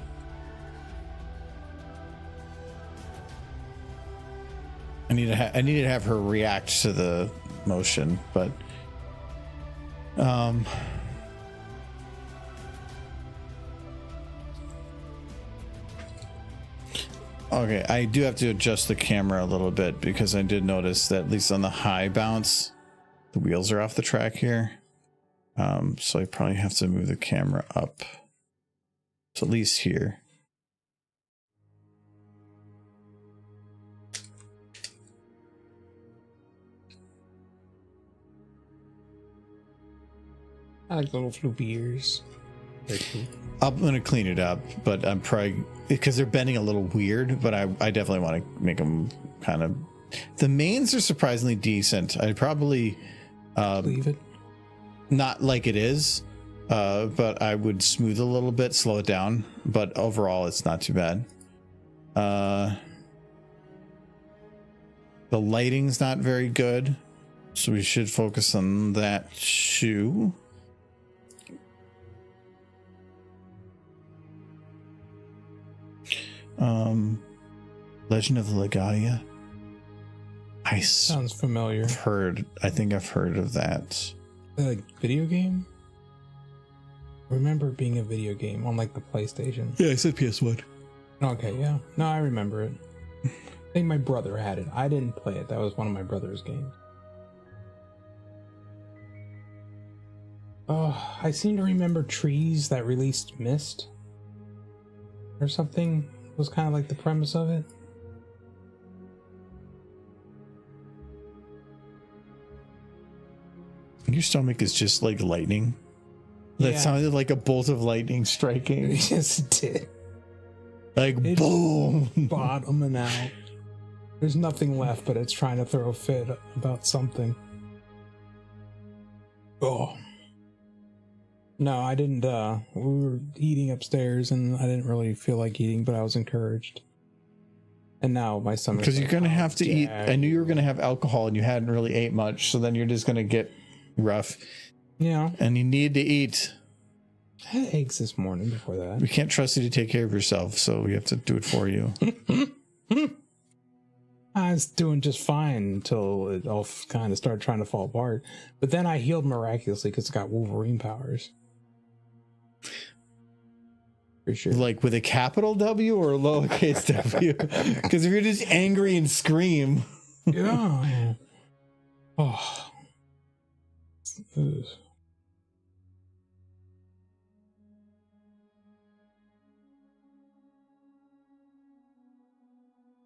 I need to have her react to the motion, but okay, I do have to adjust the camera a little bit because I did notice that at least on the high bounce, the wheels are off the track here. So I probably have to move the camera up to at least here. I like little floopy ears. They're cool. I'm gonna clean it up, but I'm probably because they're bending a little weird. But I definitely want to make them kind of. The mains are surprisingly decent. I'd probably Leave it. not like it is, but I would smooth a little bit, slow it down. But overall, it's not too bad. The lighting's not very good, so we should focus on that too. Legend of the Legaia. Sounds familiar. I think I've heard of that. Like video game? I remember it being a video game on like the PlayStation. Yeah, I said PS1. Okay, yeah. No, I remember it. I think my brother had it. I didn't play it. That was one of my brother's games. Oh, I seem to remember trees that released mist or something was kind of like the premise of it. Your stomach is just like lightning. That sounded like a bolt of lightning striking. Yes, it did. Like It's boom. bottoming out. There's nothing left, but it's trying to throw a fit about something. Oh. No, I didn't. We were eating upstairs and I didn't really feel like eating, but I was encouraged. And now my stomach. Because you're going to have to eat. I knew you were going to have alcohol and you hadn't really ate much. So then you're just going to get rough. Yeah. And you need to eat. I had eggs this morning before that. We can't trust you to take care of yourself. So we have to do it for you. I was doing just fine until it all kind of started trying to fall apart. But then I healed miraculously because it got Wolverine powers. For sure. Like with a capital W or a lowercase W? Because if you're just angry and scream. Yeah. Oh. Ugh.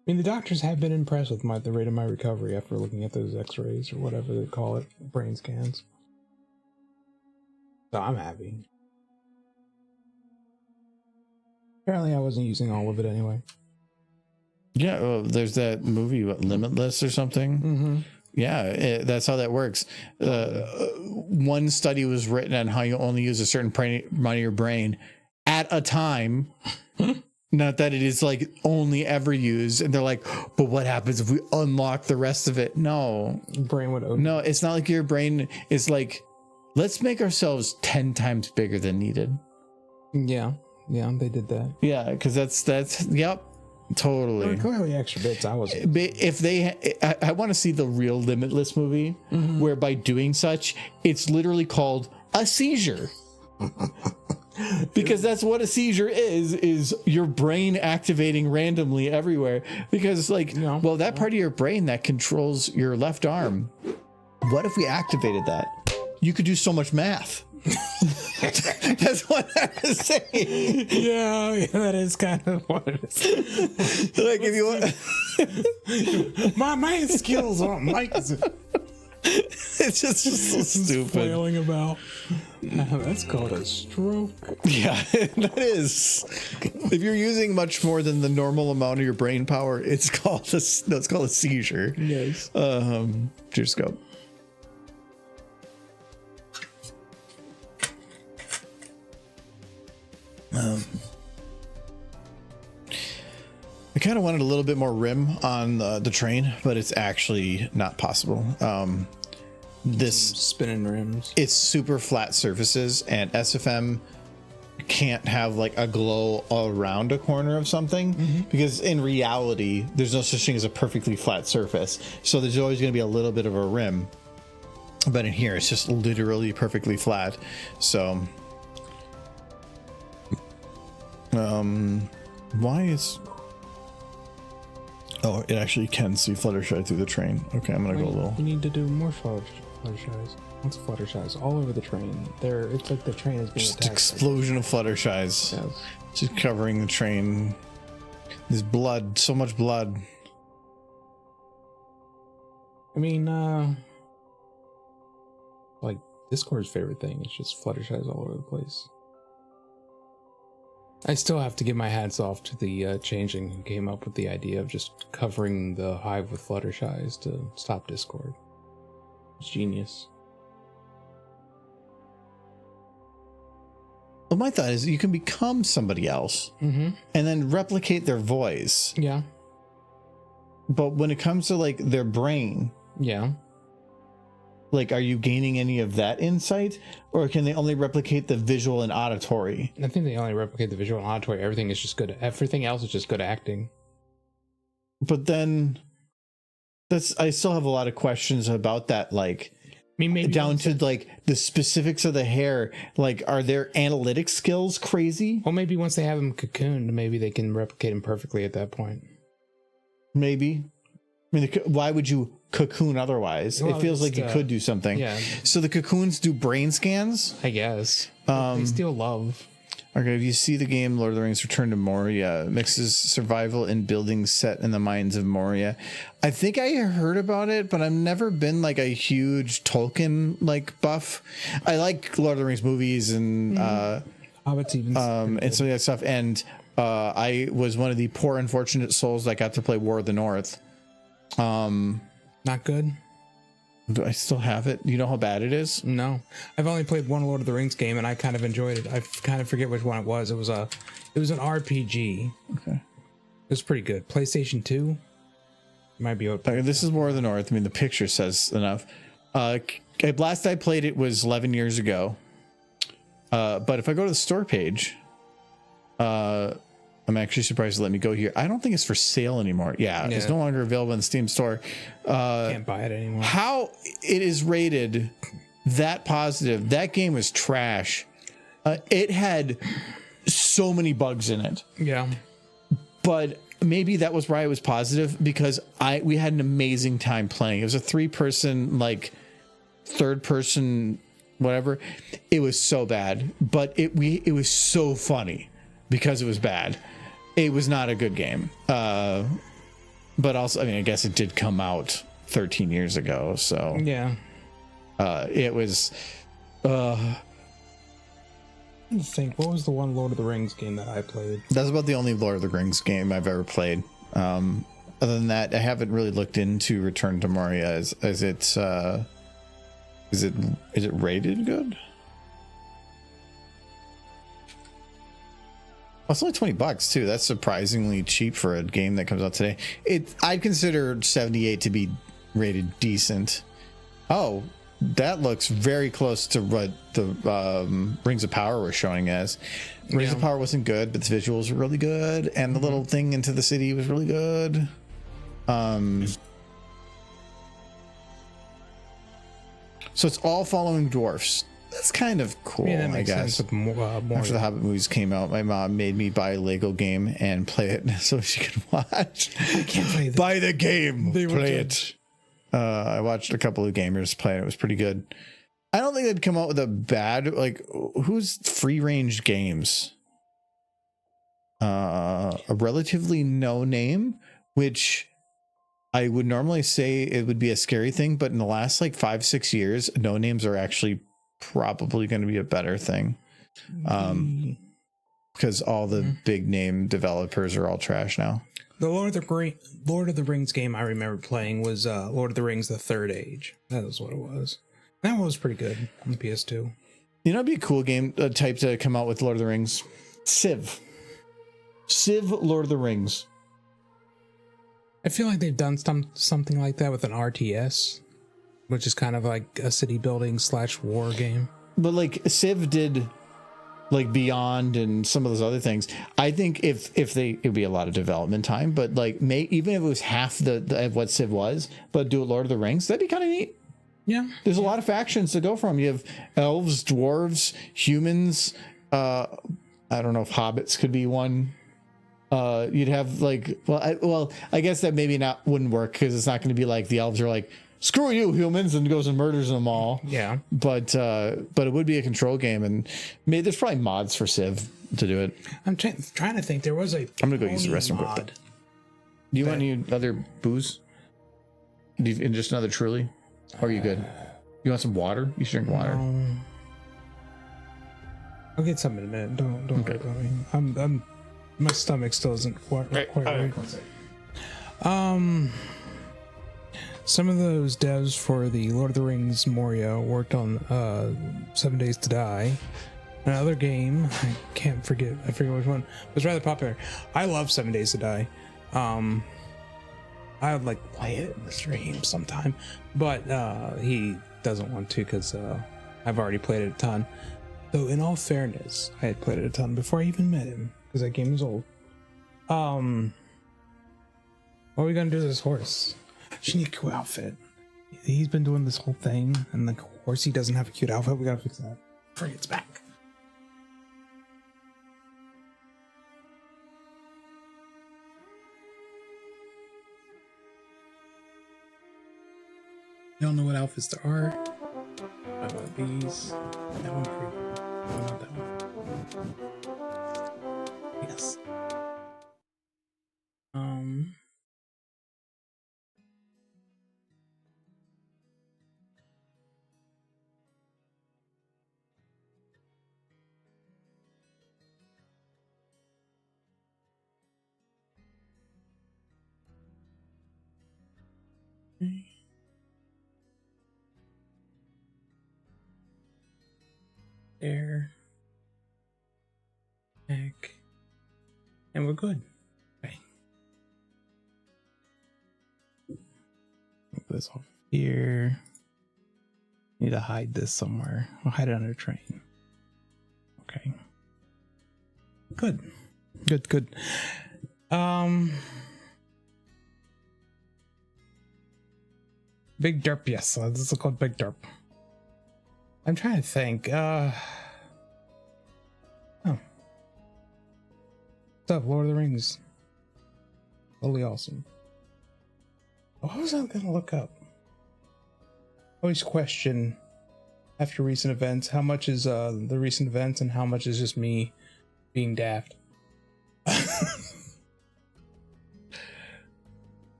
I mean, the doctors have been impressed with the rate of my recovery after looking at those x-rays or whatever they call it, brain scans. So I'm happy. Apparently I wasn't using all of it anyway. Yeah, there's that movie, Limitless or something. Mm-hmm. Yeah, that's how that works. One study was written on how you only use a certain amount of your brain at a time. Not that it is like only ever used. And they're like, but what happens if we unlock the rest of it? No. Brain would open. No, it's not like your brain is like, let's make ourselves 10 times bigger than needed. Yeah, they did that. Yeah, because that's yep. Totally. There were clearly extra bits. I was. If I want to see the real Limitless movie, where by doing such, it's literally called a seizure. Because that's what a seizure is your brain activating randomly everywhere. Because well, that part of your brain that controls your left arm, what if we activated that? You could do so much math. That's what I was saying. Yeah, that is kind of what it is. Like if you want my math skills aren't like it's just so stupid. Flailing about. That's called a stroke. Yeah, that is. If you're using much more than the normal amount of your brain power, it's called a seizure. Yes. Just go. I kind of wanted a little bit more rim on the train, but it's actually not possible. This spinning rims. It's super flat surfaces, and SFM can't have like a glow around a corner of something because in reality, there's no such thing as a perfectly flat surface. So there's always going to be a little bit of a rim. But in here, it's just literally perfectly flat. So, why is... Oh, it actually can see Fluttershy through the train. Okay, I'm gonna go a little... You need to do more Fluttershies. Lots of Fluttershies all over the train. It's like the train is being just attacked. Explosion of Fluttershies. Yes. Just covering the train. There's blood, so much blood. I mean, like Discord's favorite thing is just Fluttershies all over the place. I still have to give my hats off to the changing who came up with the idea of just covering the hive with Fluttershy's to stop Discord. It's genius. Well, my thought is you can become somebody else and then replicate their voice. Yeah. But when it comes to like their brain, Yeah. like, are you gaining any of that insight, or can they only replicate the visual and auditory? I think they only replicate the visual and auditory. Everything is just good. Everything else is just good acting. But then I still have a lot of questions about that. Like, I mean, maybe down to like the specifics of the hair. Like, are their analytic skills crazy? Well, maybe once they have them cocooned, maybe they can replicate them perfectly at that point. Maybe. I mean, why would you cocoon otherwise? Well, it feels like you just, could do something. yeah. So the cocoons do brain scans? I guess. They steal love. Okay, if you see the game Lord of the Rings Return to Moria, mixes survival and buildings set in the mines of Moria. I think I heard about it, but I've never been like a huge Tolkien like buff. I like Lord of the Rings movies and Hobbits even. and some of that stuff. And I was one of the poor unfortunate souls that got to play War of the North. Not good. Do I still have it? You know how bad it is? No, I've only played one Lord of the Rings game, and I kind of enjoyed it. I kind of forget which one it was. It was an RPG. Okay. It was pretty good. PlayStation 2. Might be open. Okay, this is War of the North. I mean, the picture says enough. Last I played it was 11 years ago. But if I go to the store page, I'm actually surprised to let me go here. I don't think it's for sale anymore. Yeah. It's no longer available in the Steam store. Can't buy it anymore. How it is rated that positive? That game was trash. It had so many bugs in it. Yeah. But maybe that was why it was positive, because we had an amazing time playing. It was a 3-person, like 3rd-person, whatever. It was so bad, but it was so funny because it was bad. It was not a good game. But also, I mean, I guess it did come out 13 years ago, so Yeah. it was. I think, what was the one Lord of the Rings game that I played? That's about the only Lord of the Rings game I've ever played. Other than that, I haven't really looked into Return to Moria. Is it rated good? Well, it's only $20 too. That's surprisingly cheap for a game that comes out today. I'd consider 78 to be rated decent. Oh, that looks very close to what the Rings of Power was showing as. Rings of Power wasn't good, but the visuals were really good, and the little thing into the city was really good. So it's all following dwarfs. That's kind of cool, Yeah, that makes I guess. sense. More, After the Hobbit movies came out, my mom made me buy a Lego game and play it so she could watch. I can't play this. Buy the game, They were play good. it. I watched a couple of gamers play it. It was pretty good. I don't think they'd come out with a bad, like, who's free range games? A relatively no name, which I would normally say it would be a scary thing, but in the last like 5-6 years, no names are actually probably going to be a better thing. Because all the big name developers are all trash now. The Lord of the Rings game I remember playing was Lord of the Rings: The Third Age. That was what it was. That one was pretty good on the PS2. You know, it'd be a cool game type to come out with Lord of the Rings. Civ, Lord of the Rings. I feel like they've done something like that with an RTS, which is kind of like a city building / war game. But like Civ did, like Beyond and some of those other things. I think if it'd be a lot of development time, but like even if it was half of what Civ was, but do it Lord of the Rings, that'd be kind of neat. Yeah, There's a lot of factions to go from. You have elves, dwarves, humans. I don't know if hobbits could be one. You'd have like, I guess that maybe wouldn't work because it's not going to be like the elves are like, screw you humans, and goes and murders them all. Yeah. But it would be a control game, and maybe there's probably mods for Civ to do it. I'm trying to think. There was a. I'm gonna go use the restroom quick. mod. Do you want any other booze? And just another Truly? Or are you good? You want some water? You should drink water. I'll get some in a minute. Don't worry about me. I'm my stomach still isn't quite right. Some of those devs for the Lord of the Rings Moria worked on 7 Days to Die. Another game, I forget which one, was rather popular. I love 7 Days to Die. I would like to play it in the stream sometime, but he doesn't want to because I've already played it a ton. Though in all fairness, I had played it a ton before I even met him because that game is old. What are we gonna do to this horse? She need a cute outfit. He's been doing this whole thing, and the horse, he doesn't have a cute outfit. We gotta fix that before he gets back. You don't know what outfits there are. I want these. That one for you. No, not that one. Yes. There. Back. And we're good. Okay. Move this off here. Need to hide this somewhere. I'll hide it under a train. Okay. Good. Good. Big Derp, yes. This is called Big Derp. I'm trying to think. Oh. What's up, Lord of the Rings? Totally awesome. What was I gonna look up? Always question after recent events, how much is the recent events and how much is just me being daft?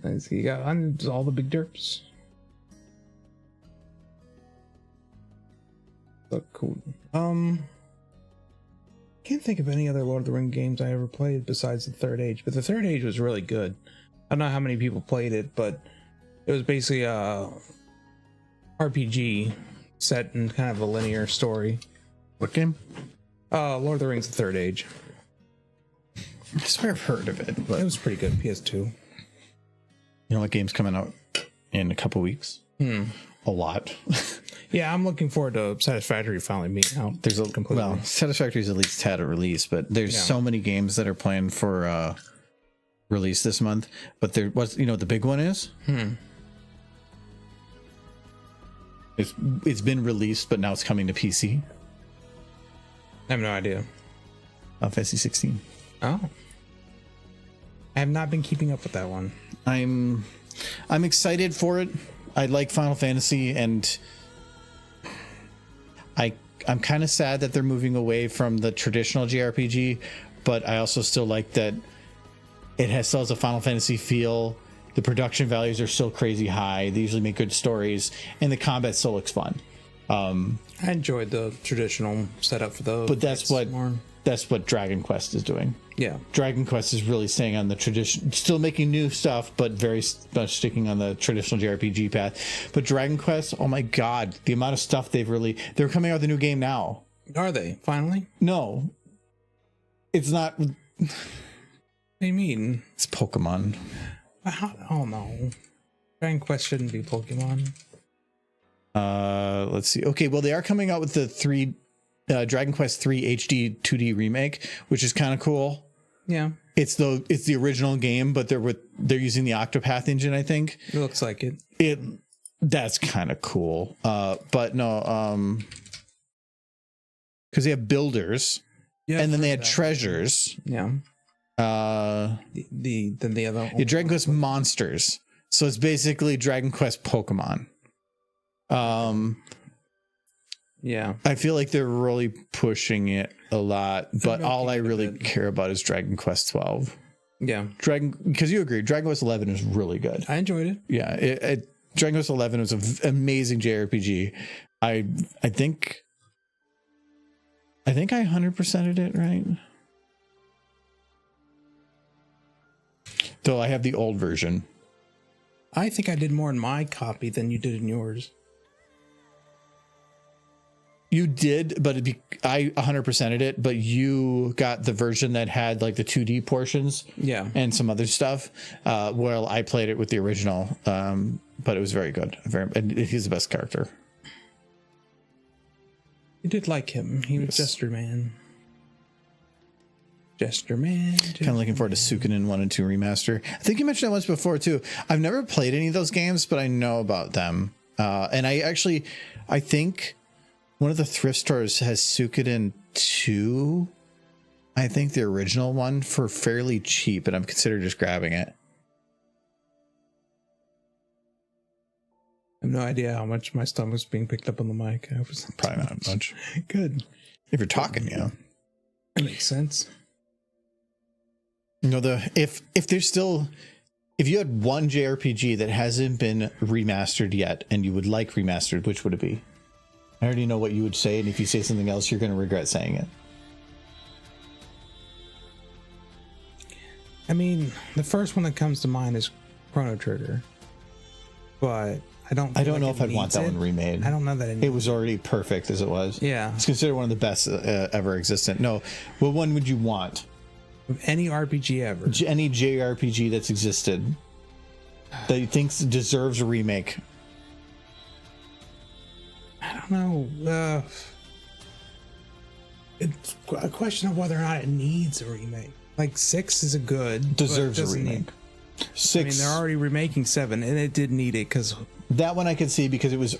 Let's see, you got all the big derps. Look cool. Can't think of any other Lord of the Ring games I ever played besides the Third Age, but the Third Age was really good. I don't know how many people played it, but it was basically a RPG set in kind of a linear story. What game? Lord of the Rings: The Third Age. I swear I've heard of it, but It was pretty good. PS2. you know what game's coming out in a couple weeks? A lot. Yeah, I'm looking forward to Satisfactory finally being out. There's a completely. well, Satisfactory's at least had a release, but there's so many games that are planned for release this month. But there was, you know, the big one is. It's been released, but now it's coming to PC. I have no idea. Final Fantasy 16. Oh, I have not been keeping up with that one. I'm excited for it. I like Final Fantasy, and I'm kind of sad that they're moving away from the traditional JRPG, but I also still like that still has a Final Fantasy feel. The production values are still crazy high. They usually make good stories, and the combat still looks fun. I enjoyed the traditional setup for those, but that's what Dragon Quest is doing. Yeah, Dragon Quest is really staying on the tradition, still making new stuff, but very much sticking on the traditional JRPG path. But Dragon Quest, oh my god, the amount of stuff they're coming out with a new game now. Are they finally? No, it's not. What do you mean? It's Pokemon. Oh no, Dragon Quest shouldn't be Pokemon. Let's see. Okay, well, they are coming out with the Dragon Quest 3 HD 2D remake, which is kind of cool. Yeah, it's the original game, but they're using the Octopath engine, I think. It looks like it. That's kind of cool. But no, because they have builders, and then they had treasures. Yeah. The other Dragon Quest Monsters. So it's basically Dragon Quest Pokemon. Yeah, I feel like they're really pushing it a lot, but all I really care about is Dragon Quest 12. Yeah, because you agree, Dragon Quest 11 is really good. I enjoyed it. Yeah, Dragon Quest 11 was an amazing JRPG. I think I think I 100%ed it, right? Though I have the old version. I think I did more in my copy than you did in yours. You did, but I 100%ed it, but you got the version that had like the 2D portions, Yeah. and some other stuff. Well, I played it with the original, but it was very good. And he's the best character. You did like him. He was Jester Man. Jester Man. Kind of looking forward to Suikoden 1 and 2 remaster. I think you mentioned that once before too. I've never played any of those games, but I know about them. And I think one of the thrift stores has Suikoden 2. I think the original one for fairly cheap, and I'm considering just grabbing it. I have no idea how much my stomach's being picked up on the mic. I was Probably not much. Good. If you're talking, yeah. That makes sense. You know, if you had one JRPG that hasn't been remastered yet and you would like remastered, which would it be? I already know what you would say, and if you say something else, you're going to regret saying it. I mean, the first one that comes to mind is Chrono Trigger, but I don't know if I'd want that one remade. I don't know that it was already perfect as it was. Yeah, it's considered one of the best ever existent. No, what one would you want? Any RPG ever, any JRPG that's existed that you think deserves a remake. I don't know. It's a question of whether or not it needs a remake. Like 6 is a good, deserves a remake. 6. I mean, they're already remaking 7, and it did need it because that one I could see because it was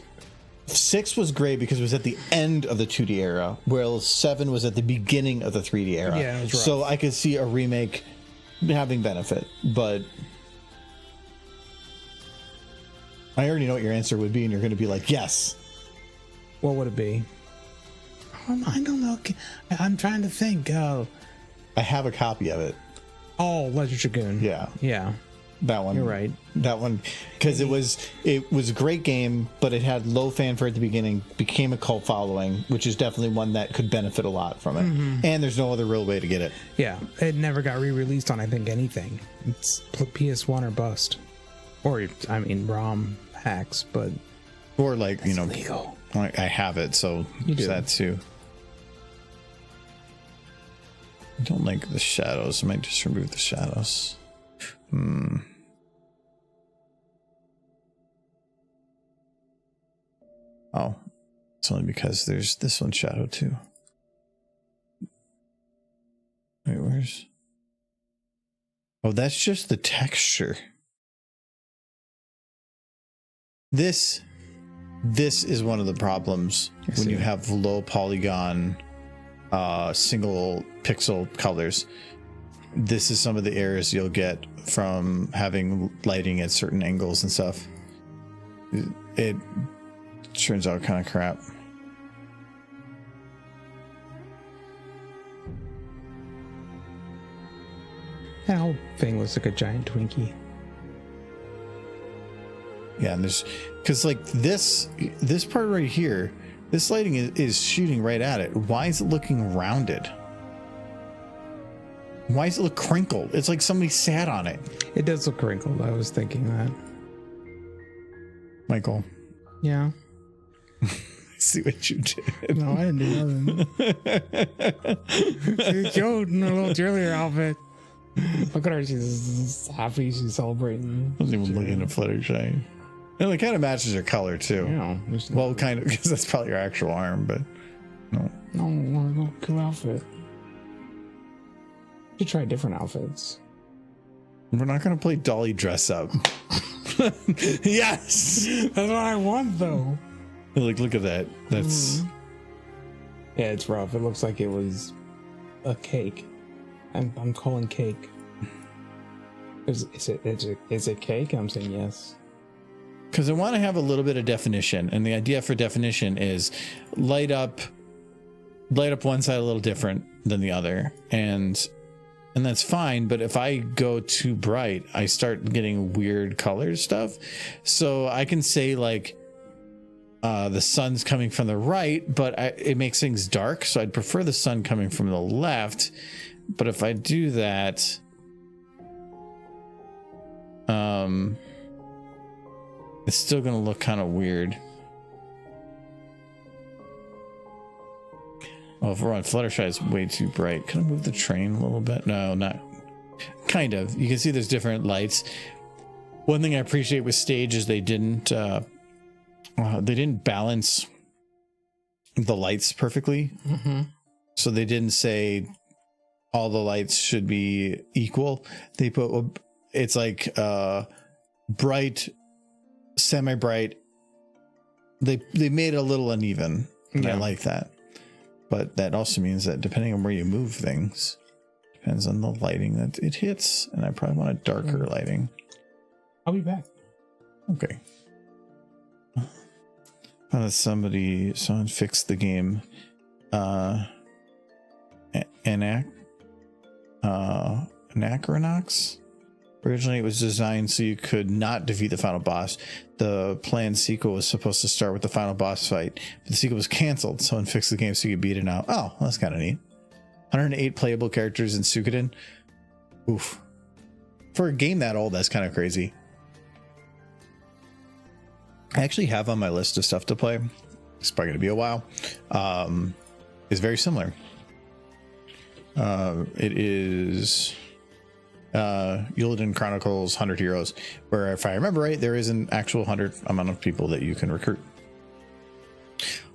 6 was great because it was at the end of the 2D era, whereas 7 was at the beginning of the 3D era. Yeah, it was rough. So I could see a remake having benefit, but I already know what your answer would be, and you're going to be like, yes. What would it be? I don't know. I'm trying to think. I have a copy of it. Oh, Legend Dragoon. Yeah. That one. You're right. That one, because it was a great game, but it had low fanfare at the beginning, became a cult following, which is definitely one that could benefit a lot from it. Mm-hmm. And there's no other real way to get it. Yeah, it never got re-released on, I think, anything. It's PS1 or bust. Or, I mean, ROM hacks, but... Or like, you know... Legal. I have it, so there's that too. I don't like the shadows. I might just remove the shadows. Oh, it's only because there's this one shadow too. Wait, where's... Oh, that's just the texture. This is one of the problems when you have low polygon, single pixel colors. This is some of the errors you'll get from having lighting at certain angles and stuff. It turns out kind of crap. That whole thing looks like a giant Twinkie. Yeah, and there's... Because, like, this part right here, this lighting is shooting right at it. Why is it looking rounded? Why does it look crinkled? It's like somebody sat on it. It does look crinkled. I was thinking that. Michael. Yeah. I see what you did. No, I didn't do nothing. She's cute in her little cheerleader outfit. Look at her. She's happy. She's celebrating. I wasn't even looking at Fluttershy. And it kind of matches her color, too. Yeah. Well, kind of, because that's probably your actual arm, but no. No, no, cool outfit. You should try different outfits. We're not going to play Dolly dress up. Yes! That's what I want, though. Like, look at that. That's... Yeah, it's rough. It looks like it was a cake. I'm calling cake. Is it cake? I'm saying yes. Because I want to have a little bit of definition, and the idea for definition is light up one side a little different than the other, and that's fine. But if I go too bright, I start getting weird color stuff. So I can say like the sun's coming from the right, but it makes things dark. So I'd prefer the sun coming from the left. But if I do that, it's still going to look kind of weird. Oh, if we're on Fluttershy, it's way too bright. Can I move the train a little bit? No, not kind of. You can see there's different lights. One thing I appreciate with Stage is they didn't balance the lights perfectly. Mm-hmm. So they didn't say all the lights should be equal. They put, it's like bright, semi-bright. They made it a little uneven. And I like that. But that also means that depending on where you move things, depends on the lighting that it hits. And I probably want a darker lighting. I'll be back. Okay. Someone fixed the game. Anachronox. Originally, it was designed so you could not defeat the final boss. The planned sequel was supposed to start with the final boss fight, but the sequel was canceled. Someone fixed the game so you could beat it out. Oh, that's kind of neat. 108 playable characters in Suikoden. Oof. For a game that old, that's kind of crazy. I actually have on my list of stuff to play. It's probably going to be a while. It's very similar. It is Uladin Chronicles 100 Heroes, where if I remember right, there is an actual 100 amount of people that you can recruit.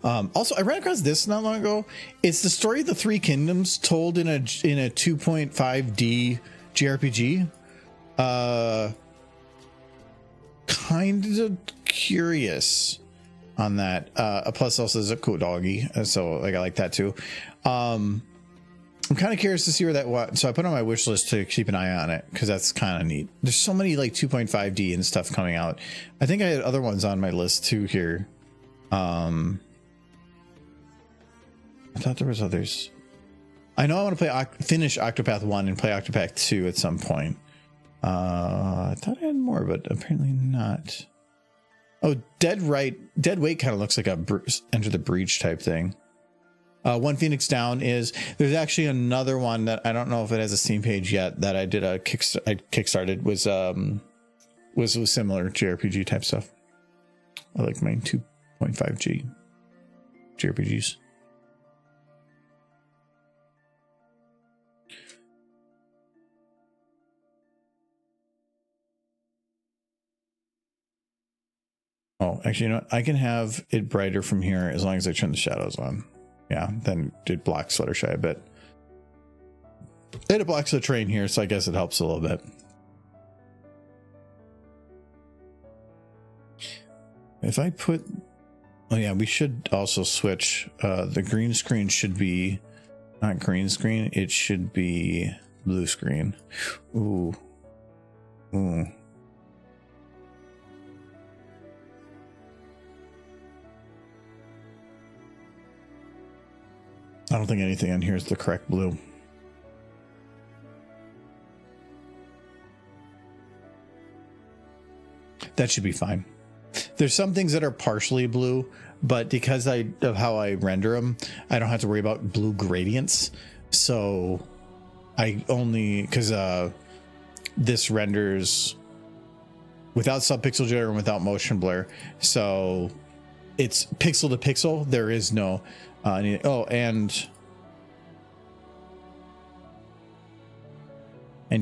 Also, I ran across this not long ago. It's the story of the Three Kingdoms told in a 2.5D JRPG. Kind of curious on that. Plus also there's a cool doggy, so like I like that too. I'm kind of curious to see where that was. So I put on my wish list to keep an eye on it because that's kind of neat. There's so many like 2.5D and stuff coming out. I think I had other ones on my list too here. I thought there was others. I know I want to finish Octopath 1 and play Octopath 2 at some point. I thought I had more, but apparently not. Oh, Dead Weight kind of looks like a Enter the Breach type thing. One Phoenix Down is, there's actually another one that I don't know if it has a Steam page yet that I did I kickstarted was similar JRPG type stuff. I like my 2.5G JRPGs. Oh, actually, you know what? I can have it brighter from here as long as I turn the shadows on. Yeah, then it blocks Fluttershy a bit. And it blocks the train here, so I guess it helps a little bit. If I put... Oh yeah, we should also switch. The green screen should be... Not green screen, it should be blue screen. Ooh. Ooh. I don't think anything on here is the correct blue. That should be fine. There's some things that are partially blue, but because of how I render them, I don't have to worry about blue gradients. So I only, because this renders without subpixel jitter and without motion blur. So it's pixel to pixel. There is no... and you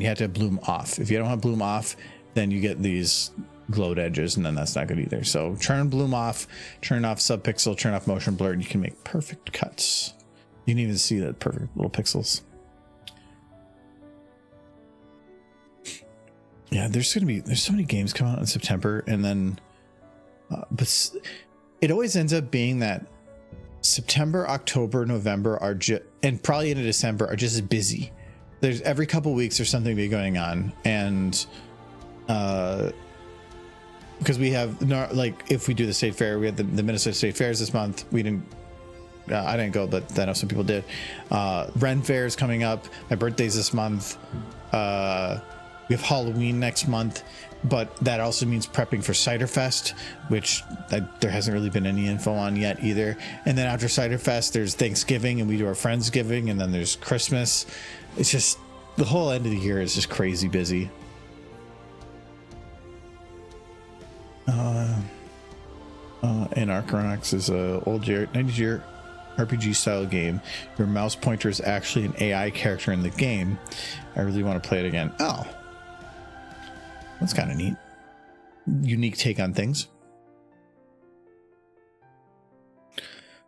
have to have bloom off. If you don't have bloom off, then you get these glowed edges, and then that's not good either. So turn bloom off, turn off subpixel, turn off motion blur, and you can make perfect cuts. You can even see the perfect little pixels. Yeah, there's so many games come out in September, and then but it always ends up being that September, October, November are just, and probably into December are just as busy. There's every couple weeks there's something big going on, and because we have like if we do the state fair, we had the Minnesota State Fairs this month. We didn't. I didn't go, but I know some people did. Ren Fair is coming up. My birthday's this month. We have Halloween next month, but that also means prepping for Ciderfest, which there hasn't really been any info on yet either. And then after Ciderfest, there's Thanksgiving, and we do our Friendsgiving, and then there's Christmas. It's just the whole end of the year is just crazy busy. And Archronox is a old 90s year RPG style game. Your mouse pointer is actually an AI character in the game. I really want to play it again. Oh, that's kind of neat. Unique take on things.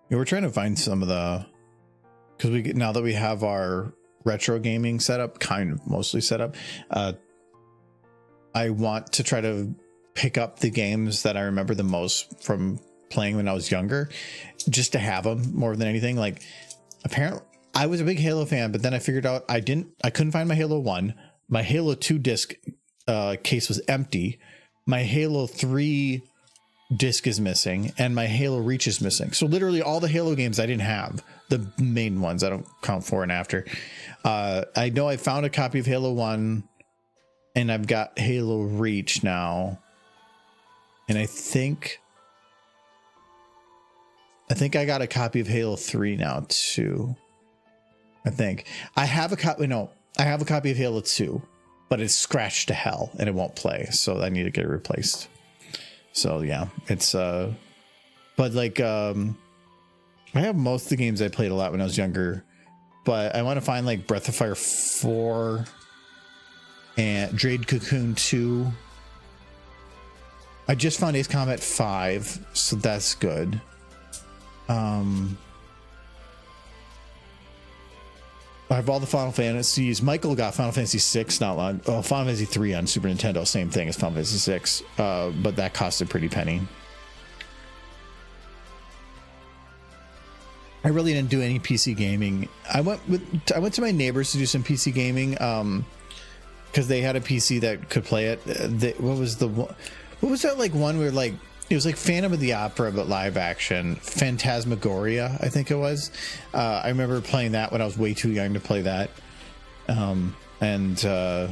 Yeah, we're trying to find some of the, because now that we have our retro gaming setup, kind of mostly set up, I want to try to pick up the games that I remember the most from playing when I was younger, just to have them more than anything. Like, apparently I was a big Halo fan, but then I figured out I couldn't find my Halo 1. My Halo 2 disc case was empty. My Halo 3 disc is missing, and my Halo Reach is missing. So literally all the Halo games I didn't have, the main ones. I don't count Fore and After. I know I found a copy of Halo 1, and I've got Halo Reach now. And I think I got a copy of Halo 3 now too. I think I have a copy. No, I have a copy of Halo 2, but it's scratched to hell and it won't play. So I need to get it replaced. So yeah, it's but like I have most of the games I played a lot when I was younger, but I want to find like Breath of Fire 4 and Jade Cocoon 2. I just found Ace Combat 5, so that's good. I have all the Final Fantasies. Michael got Final Fantasy 6 not long. Oh, Final Fantasy 3 on Super Nintendo, same thing as Final Fantasy 6, but that cost a pretty penny. I really didn't do any PC gaming. I went to my neighbors to do some PC gaming, because they had a PC that could play it. What was that like one where like it was like Phantom of the Opera but live action, Phantasmagoria, I think it was. I remember playing that when I was way too young to play that, and it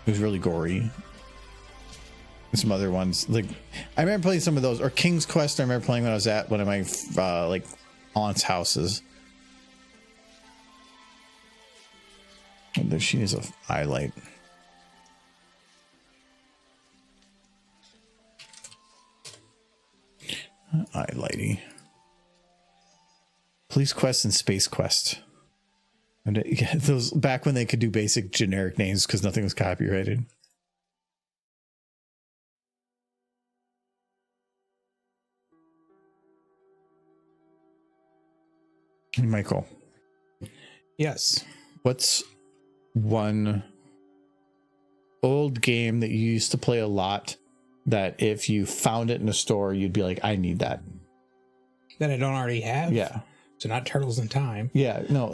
was really gory. And some other ones, like I remember playing some of those, or King's Quest. I remember playing when I was at one of my like aunt's houses. And there she needs a highlight. Highlighty. Police Quest and Space Quest. And those back when they could do basic generic names because nothing was copyrighted. Michael. Yes. What's one old game that you used to play a lot that if you found it in a store, you'd be like, I need that? That I don't already have? Yeah. So not Turtles in Time. Yeah. No,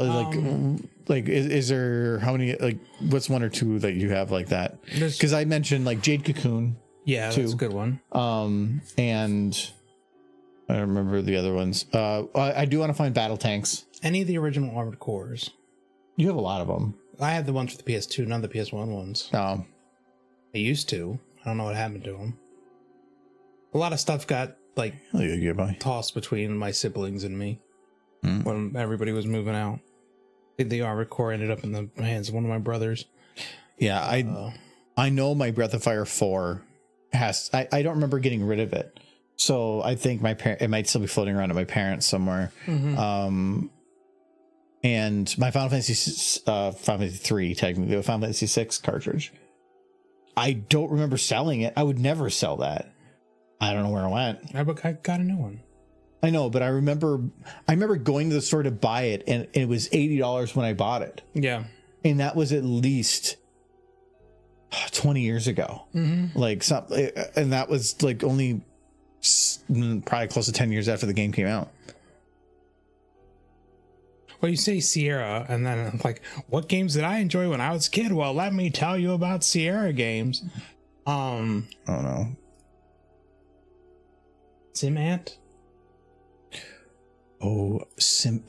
like is there, how many, like, what's one or two that you have like that? Because I mentioned like Jade Cocoon. Yeah, too. That's a good one. And I don't remember the other ones. I do want to find Battle Tanks. Any of the original Armored Cores. You have a lot of them. I have the ones for the PS2, none of the PS1 ones. Oh. I used to. I don't know what happened to them. A lot of stuff got like tossed between my siblings and me when everybody was moving out. The Armored Core ended up in the hands of one of my brothers. Yeah, I know my Breath of Fire 4 has. I don't remember getting rid of it, so I think it might still be floating around at my parents somewhere. Mm-hmm. And my Final Fantasy 3, technically, the Final Fantasy 6 cartridge. I don't remember selling it. I would never sell that. I don't know where it went. I got a new one. I know, but I remember going to the store to buy it, and it was $80 when I bought it. Yeah. And that was at least 20 years ago. Mm-hmm. And that was like only probably close to 10 years after the game came out. Well, you say Sierra, and then I'm like, what games did I enjoy when I was a kid? Well, let me tell you about Sierra games. Oh no. Sim Ant? Oh, it's on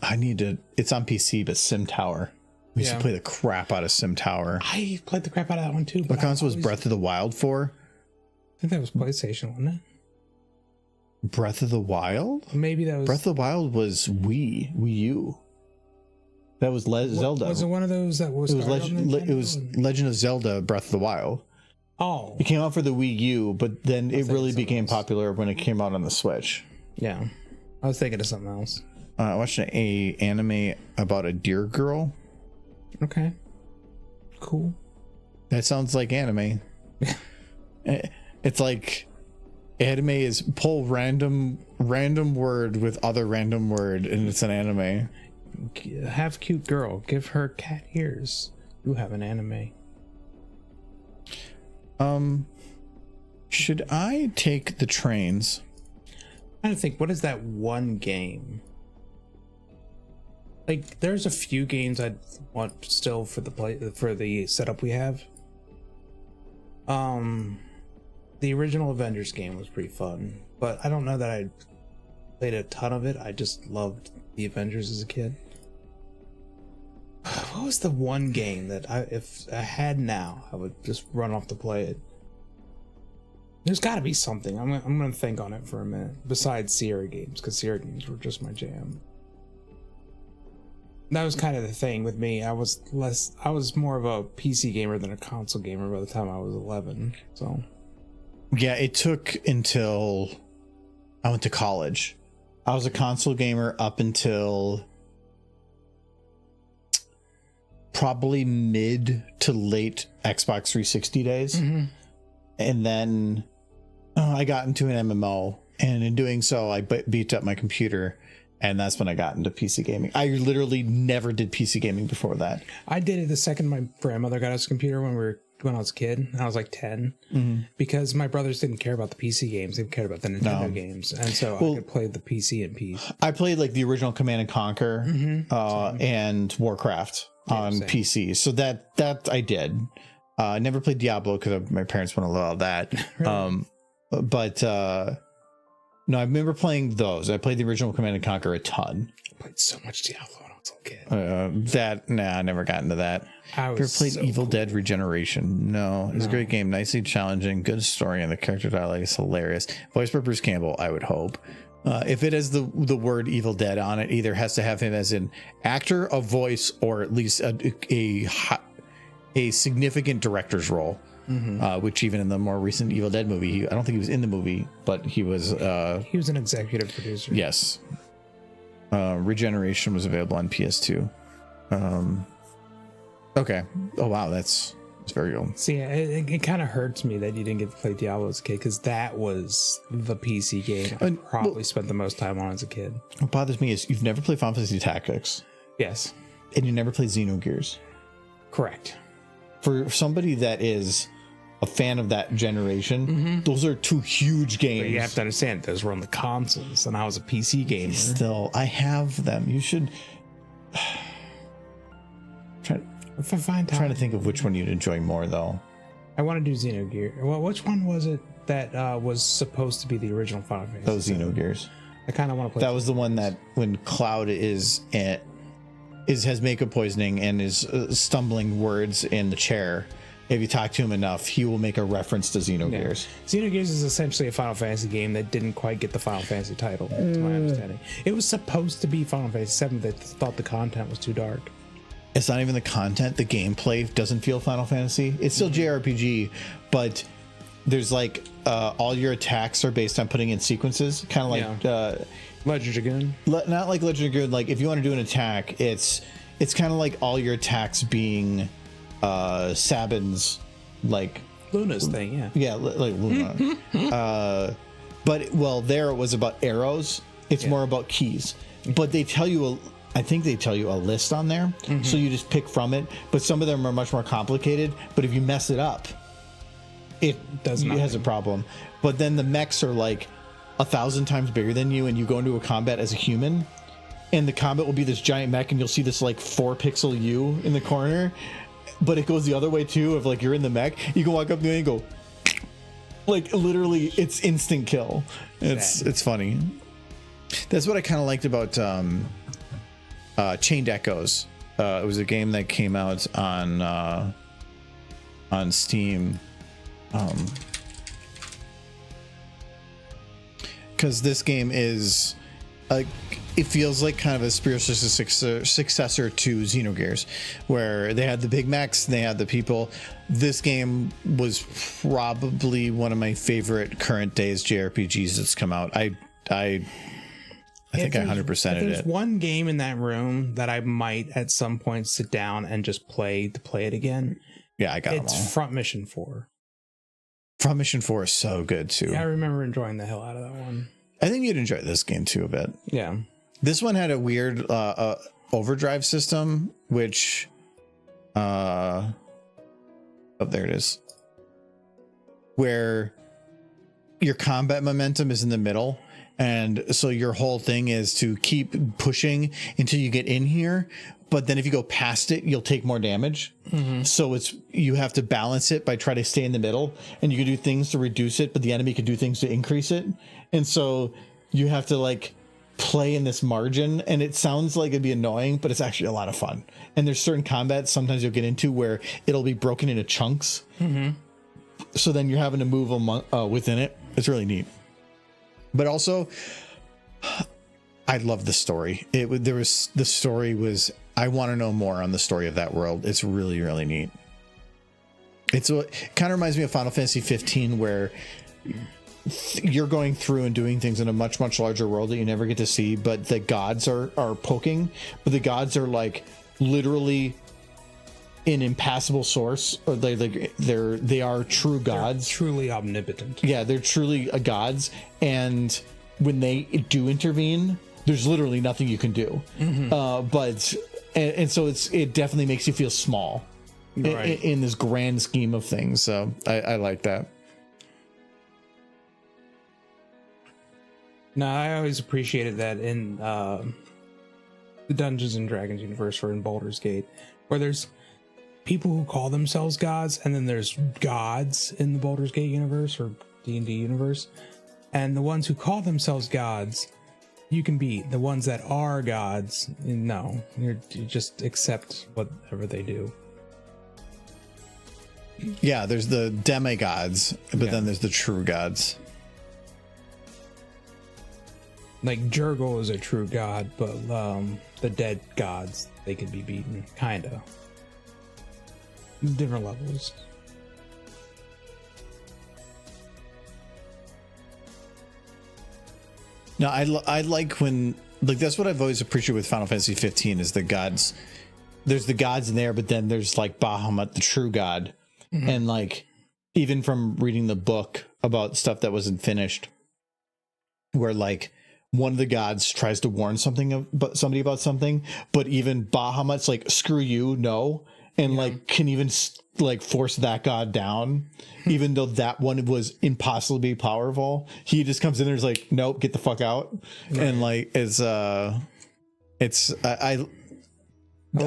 PC, but Sim Tower. We used to play the crap out of Sim Tower. I played the crap out of that one too. What console was Breath of the Wild for? I think that was PlayStation, wasn't it? Breath of the Wild? Maybe that was Breath of the Wild was Wii U. That was Zelda. Was it one of those that was? It was Legend of Zelda: Breath of the Wild. Oh, It came out for the Wii U, but then it really became popular when it came out on the Switch. yeah. I was thinking of something else. I watched an anime about a deer girl. Okay. Cool. That sounds like anime. It's like anime is pull random word with other random word, and it's an anime. Have cute girl. Give her cat ears. You have an anime. Should I take the trains? I don't think. What is that one game? Like, there's a few games I'd want still for the setup we have. The original Avengers game was pretty fun, but I don't know that I played a ton of it. I just loved the Avengers as a kid. What was the one game that if I had now, I would just run off to play it? There's got to be something. I'm gonna think on it for a minute. Besides Sierra games, because Sierra games were just my jam. That was kind of the thing with me. I was more of a PC gamer than a console gamer by the time I was 11. So yeah, it took until I went to college. I was a console gamer up until probably mid to late Xbox 360 days. Mm-hmm. And then I got into an MMO, and in doing so I beat up my computer, and that's when I got into PC gaming. I literally never did PC gaming before that. I did it the second my grandmother got us a computer when I was a kid, and I was like 10, because my brothers didn't care about the PC games; they cared about the Nintendo games, and so I could play the PC in peace. I played like the original Command and Conquer and Warcraft on PC, so that I did. I never played Diablo because my parents wouldn't allow that. Right. No, I remember playing those. I played the original Command and Conquer a ton. I played so much Diablo when I was a kid. I never got into that. I Ever played Evil Dead Regeneration? No. It's a great game. Nicely challenging. Good story, and the character dialogue is hilarious. Voiced by Bruce Campbell, I would hope. If it has the word Evil Dead on it, either has to have him as an actor, a voice, or at least a significant director's role. Which even in the more recent Evil Dead movie, I don't think he was in the movie, but he was an executive producer. Yes. Regeneration was available on PS2. Okay. Oh wow, that's very old. See, it kind of hurts me that you didn't get to play Diablo as a kid, because that was the PC game I probably spent the most time on as a kid. What bothers me is you've never played Final Fantasy Tactics. Yes. And you never played Xenogears. Correct. For somebody that is a fan of that generation, those are two huge games. But you have to understand, those were on the consoles, and I was a PC gamer. Still, I have them. You should If I find time. trying to think of which one you'd enjoy more, though. I want to do Xenogears. Well, which one was it that was supposed to be the original Final Fantasy? Those Xenogears. I kind of want to play. That was the one that when Cloud has makeup poisoning and is stumbling words in the chair. If you talk to him enough, he will make a reference to Xenogears. Yeah. Xenogears is essentially a Final Fantasy game that didn't quite get the Final Fantasy title, to my understanding. It was supposed to be Final Fantasy VII. They thought the content was too dark. It's not even the content. The gameplay doesn't feel Final Fantasy. It's still JRPG, but there's like all your attacks are based on putting in sequences, kind of like Legend of Dragoon. Not like Legend of Dragoon. Like if you want to do an attack, it's kind of like all your attacks being Sabin's like Luna's thing, like Luna. But there it was about arrows. It's more about keys. But they tell you I think they tell you a list on there, so you just pick from it. But some of them are much more complicated. But if you mess it up, it has a problem. But then the mechs are like 1,000 times bigger than you, and you go into a combat as a human, and the combat will be this giant mech, and you'll see this like 4-pixel you in the corner. But it goes the other way too. If like you're in the mech, you can walk up there and go, like literally, it's instant kill. It's funny. That's what I kind of liked about Chained Echoes. It was a game that came out on Steam. Because this game is, it feels like kind of a spiritual successor to Xenogears, where they had the Big Macs, they had the people. This game was probably one of my favorite current days JRPGs that's come out. I think I 100%ed There's it. one game in that room that I might at some point sit down and just play it again. Yeah, I got them all. It's Front Mission 4. Front Mission 4 is so good too. Yeah, I remember enjoying the hell out of that one. I think you'd enjoy this game too a bit. Yeah. This one had a weird overdrive system, which oh, there it is, where your combat momentum is in the middle, and so your whole thing is to keep pushing until you get in here, but then if you go past it, you'll take more damage. So you have to balance it by trying to stay in the middle, and you can do things to reduce it, but the enemy can do things to increase it, and so you have to like play in this margin, and it sounds like it'd be annoying, but it's actually a lot of fun. And there's certain combats sometimes you'll get into where it'll be broken into chunks, so then you're having to move within it. It's really neat. But also, I love the story. The story was, I want to know more on the story of that world. It's really, really neat. It kind of reminds me of Final Fantasy 15, where you're going through and doing things in a much, much larger world that you never get to see, but the gods are poking, but the gods are like literally an impassable source, or they are true gods. They're truly omnipotent. Yeah, they're truly gods, and when they do intervene, there's literally nothing you can do. But so it definitely makes you feel small, right, in this grand scheme of things. So I like that. No, I always appreciated that in the Dungeons and Dragons universe, or in Baldur's Gate, where there's people who call themselves gods, and then there's gods in the Baldur's Gate universe or D&D universe, and the ones who call themselves gods you can beat. The ones that are gods, no, you just accept whatever they do. Yeah, there's the demigods, but then there's the true gods. Like Jurgle is a true god, but the dead gods, they can be beaten, kinda. Different levels. No, I like when, like, that's what I've always appreciated with Final Fantasy 15 is the gods. There's the gods in there, but then there's like Bahamut, the true god. And like, even from reading the book about stuff that wasn't finished, where like one of the gods tries to warn somebody about something, but even Bahamut's like, screw you, no, and like can even like force that god down, even though that one was impossibly powerful. He just comes in there and is like, nope, get the fuck out. And like I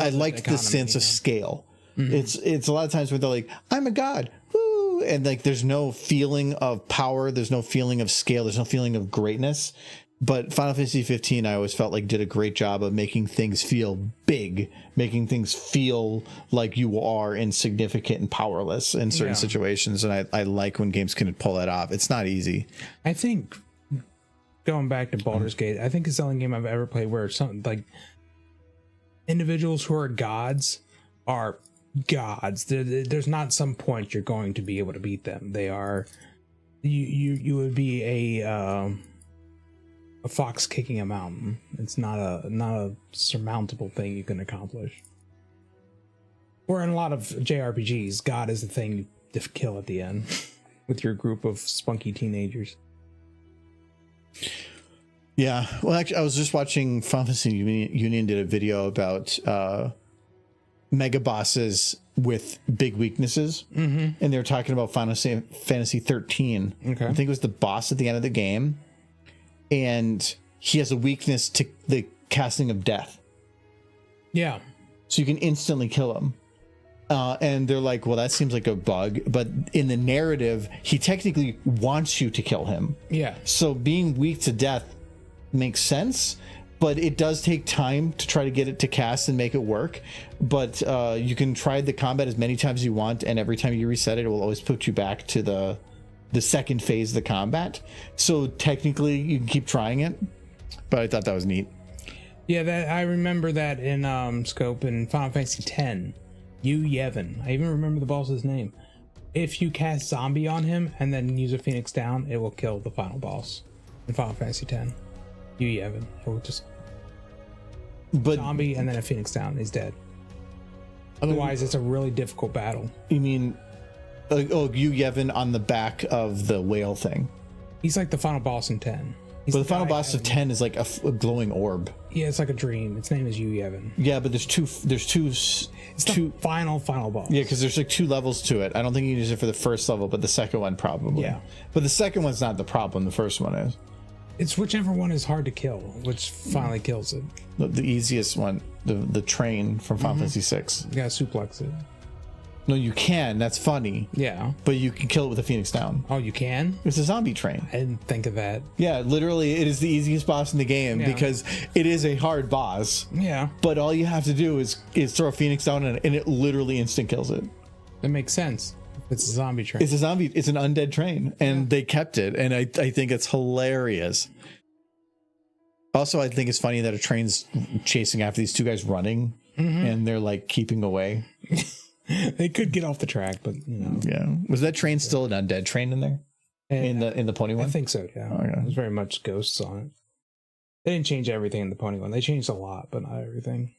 like the sense of scale. It's a lot of times where they're like, I'm a god, woo, and like there's no feeling of power, there's no feeling of scale, there's no feeling of greatness. But Final Fantasy 15, I always felt like did a great job of making things feel big, making things feel like you are insignificant and powerless in certain situations. And I like when games can pull that off. It's not easy. I think, going back to Baldur's Gate, I think it's the only game I've ever played where something like individuals who are gods are gods. There's not some point you're going to be able to beat them. They are, you would be a fox kicking a mountain. It's not a surmountable thing you can accomplish. Or in a lot of JRPGs, God is the thing to kill at the end with your group of spunky teenagers. Yeah, well, actually, I was just watching Final Fantasy Union did a video about mega bosses with big weaknesses, and they were talking about Final Fantasy 13. Okay. I think it was the boss at the end of the game, and he has a weakness to the casting of death. Yeah. So you can instantly kill him. And they're like, well, that seems like a bug. But in the narrative, he technically wants you to kill him. Yeah. So being weak to death makes sense. but it does take time to try to get it to cast and make it work. But you can try the combat as many times as you want, and every time you reset it, it will always put you back to the second phase of the combat. So technically you can keep trying it, but I thought that was neat. Yeah, that I remember that in scope in Final Fantasy X. Yu Yevon. I even remember the boss's name. If you cast zombie on him and then use a Phoenix down, it will kill the final boss in Final Fantasy X. Yu Yevon. It will just zombie and then a Phoenix down. He's dead. Otherwise, it's a really difficult battle. You mean, Yu Yevon on the back of the whale thing? He's like the final boss in 10. But the final boss of 10 is like a glowing orb. Yeah, it's like a dream. Its name is Yu Yevon. Yeah, but there's two. It's the final boss. Yeah, because there's like 2 levels to it. I don't think you can use it for the first level, but the second one probably. Yeah. But the second one's not the problem. The first one is. It's whichever one is hard to kill, which finally kills it. The easiest one, the train from Final Fantasy 6. You gotta suplex it. No, you can. That's funny. Yeah. But you can kill it with a Phoenix down. Oh, you can? It's a zombie train. I didn't think of that. Yeah, literally, it is the easiest boss in the game because it is a hard boss. Yeah. But all you have to do is throw a Phoenix down and it literally instant kills it. That makes sense. It's a zombie train. It's a zombie. It's an undead train, and they kept it, and I think it's hilarious. Also, I think it's funny that a train's chasing after these 2 guys running, and they're like keeping away. They could get off the track, but you know. Yeah, was that train still an undead train in there? In the pony one? I think so. Yeah, okay. There's very much ghosts on it. They didn't change everything in the pony one. They changed a lot, but not everything.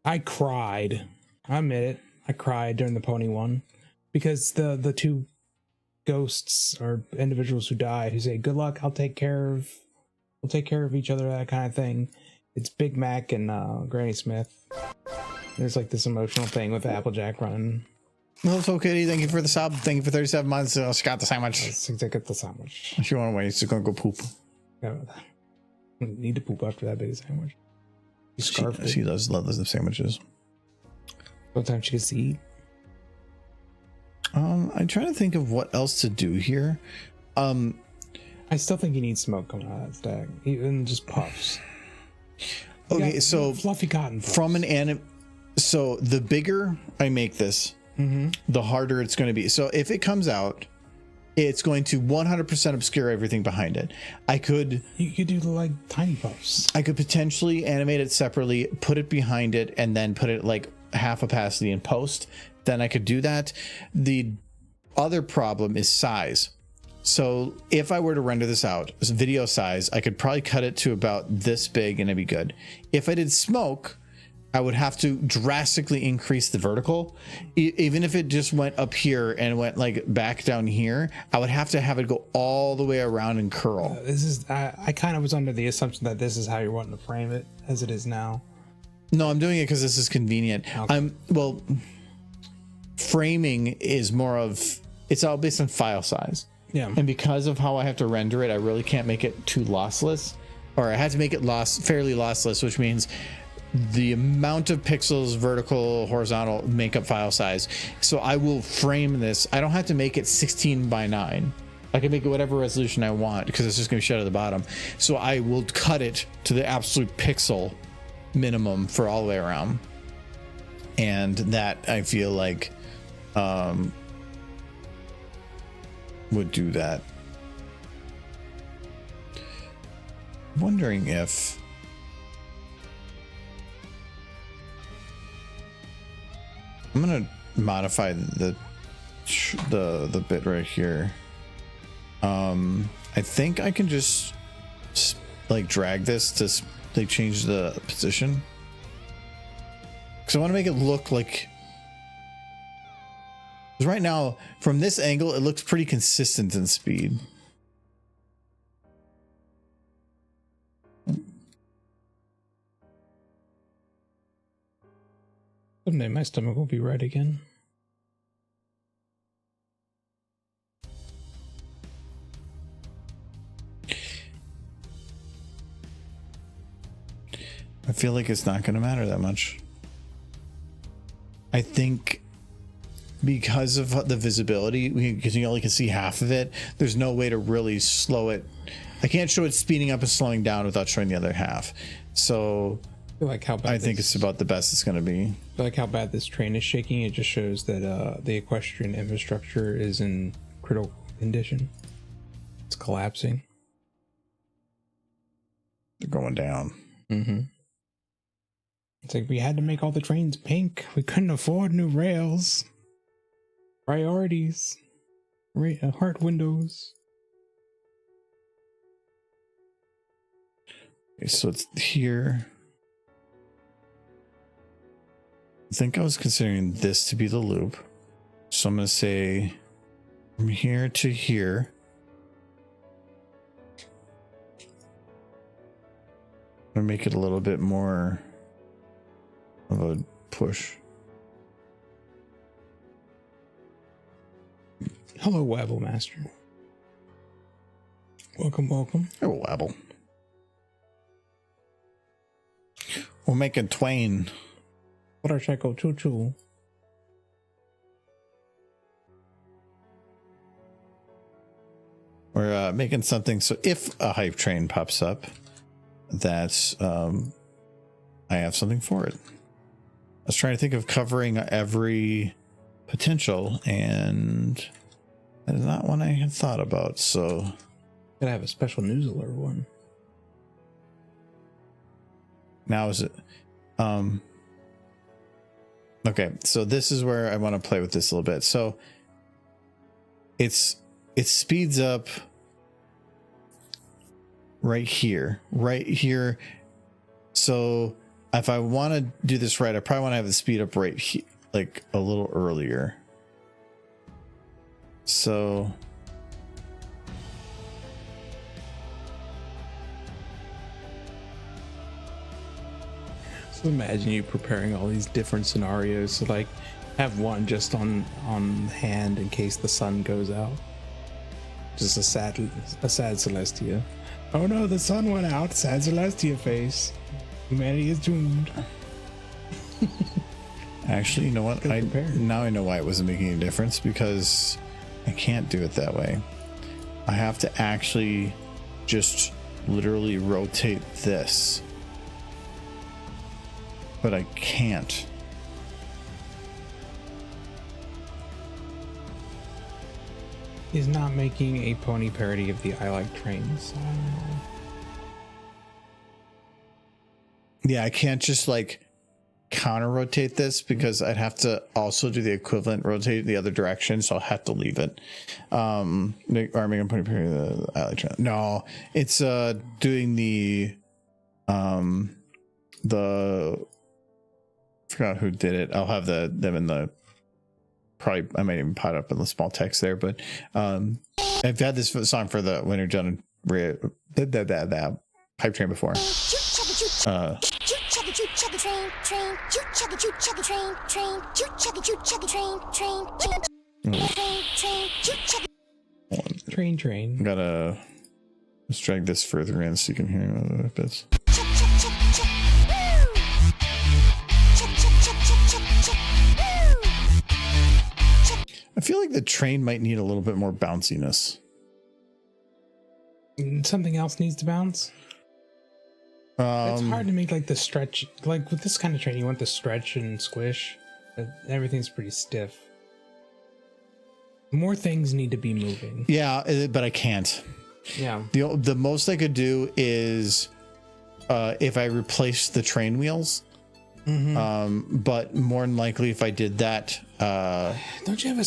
I cried. I admit it. I cried during the pony one because the 2 ghosts or individuals who died who say, "Good luck. We'll take care of each other," that kind of thing. It's Big Mac and Granny Smith. There's like this emotional thing with Applejack running. Well, it's okay. Thank you for the sub. Thank you for 37 months. Scott the sandwich. I get the sandwich. If you want to wait, she's gonna go poop. I need to poop after that big sandwich. She loves the sandwiches. Sometimes she gets to eat. I'm trying to think of what else to do here. I still think you need smoke coming out of that stack, even just puffs. Okay, so fluffy cotton puffs. From an anime. So the bigger I make this, the harder it's going to be. So if it comes out, it's going to 100% obscure everything behind it. You could do like tiny puffs. I could potentially animate it separately, put it behind it, and then put it like half opacity in post. Then I could do that. The other problem is size. So if I were to render this out as video size, I could probably cut it to about this big and it'd be good. If I did smoke, I would have to drastically increase the vertical. Even if it just went up here and went like back down here, I would have to have it go all the way around and curl. I kind of was under the assumption that this is how you're wanting to frame it as it is now. No, I'm doing it because this is convenient. Okay. Framing is more of, it's all based on file size. Yeah. And because of how I have to render it, I really can't make it too lossless, or I had to make it fairly lossless, which means the amount of pixels, vertical, horizontal, make up file size. So I will frame this. I don't have to make it 16 by 9. I can make it whatever resolution I want because it's just going to be shut at the bottom. So I will cut it to the absolute pixel minimum for all the way around. And that I feel like would do that. I'm wondering if I'm gonna modify the bit right here. I think I can just like drag this to like change the position because I want to make it look like, because right now from this angle it looks pretty consistent in speed. Someday my stomach will be right again. I feel like it's not going to matter that much. I think because of the visibility, because you only can see half of it, there's no way to really slow it. I can't show it speeding up and slowing down without showing the other half. So I feel like how bad I think it's about the best it's going to be. I feel like how bad this train is shaking. It just shows that the equestrian infrastructure is in critical condition. It's collapsing. They're going down. Mm-hmm. It's like we had to make all the trains pink. We couldn't afford new rails. Priorities. Heart windows. Okay, so it's here. I think I was considering this to be the loop. So I'm going to say from here to here. I'm going to make it a little bit more of a push. Hello, Wabble Master. Welcome, welcome. Oh, Wabble. We'll make it twain. What are Checo Choo Choo? We're making something so if a hype train pops up, that's I have something for it. I was trying to think of covering every potential, and that is not one I had thought about. So Gotta have a special news alert one. now is it okay, so this is where I want to play with this a little bit. So it speeds up right here. So if I want to do this right, I probably want to have the speed up right here, like a little earlier. So So imagine you preparing all these different scenarios to like have one just on hand in case the sun goes out. Just a sad Celestia. Oh no, the sun went out. Sad Celestia face. Humanity is doomed. actually, you know what? Now I know why it wasn't making any difference, because I can't do it that way. I have to actually just literally rotate this. But I can't. He's not making a pony parody of the I Like Trains. Yeah, I can't just like counter rotate this, because I'd have to also do the equivalent rotate the other direction, so I'll have to leave it. Or make a pony parody of the I Like Trains. No, it's doing the I forgot who did it. I'll have them in the probably. I might even pot up in the small text there. But I've had this song for the Winter John that pipe train before. Train. Gotta let's drag this further in so you can hear other bits. I feel like the train might need a little bit more bounciness. Something else needs to bounce. It's hard to make like the stretch. Like with this kind of train, you want the stretch and squish. But everything's pretty stiff. More things need to be moving. Yeah, but I can't. Yeah. The most I could do is if I replaced the train wheels. Mm-hmm. But more than likely, if I did that, don't you have a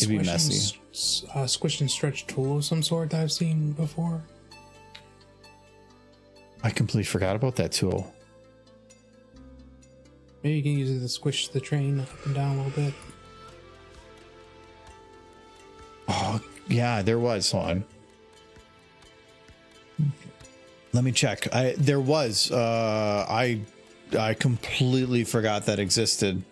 squish and stretch tool of some sort that I've seen before? I completely forgot about that tool. Maybe you can use it to squish the train up and down a little bit. Oh yeah, there was. Hold on. Let me check. There was. I completely forgot that existed.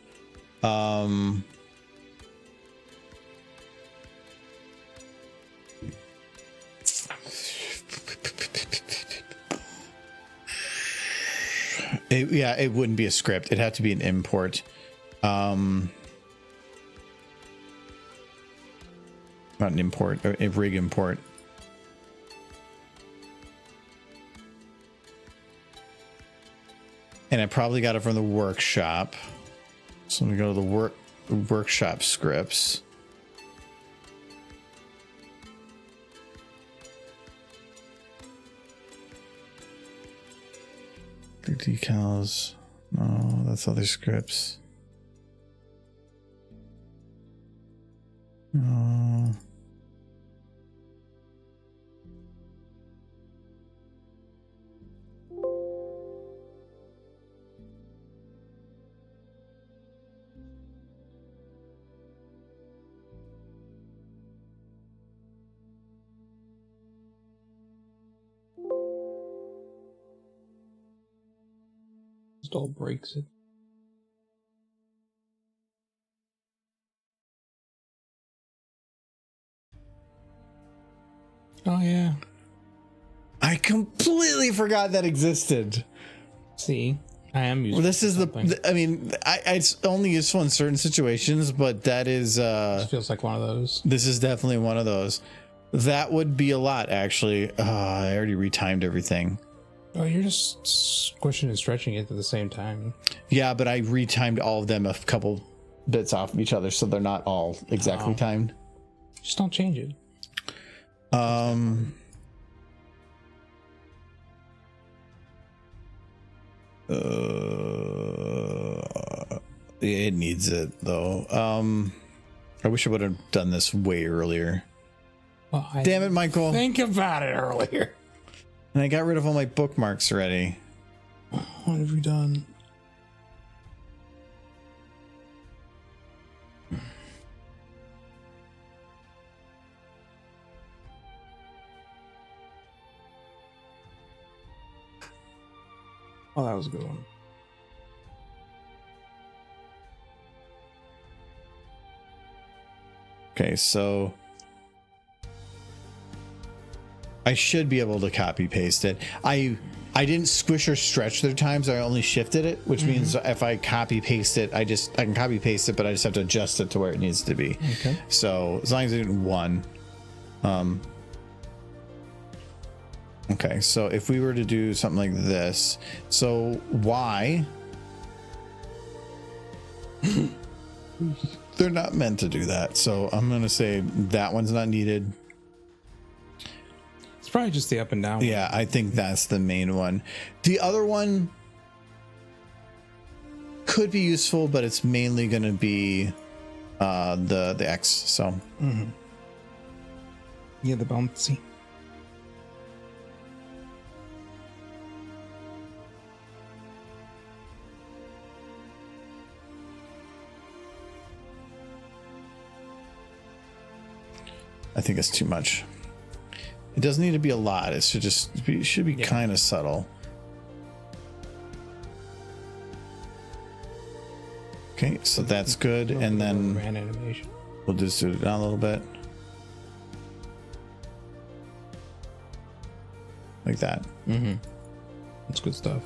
It wouldn't be a script. It'd have to be an import. Not an import, a rig import. and I probably got it from the workshop. So I'm gonna go to the workshop scripts. The decals. No, that's other scripts. No. Just all breaks it. Oh yeah. I completely forgot that existed. See, I am using. Well, this is something. I mean, it's only useful in certain situations, but that is. This feels like one of those. This is definitely one of those. That would be a lot, actually. I already retimed everything. Oh, you're just squishing and stretching it at the same time. Yeah, but I retimed all of them a couple bits off of each other, so they're not all exactly timed. Just don't change it. It needs it though. I wish I would have done this way earlier. Well, Damn it, Michael. Think about it earlier. And I got rid of all my bookmarks already. What have you done? Oh, that was a good one. Okay, so I should be able to copy paste it. I didn't squish or stretch their times. I only shifted it, which means if I copy paste it, I can copy paste it, but I just have to adjust it to where it needs to be. Okay. So as long as I did one. Okay, so if we were to do something like this, so Y, they're not meant to do that. So I'm going to say that one's not needed. It's probably just the up and down. Yeah, I think that's the main one. The other one could be useful, but it's mainly going to be the X. So Yeah, the bouncy. I think it's too much. It doesn't need to be a lot. It should be kind of subtle. Okay, so that's good. And then animation. we'll just do it down a little bit. Like that. That's good stuff.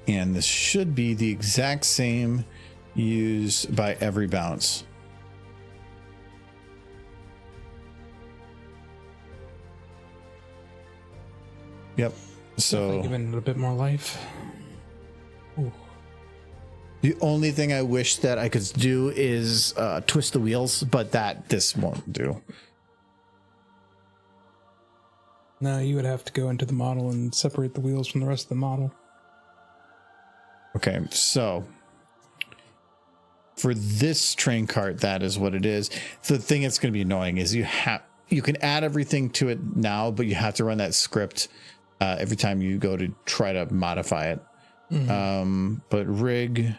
And this should be the exact same used by every bounce. Yep. So Giving it a bit more life. Ooh. the only thing I wish that I could do is twist the wheels, but this won't do. No, you would have to go into the model and separate the wheels from the rest of the model. Okay, so for this train cart, that is what it is. The thing that's going to be annoying is you can add everything to it now, but you have to run that script every time you go to try to modify it. But rig,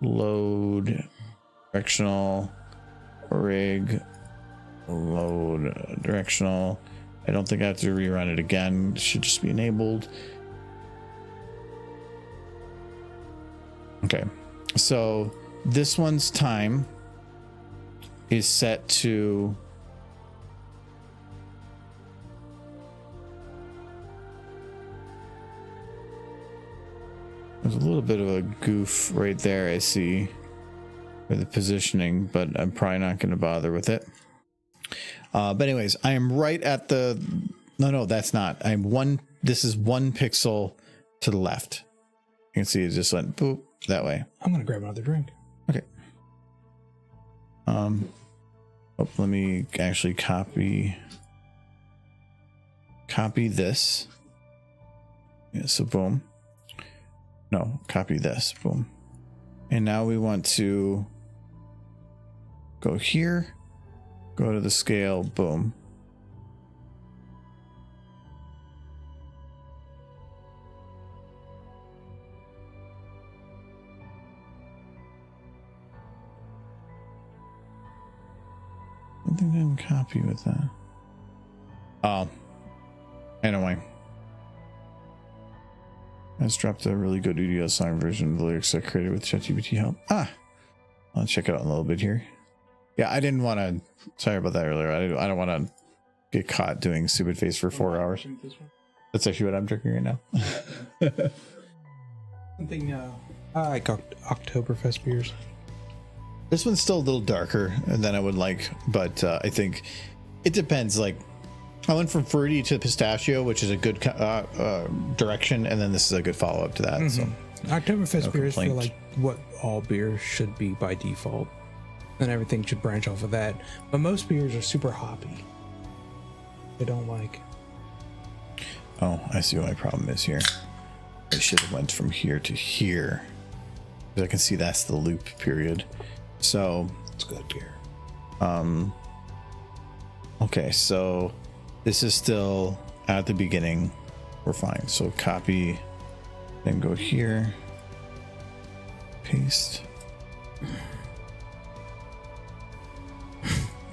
load, directional, rig, load, directional. I don't think I have to rerun it again. It should just be enabled. Okay, so this one's time is set to There's a little bit of a goof right there, I see, with the positioning, but I'm probably not going to bother with it. But anyways, I am right at the... No, that's not. This is 1 pixel to the left. You can see it just went boop that way. I'm going to grab another drink. Okay. Let me actually copy this. Yeah, so boom. No, copy this. Boom. And now we want to go here, go to the scale, boom. I think I can copy with that. Oh. Anyway. I just dropped a really good audio song version of the lyrics I created with ChatGPT help. I'll check it out in a little bit here. Yeah, I didn't want to... Sorry about that earlier. I don't want to get caught doing stupid face for 4 hours. That's actually what I'm drinking right now. Something, I like Oktoberfest beers. This one's still a little darker than I would like, but I think it depends. Like, I went from fruity to pistachio, which is a good direction, and then this is a good follow-up to that. So, Oktoberfest beers complaint. feel like what all beers should be by default, and everything should branch off of that. But most beers are super hoppy. I don't like. Oh, I see what my problem is here. I should have went from here to here, because I can see that's the loop period. So It's good beer. Okay, so this is still at the beginning. We're fine. So copy, then go here, paste.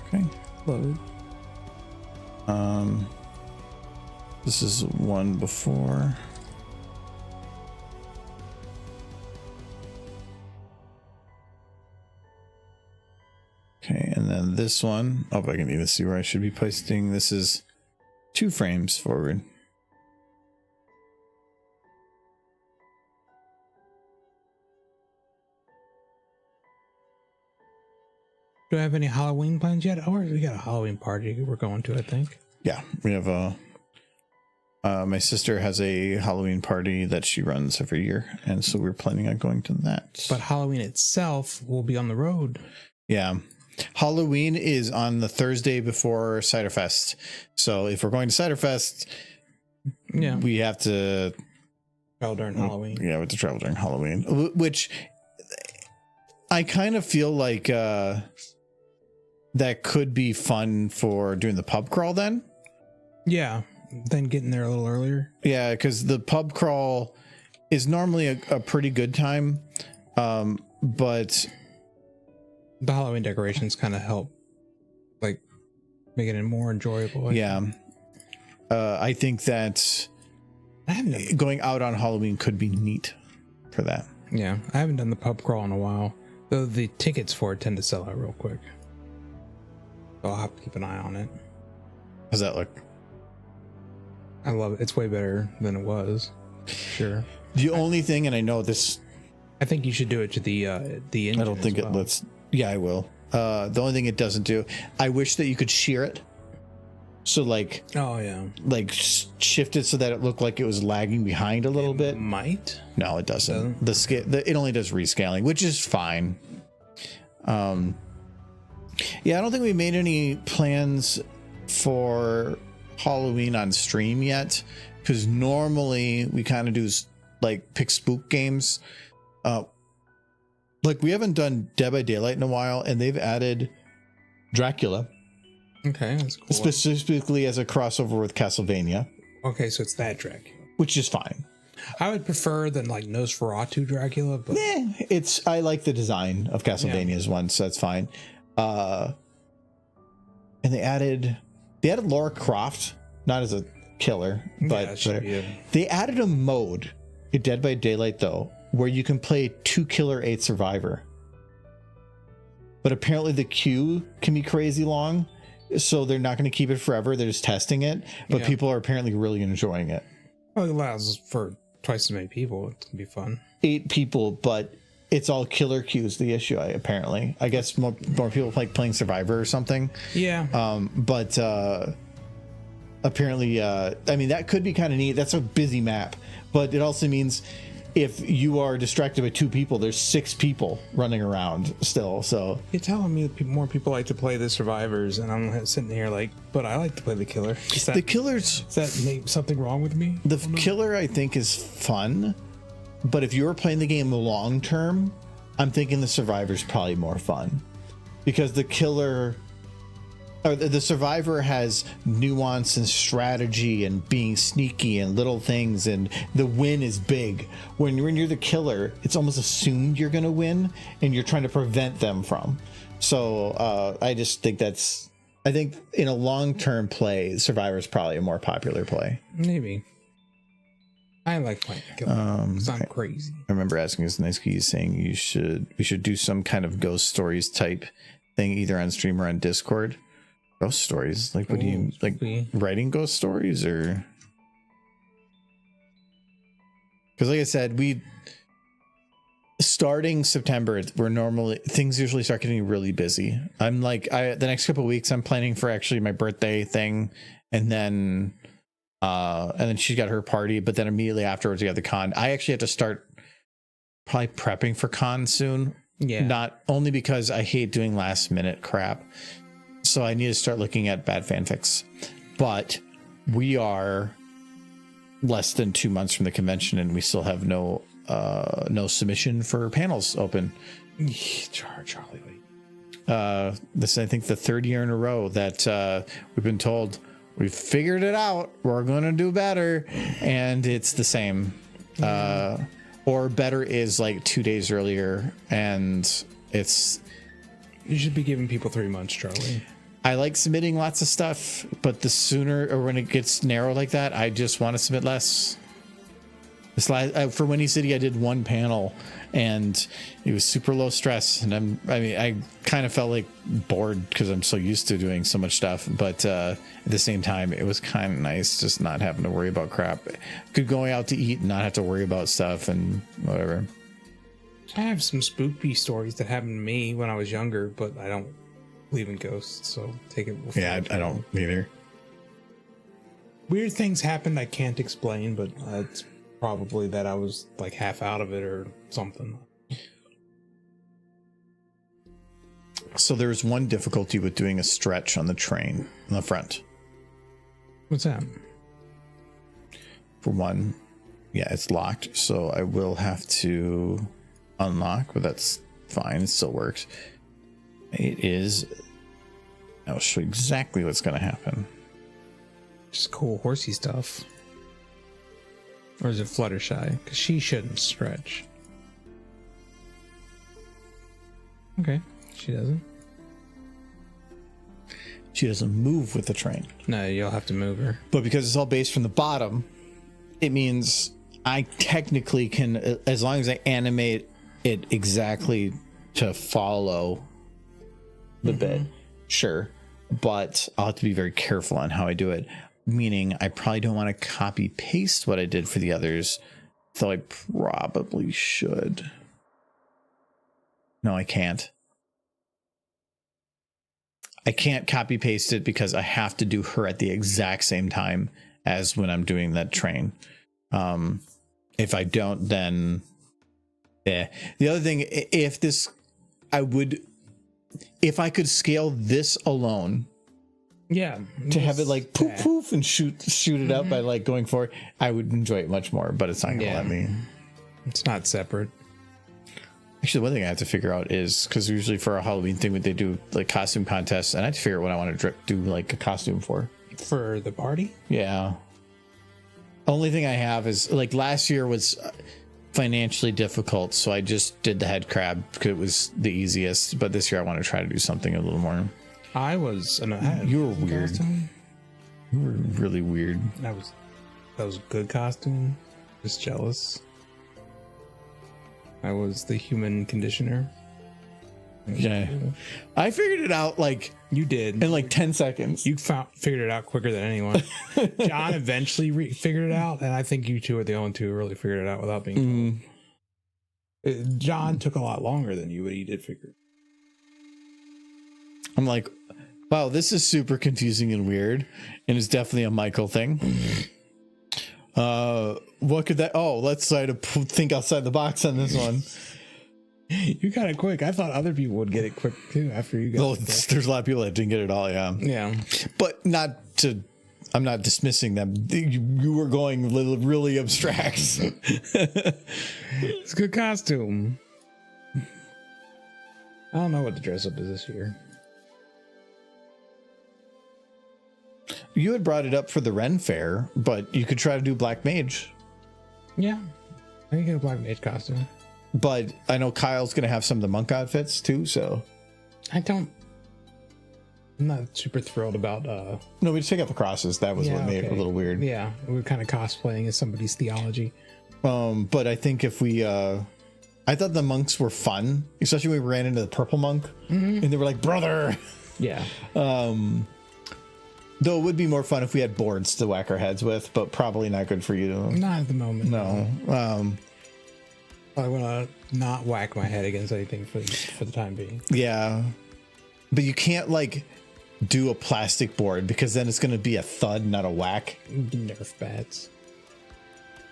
Okay. Load. This is one before. Okay, and then this one. Oh, I can even see where I should be pasting. This is 2 frames forward. Do I have any Halloween plans yet? Oh, we got a Halloween party we're going to, I think. Yeah, we have a. My sister has a Halloween party that she runs every year, and so we're planning on going to that. But Halloween itself will be on the road. Yeah, Halloween is on the Thursday before Ciderfest. So if we're going to Ciderfest, Yeah. we have to travel during Halloween. Yeah, we have to travel during Halloween, which I kind of feel like that could be fun for doing the pub crawl then. Yeah. Then getting there a little earlier. Yeah, because the pub crawl is normally a pretty good time, but The Halloween decorations kind of help, like, make it more enjoyable. yeah, I think that I haven't. going out on Halloween could be neat for that. Yeah, I haven't done the pub crawl in a while. Though the tickets for it tend to sell out real quick. So I'll have to keep an eye on it. How's that look? I love it. It's way better than it was. Sure. The only thing, and I know this, I think you should do it to the engine. I don't think it lets. Yeah, I will. The only thing it doesn't do, I wish that you could shear it. So like Oh yeah. Shift it so that it looked like it was lagging behind a little bit. Might. No, it doesn't. The scale, it only does rescaling, which is fine. Yeah, I don't think we made any plans for Halloween on stream yet, because normally we kind of do like pick spook games. Like we haven't done Dead by Daylight in a while, and they've added Dracula. Okay, that's cool. Specifically as a crossover with Castlevania, Okay, so it's that Dracula. which is fine. I would prefer than like Nosferatu Dracula, but I like the design of Castlevania's one, so that's fine. And they added Lara Croft, not as a killer, but they added a mode in Dead by Daylight though, where you can play 2 killer 8 survivor. But apparently the queue can be crazy long, so they're not going to keep it forever. They're just testing it, but people are apparently really enjoying it. well, it allows for twice as many people. It can be fun. 8 people, but it's all killer queues. The issue, apparently, I guess more people like playing Survivor or something. Yeah. But apparently, I mean, that could be kind of neat. That's a busy map, but it also means if you are distracted by 2 people, there's 6 people running around still. So You're telling me that more people like to play the survivors, and I'm sitting here like, but I like to play the killer. the killers, Is that maybe something wrong with me? the killer, I think, is fun. But if you're playing the game long term, I'm thinking the survivor's probably more fun, because the killer or the survivor has nuance and strategy and being sneaky and little things, and the win is big. When you're the killer, it's almost assumed you're going to win, and you're trying to prevent them from. So I just think I think in a long-term play, survivor is probably a more popular play. Maybe. I like playing the killer. It's not crazy. I remember asking this nice key saying we should do some kind of ghost stories type thing, either on stream or on Discord. Ghost stories, like what do you like? Writing ghost stories, or because like I said, we starting September, we're normally things usually start getting really busy. I'm like the next couple of weeks I'm planning for actually my birthday thing, and then she's got her party, but then immediately afterwards we have the con. I actually have to start probably prepping for con soon. Yeah. Not only because I hate doing last minute crap, so I need to start looking at bad fanfics. But we are less than 2 months from the convention, and we still have no submission for panels open. Charlie. This is, I think, the 3rd year in a row that we've been told we've figured it out. We're going to do better, and it's the same. Or better is like 2 days earlier, and it's. You should be giving people 3 months, Charlie. I like submitting lots of stuff, but the sooner or when it gets narrow like that, I just want to submit less. This for Windy City, I did 1 panel, and it was super low stress. And I kind of felt like bored because I'm so used to doing so much stuff. But at the same time, it was kind of nice just not having to worry about crap. Good going out to eat and not have to worry about stuff and whatever. I have some spooky stories that happened to me when I was younger, but I don't believe in ghosts, so take it. Yeah, I don't either. Weird things happened I can't explain, but it's probably that I was like half out of it or something. So there's one difficulty with doing a stretch on the train on the front. What's that? For one, yeah, it's locked, so I will have to unlock, but that's fine. It still works. It is. I'll show you exactly what's going to happen. Just cool horsey stuff. Or is it Fluttershy? Because she shouldn't stretch. Okay, she doesn't. She doesn't move with the train. No, you'll have to move her. But because it's all based from the bottom, it means I technically can, as long as I animate it exactly to follow the bit, sure. But I'll have to be very careful on how I do it. Meaning I probably don't want to copy paste what I did for the others, though I probably should. No, I can't. I can't copy paste it because I have to do her at the exact same time as when I'm doing that train. If I don't, then the other thing, if I could scale this alone, Yeah, to have it like poof poof and shoot it up by like going forward, I would enjoy it much more, but it's not gonna let me. It's not separate. Actually, one thing I have to figure out is, because usually for a Halloween thing they do like costume contests, and I have to figure out what I want to do like a costume for the party. Yeah, only thing I have is like last year was financially difficult, so I just did the head crab because it was the easiest, but this year I want to try to do something a little more. I was. You were weird. Costume. You were really weird. That was a good costume. Just jealous. I was the human conditioner. Yeah. I figured it out like You did. in like 10 seconds. You figured it out quicker than anyone. John eventually figured it out, and I think you two are the only two who really figured it out without being told. John took a lot longer than you, but he did figure it. I'm like, wow, this is super confusing and weird, and it's definitely a Michael thing. What could that? Oh, let's try to think outside the box on this one. You got it quick. I thought other people would get it quick too after you got Well, it. there's a lot of people that didn't get it all, yeah. Yeah. But not to. I'm not dismissing them. You were going really abstract. It's a good costume. I don't know what the dress up is this year. You had brought it up for the Ren Fair, but you could try to do Black Mage. Yeah. I can get a Black Mage costume. But I know Kyle's going to have some of the monk outfits too, so. I'm not super thrilled about No, we just take out the crosses. That was what made it a little weird. Yeah, we're kind of cosplaying as somebody's theology. But I think if we I thought the monks were fun, especially when we ran into the purple monk and they were like, brother. Yeah. Though it would be more fun if we had boards to whack our heads with, but probably not good for you to. Not at the moment. No. I want to not whack my head against anything for the time being. Yeah. But you can't like do a plastic board because then it's going to be a thud, not a whack. Nerf bats.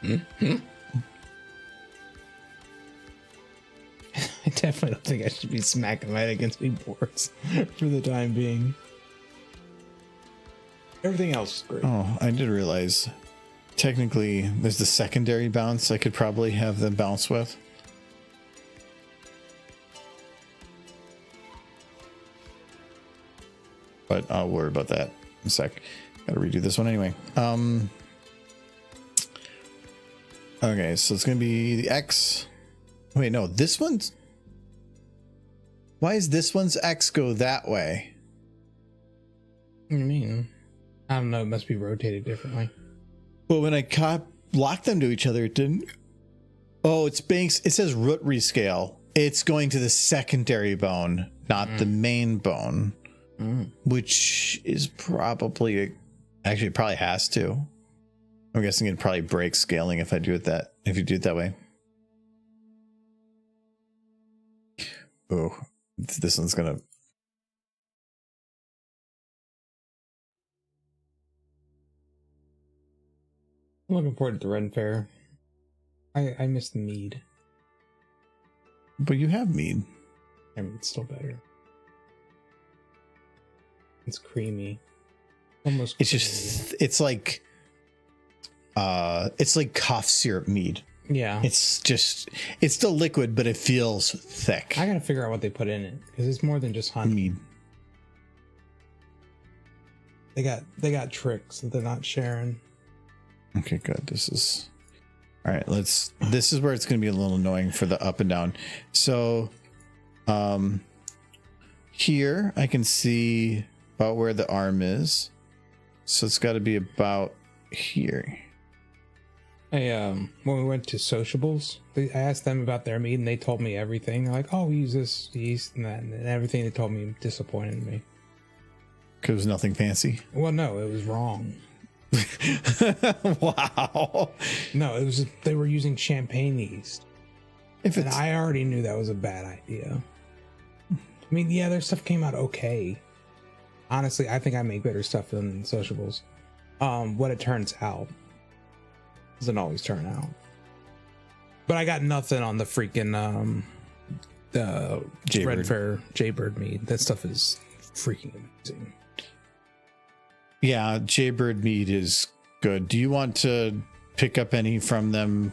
I definitely don't think I should be smacking my head against big boards for the time being. Everything else is great. Oh, I did realize technically there's the secondary bounce I could probably have them bounce with. But I'll worry about that in a sec. Gotta redo this one anyway. Okay, so it's gonna be the X. Wait, no, this one's. Why is this one's X go that way? What do you mean? I don't know. It must be rotated differently. Well, when I locked them to each other, it didn't. Oh, it's banks. It says root rescale. It's going to the secondary bone, not the main bone, which is probably actually it probably has to. I'm guessing it probably breaks scaling if I do it that if you do it that way. Oh, this one's gonna. I'm looking forward to the Ren Fair. I miss the mead. But you have mead. I mean, it's still better. It's creamy. Almost. It's creamy. just. It's like cough syrup mead. Yeah. It's still liquid, but it feels thick. I gotta figure out what they put in it because it's more than just honey. Mead. They got tricks that they're not sharing. Okay, good. This is all right. This is where it's going to be a little annoying for the up and down. So, here I can see about where the arm is. So it's got to be about here. When we went to Sociables, I asked them about their meat and they told me everything. They're like, oh, we use this yeast and that, and everything they told me disappointed me. Because it was nothing fancy. Well, no, it was wrong. Wow. No, it was they were using champagne yeast. And I already knew that was a bad idea. I mean, yeah, their stuff came out okay. Honestly, I think I make better stuff than Sociables. What it turns out doesn't always turn out. But I got nothing on the freaking Red Fair Jaybird mead. That stuff is freaking amazing. Yeah, Jaybird mead is good. Do you want to pick up any from them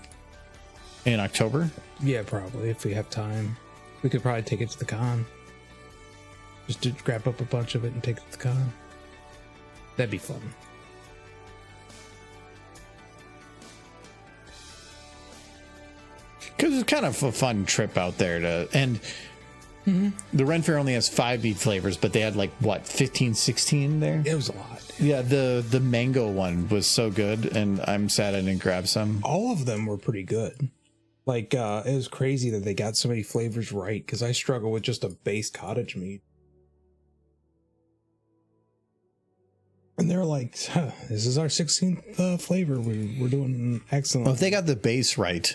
in October? Yeah, probably if we have time. We could probably take it to the con. Just to grab up a bunch of it and take it to the con. That'd be fun. Because it's kind of a fun trip out there the Ren Fair only has 5 mead flavors, but they had like what 15, 16 there. It was a lot. Yeah, the mango one was so good, and I'm sad I didn't grab some. All of them were pretty good. Like, it was crazy that they got so many flavors right, because I struggle with just a base cottage meat. And they're like, this is our 16th flavor. We're doing excellent. Well, if they got the base right,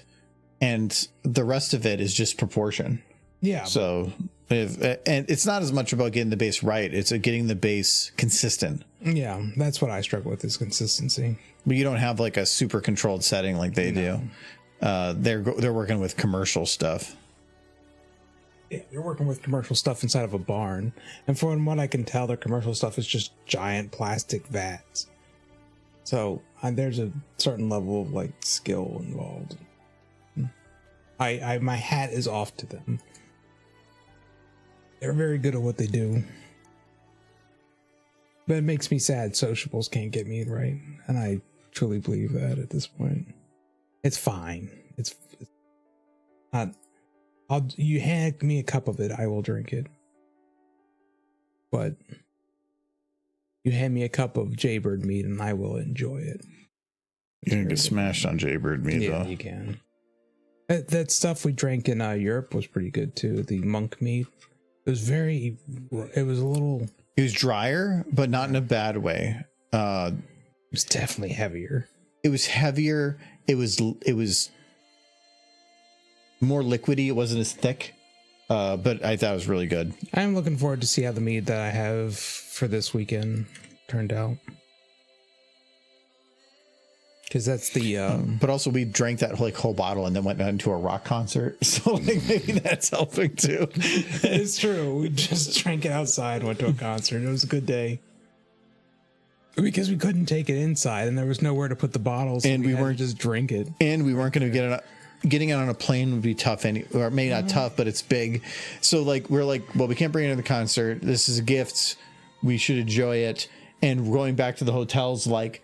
and the rest of it is just proportion. Yeah. So, and it's not as much about getting the base right; it's getting the base consistent. Yeah, that's what I struggle with, is consistency. But you don't have like a super controlled setting like they do. They're working with commercial stuff. Yeah, they're working with commercial stuff inside of a barn, and from what I can tell, their commercial stuff is just giant plastic vats. So there's a certain level of like skill involved. My hat is off to them. They're very good at what they do. But it makes me sad sociables can't get me right, and I truly believe that at this point. It's fine. It's not. You hand me a cup of it, I will drink it. But you hand me a cup of Jaybird meat, and I will enjoy it. You're gonna get smashed on Jaybird meat, yeah, though. you can. That stuff we drank in Europe was pretty good too. The monk meat. It was a little. It was drier, but not in a bad way. It was definitely heavier. It was heavier. It was more liquidy. It wasn't as thick, but I thought it was really good. I'm looking forward to see how the mead that I have for this weekend turned out. Because that's the but also we drank that like whole bottle and then went down to a rock concert, so like maybe that's helping too. It's true. We just drank it outside, went to a concert. It was a good day because we couldn't take it inside and there was nowhere to put the bottles, and so we weren't just drink it, and we weren't going to getting it on a plane would be tough, or maybe not tough, but it's big. So like we're like, well, we can't bring it to the concert. This is a gift. We should enjoy it. And going back to the hotel's like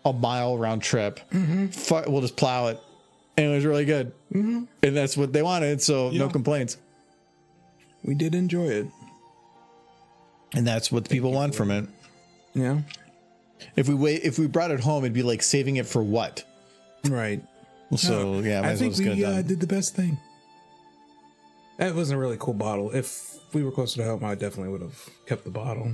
a mile round trip. We'll just plow it, and it was really good. And that's what they wanted, so no complaints. We did enjoy it, and that's what people want from it. Yeah. If we brought it home, it'd be like saving it for what? Right. So yeah, I think we did the best thing. That was a really cool bottle. If we were closer to home, I definitely would have kept the bottle.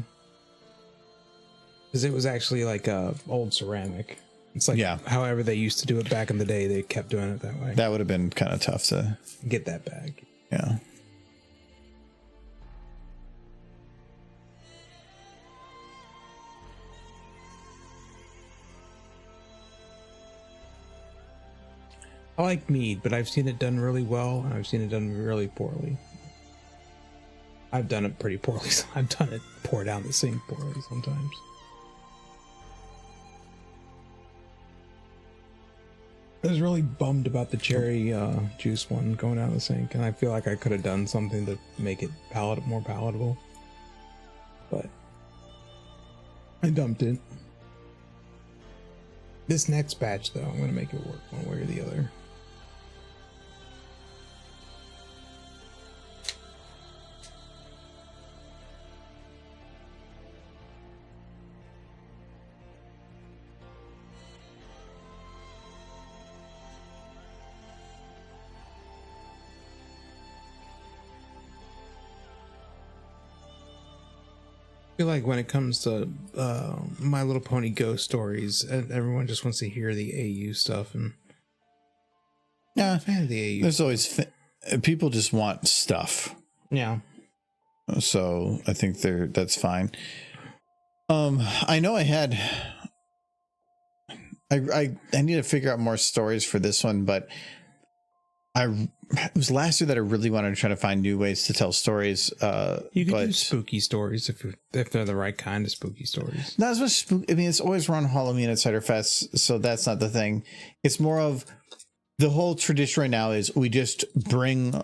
Because it was actually like old ceramic. It's like however they used to do it back in the day, they kept doing it that way. That would have been kind of tough to get that back. Yeah. I like mead, but I've seen it done really well, and I've seen it done really poorly. I've done it pretty poorly. I've done it pour down the sink poorly sometimes. I was really bummed about the cherry juice one going down the sink, and I feel like I could have done something to make it more palatable. But I dumped it. This next batch, though, I'm going to make it work one way or the other. I feel like when it comes to My Little Pony ghost stories, everyone just wants to hear the AU stuff, and yeah, fan of the AU. There's always people just want stuff. Yeah. So I think that's fine. I know I need to figure out more stories for this one, but it was last year that I really wanted to try to find new ways to tell stories. You could do spooky stories if they're the right kind of spooky stories. Not as much spooky. I mean, it's always around Halloween at Cider Fest, so that's not the thing. It's more of the whole tradition right now is we just bring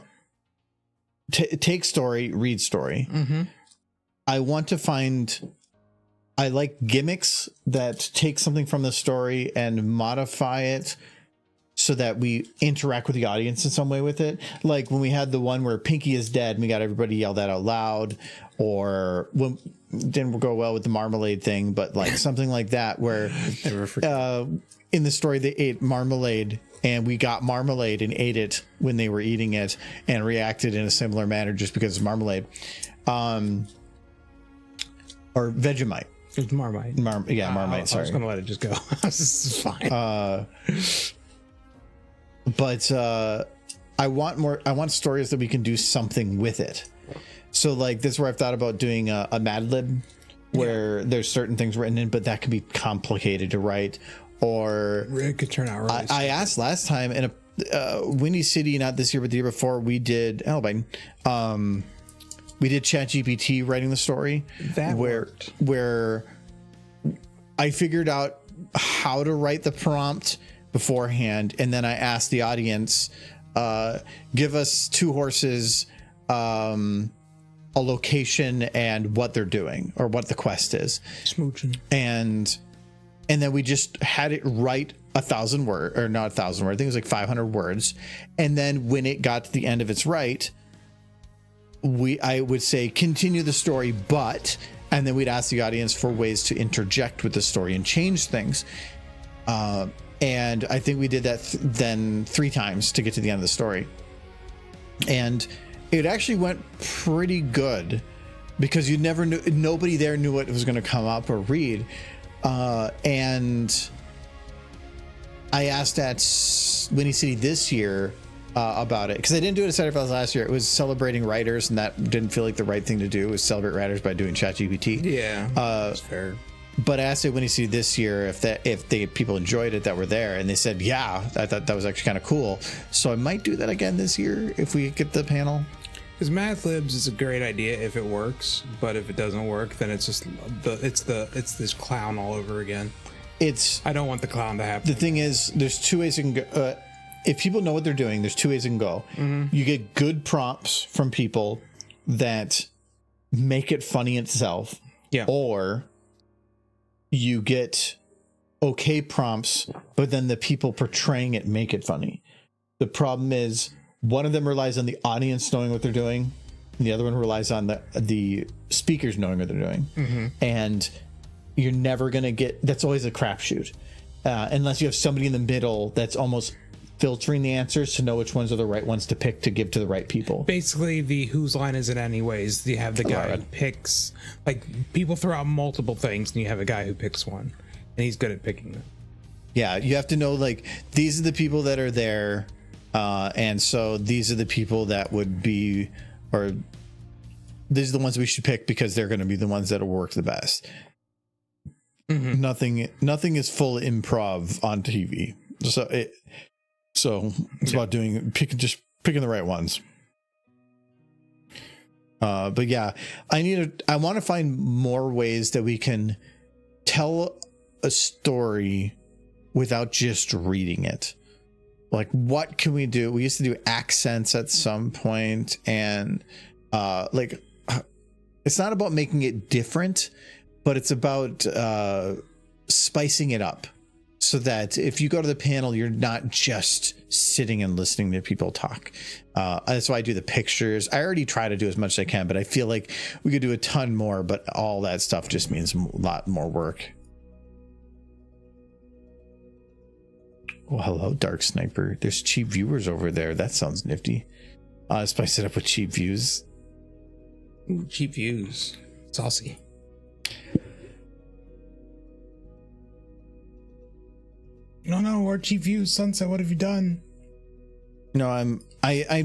take story, read story. Mm-hmm. I want to find. I like gimmicks that take something from the story and modify it so that we interact with the audience in some way with it. Like when we had the one where Pinky is dead and we got everybody yell that out loud, or when didn't go well with the marmalade thing, but like something like that where in the story they ate marmalade and we got marmalade and ate it when they were eating it and reacted in a similar manner just because it's marmalade. Or Vegemite. It's Marmite. Marmite. Sorry. I was going to let it just go. This is fine. But I want stories that we can do something with it. So like this is where I've thought about doing a Mad Lib where there's certain things written in, but that can be complicated to write. Or it could turn out right. I asked last time in a Windy City, not this year, but the year before, we did we did ChatGPT writing the story. That worked. Where I figured out how to write the prompt beforehand, and then I asked the audience, give us two horses, a location, and what they're doing or what the quest is. Smooching. And then we just had it write 1,000 words, or not 1,000 words. I think it was like 500 words. And then when it got to the end of its write, I would say continue the story, but, and then we'd ask the audience for ways to interject with the story and change things. And I think we did that then 3 times to get to the end of the story. And it actually went pretty good because you never knew, nobody there knew what was going to come up or read. And I asked at Windy City this year about it because I didn't do it at Cider Fest last year. It was celebrating writers, and that didn't feel like the right thing to do, was celebrate writers by doing ChatGPT. Yeah, that's fair. But I asked at Windy City this year if people enjoyed it that were there, and they said, yeah, I thought that was actually kind of cool. So I might do that again this year if we get the panel. Because Math Libs is a great idea if it works, but if it doesn't work, then it's just it's this clown all over again. I don't want the clown to happen. The thing is, there's 2 ways you can go. If people know what they're doing, there's 2 ways you can go. Mm-hmm. You get good prompts from people that make it funny itself, or you get okay prompts, but then the people portraying it make it funny. The problem is, one of them relies on the audience knowing what they're doing, and the other one relies on the speakers knowing what they're doing. Mm-hmm. And you're never going to get, that's always a crapshoot. Unless you have somebody in the middle that's almost filtering the answers to know which ones are the right ones to pick to give to the right people. Basically, the whose line is it anyways? You have the guy who picks, like, people throw out multiple things, and you have a guy who picks one, and he's good at picking them. Yeah, you have to know, like, these are the people that are there. And so these are the people that would be, or these are the ones we should pick because they're going to be the ones that will work the best. Mm-hmm. Nothing is full improv on TV. So it's about picking the right ones. But yeah, I want to find more ways that we can tell a story without just reading it. Like, what can we do? We used to do accents at some point, and it's not about making it different, but it's about spicing it up so that if you go to the panel, you're not just sitting and listening to people talk. That's why I do the pictures. I already try to do as much as I can, but I feel like we could do a ton more, but all that stuff just means a lot more work. Well, hello, Dark Sniper. There's cheap viewers over there. That sounds nifty. Spice it up with cheap views. Ooh, cheap views. Saucy. No, we're cheap views. Sunset, what have you done? No, I'm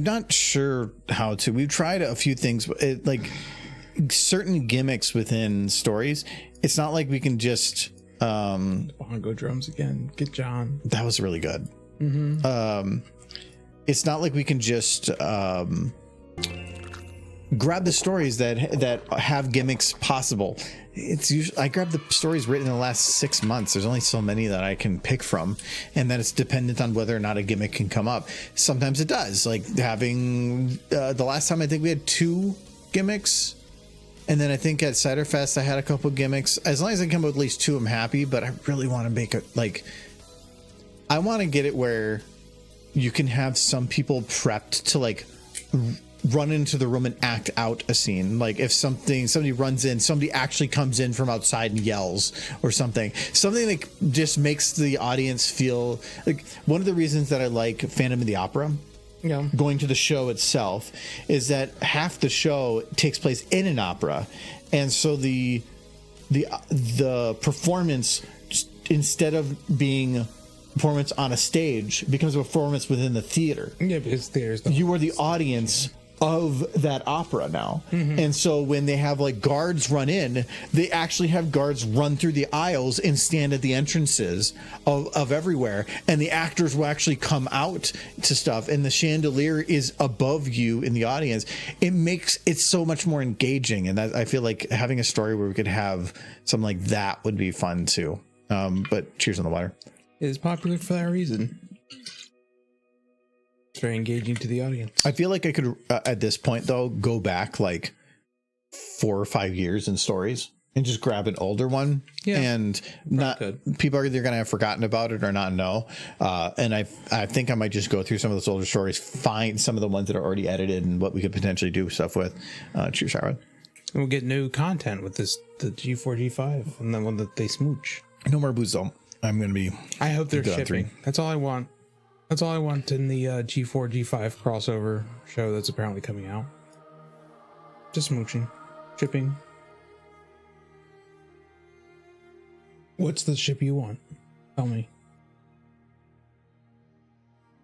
not sure how to. We've tried a few things, but like certain gimmicks within stories. It's not like we can just Bongo drums again. Get John. That was really good. Mm-hmm. It's not like we can just grab the stories that have gimmicks possible. It's usually, I grab the stories written in the last 6 months. There's only so many that I can pick from, and then it's dependent on whether or not a gimmick can come up. Sometimes it does, like having the last time I think we had 2 gimmicks. And then I think at Cider Fest, I had a couple gimmicks. As long as I come up with at least 2, I'm happy. But I really want to make it like, I want to get it where you can have some people prepped to like run into the room and act out a scene. Like if somebody runs in, somebody actually comes in from outside and yells or something that just makes the audience feel like. One of the reasons that I like Phantom of the Opera, going to the show itself, is that half the show takes place in an opera, and so the performance, instead of being a performance on a stage, becomes a performance within the theater. Yeah, because there's you are the audience of that opera now. And so when they have like guards run in, they actually have guards run through the aisles and stand at the entrances of everywhere, and the actors will actually come out to stuff, and the chandelier is above you in the audience. It makes it so much more engaging, and I feel like having a story where we could have something like that would be fun too. But Cheers on the Water is popular for that reason. It's very engaging to the audience. I feel like I could, at this point, though, go back like 4 or 5 years in stories and just grab an older one. Yeah, and people are either going to have forgotten about it or not know. And I think I might just go through some of those older stories, find some of the ones that are already edited and what we could potentially do stuff with. Cheers, Howard. And we'll get new content with the G4, G5, and then one that they smooch. No more booze, though. I'm going to be. I hope they're good on shipping. 3. That's all I want. That's all I want in the G4, G5 crossover show that's apparently coming out. Just smooching. Shipping. What's the ship you want? Tell me.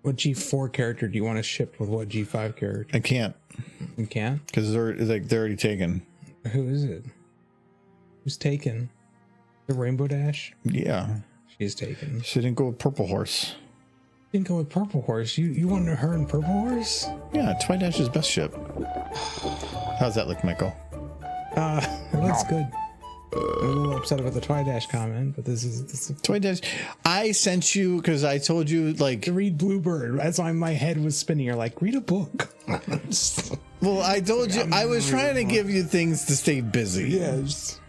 What G4 character do you want to ship with what G5 character? I can't. You can't? Because they're already taken. Who is it? Who's taken? The Rainbow Dash? Yeah. She's taken. She didn't go with Purple Horse. Didn't go with Purple Horse. You wanted her in Purple Horse? Yeah, Twidash's best ship. How's that look, Michael? It looks good. I'm a little upset about the Twidash comment, but this is Twidash. I sent you because I told you like to read Bluebird. That's why my head was spinning. You're like, read a book. Well, I told you I was trying to give you things to stay busy. Yes.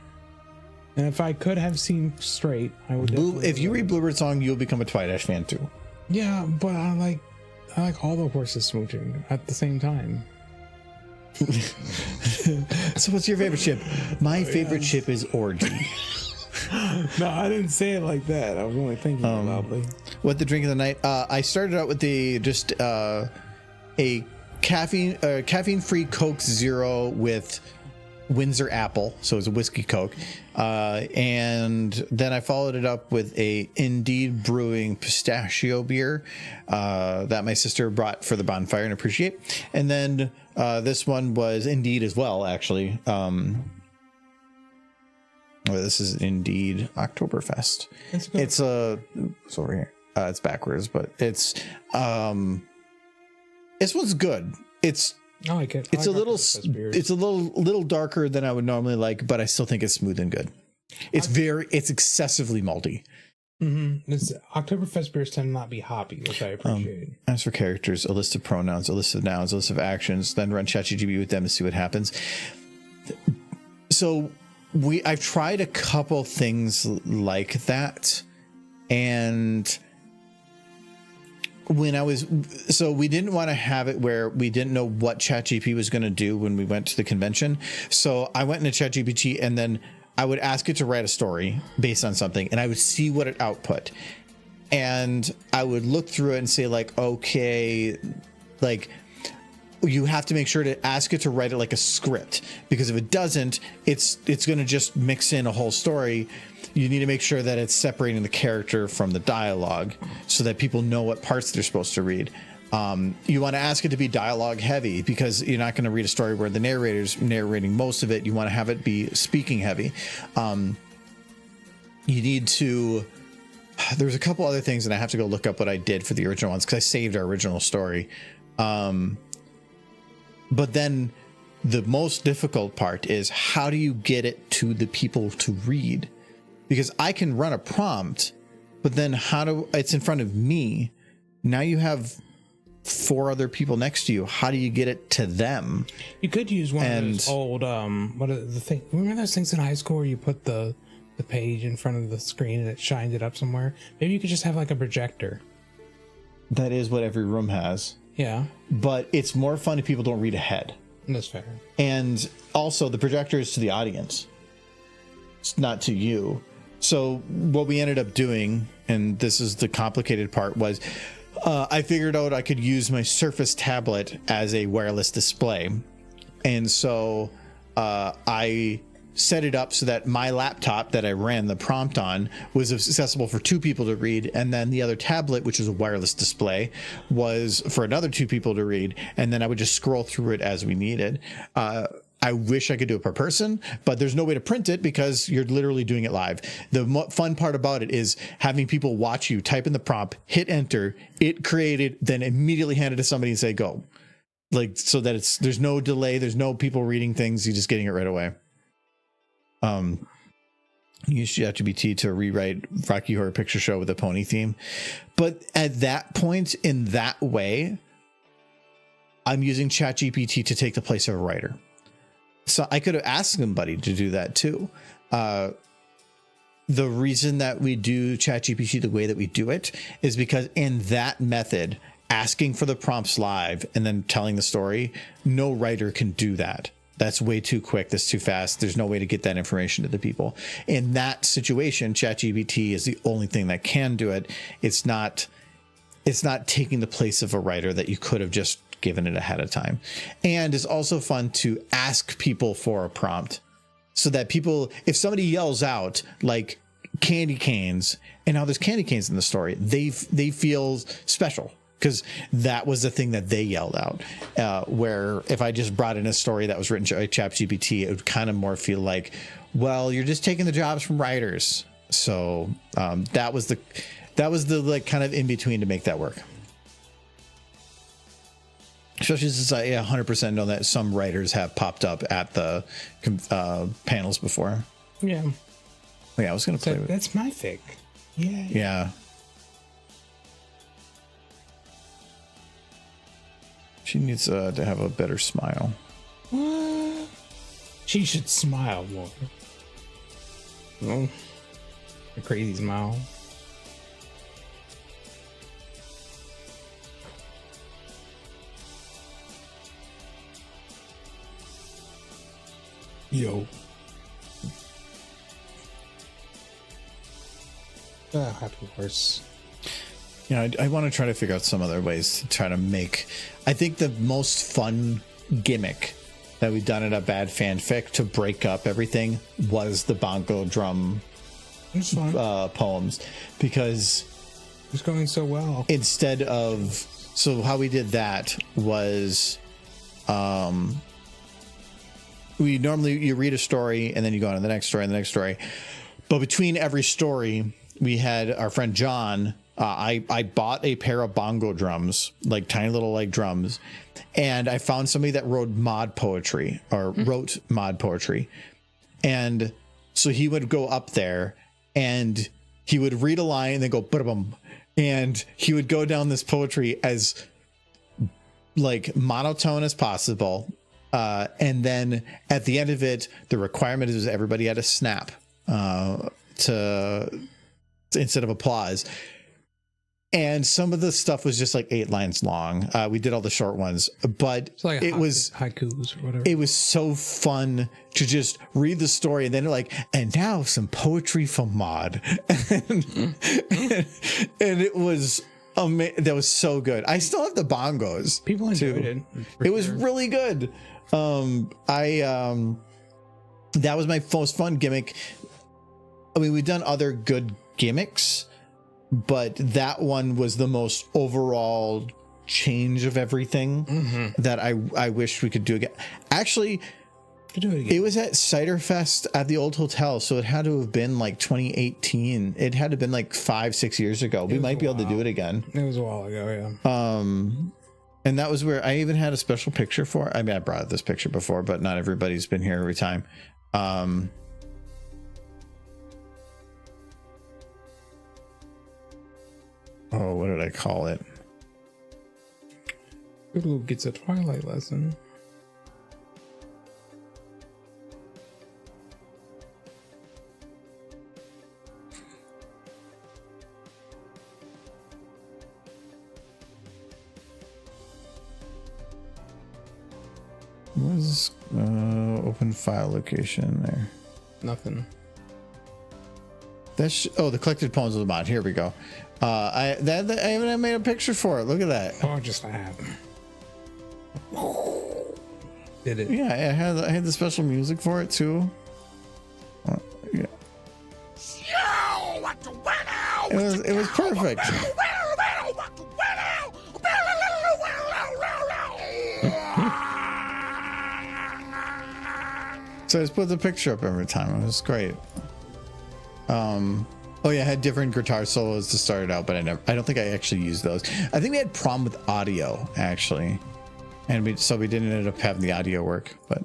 And if I could have seen straight, I would. If you read Bluebird Song, you'll become a Twidash fan too. Yeah, but I like all the horses smooching at the same time. So what's your favorite ship? My favorite ship is Orgy. No, I didn't say it like that. I was only thinking loudly. What the drink of the night? I started out with a caffeine-free Coke Zero with Windsor apple, so it's a whiskey Coke, and then I followed it up with a Indeed Brewing pistachio beer that my sister brought for the bonfire and appreciate, and then this one was Indeed as well, actually. This is Indeed Oktoberfest. It's over here. It's backwards, but this one's good. I like it. It's a little darker than I would normally like, but I still think it's smooth and good. It's excessively malty. Mm-hmm. Oktoberfest beers tend to not be hoppy, which I appreciate. As for characters, a list of pronouns, a list of nouns, a list of actions, then run ChatGPT with them to see what happens. So I've tried a couple things like that, and we didn't want to have it where we didn't know what ChatGPT was going to do when we went to the convention. So I went into ChatGPT and then I would ask it to write a story based on something, and I would see what it output. And I would look through it and say like, okay, like you have to make sure to ask it to write it like a script, because if it doesn't, it's going to just mix in a whole story. You need to make sure that it's separating the character from the dialogue so that people know what parts they're supposed to read. You want to ask it to be dialogue heavy, because you're not going to read a story where the narrator's narrating most of it. You want to have it be speaking heavy. You need to... There's a couple other things, and I have to go look up what I did for the original ones because I saved our original story. But then the most difficult part is, how do you get it to the people to read? Because I can run a prompt, but then it's in front of me. Now you have 4 other people next to you. How do you get it to them? You could use one of those old, what are the thing? Remember those things in high school where you put the page in front of the screen and it shined it up somewhere? Maybe you could just have like a projector. That is what every room has. Yeah, but it's more fun if people don't read ahead. that's fair. And also the projector is to the audience. It's not to you. So what we ended up doing, and this is the complicated part, was I figured out I could use my Surface tablet as a wireless display. And so I set it up so that my laptop that I ran the prompt on was accessible for 2 people to read, and then the other tablet, which was a wireless display, was for another 2 people to read, and then I would just scroll through it as we needed. I wish I could do it per person, but there's no way to print it because you're literally doing it live. The fun part about it is having people watch you type in the prompt, hit enter, it created, then immediately hand it to somebody and say go. Like, so that there's no delay, there's no people reading things, you're just getting it right away. Use ChatGPT to rewrite Rocky Horror Picture Show with a pony theme. But at that point, in that way, I'm using ChatGPT to take the place of a writer. So I could have asked somebody to do that too. The reason that we do ChatGPT the way that we do it is because in that method, asking for the prompts live and then telling the story, no writer can do that. That's way too quick. That's too fast. There's no way to get that information to the people. In that situation, ChatGPT is the only thing that can do it. It's not taking the place of a writer that you could have just given it ahead of time. And it's also fun to ask people for a prompt so that people, if somebody yells out like candy canes, and now there's candy canes in the story, they feel special because that was the thing that they yelled out. Where if I just brought in a story that was written by ChatGPT, it would kind of more feel like, well, you're just taking the jobs from writers. So that was the like kind of in between to make that work. Especially since I 100% know that some writers have popped up at the panels before. Yeah. Yeah, I was going to play with it. That's my fic. Yeah. Yeah. She needs to have a better smile. What? She should smile more. Oh, a crazy smile. Yo. Happy horse. Yeah, I want to try to figure out some other ways to try to make. I think the most fun gimmick that we've done at a bad fanfic to break up everything was the bongo drum It's fun. poems, because It's going so well. instead of, so how we did that was we normally, you read a story and then you go on to the next story and the next story, but between every story we had our friend John. I bought a pair of bongo drums, like tiny little like drums, and I found somebody that wrote mod poetry, and so he would go up there and he would read a line and then go ba-da-bum, and he would go down this poetry as like monotone as possible, and then at the end of it, the requirement is everybody had to snap to instead of applause. And some of the stuff was just like 8 lines long. We did all the short ones, but It's like it was haikus or whatever. it was so fun to just read the story and then like, and now some poetry from Maud, and it was that was so good. I still have the bongos. People enjoyed it. It was really good. That was my most fun gimmick. I mean, we've done other good gimmicks, but that one was the most overall change of everything that I wish we could do again. Actually, do it again. it was at Cider Fest at the old hotel, so it had to have been like 2018. It had to have been like 5-6 years ago. We might be able to do it again. It was a while ago, yeah. And that was where I even had a special picture for. I mean, I brought this picture before, but not everybody's been here every time. Oh, what did I call it? Lulu gets a Twilight lesson. Where's open file location there? Nothing. That's the collected poems of the mod. Here we go. I haven't made a picture for it. Look at that. Oh, just that. Did it? Yeah, I had the special music for it too. Yeah. It was perfect. So I just put the picture up every time. It was great. Oh yeah, I had different guitar solos to start it out, but I don't think I actually used those. I think we had problem with audio actually, and we didn't end up having the audio work. But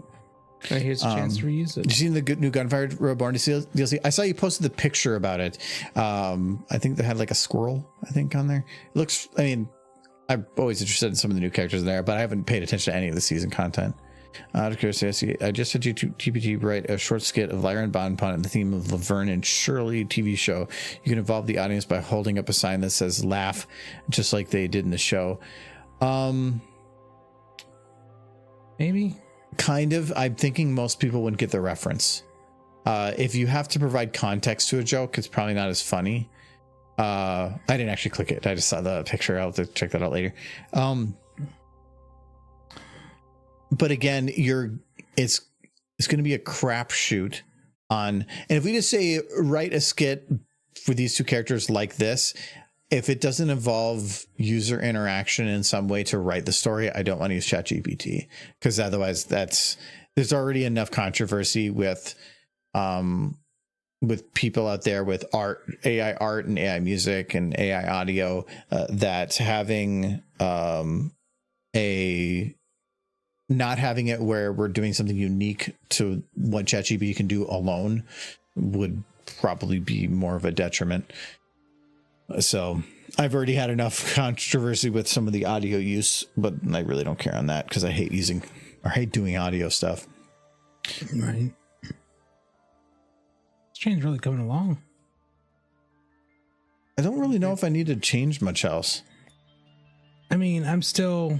here's a chance to reuse it. did you see the new Gunfire Reborn DLC? I saw you posted the picture about it. I think they had like a squirrel, I think, on there. It looks. I mean, I'm always interested in some of the new characters in there, but I haven't paid attention to any of the season content. Out of curiosity, I just had GPT write a short skit of Lyra and Bonpon and the theme of Laverne and Shirley TV show. You can involve the audience by holding up a sign that says "laugh," just like they did in the show. Maybe. Kind of. I'm thinking most people wouldn't get the reference. If you have to provide context to a joke, it's probably not as funny. I didn't actually click it. I just saw the picture. I'll have to check that out later. But again, it's going to be a crapshoot on, and if we just say write a skit for these two characters like this, if it doesn't involve user interaction in some way to write the story, I don't want to use ChatGPT, because otherwise there's already enough controversy with people out there with AI art and AI music and AI audio, that having not having it where we're doing something unique to what ChatGPT can do alone would probably be more of a detriment. So I've already had enough controversy with some of the audio use, but I really don't care on that because I hate doing audio stuff. Right. This train's really coming along. I don't really know if I need to change much else. I mean, I'm still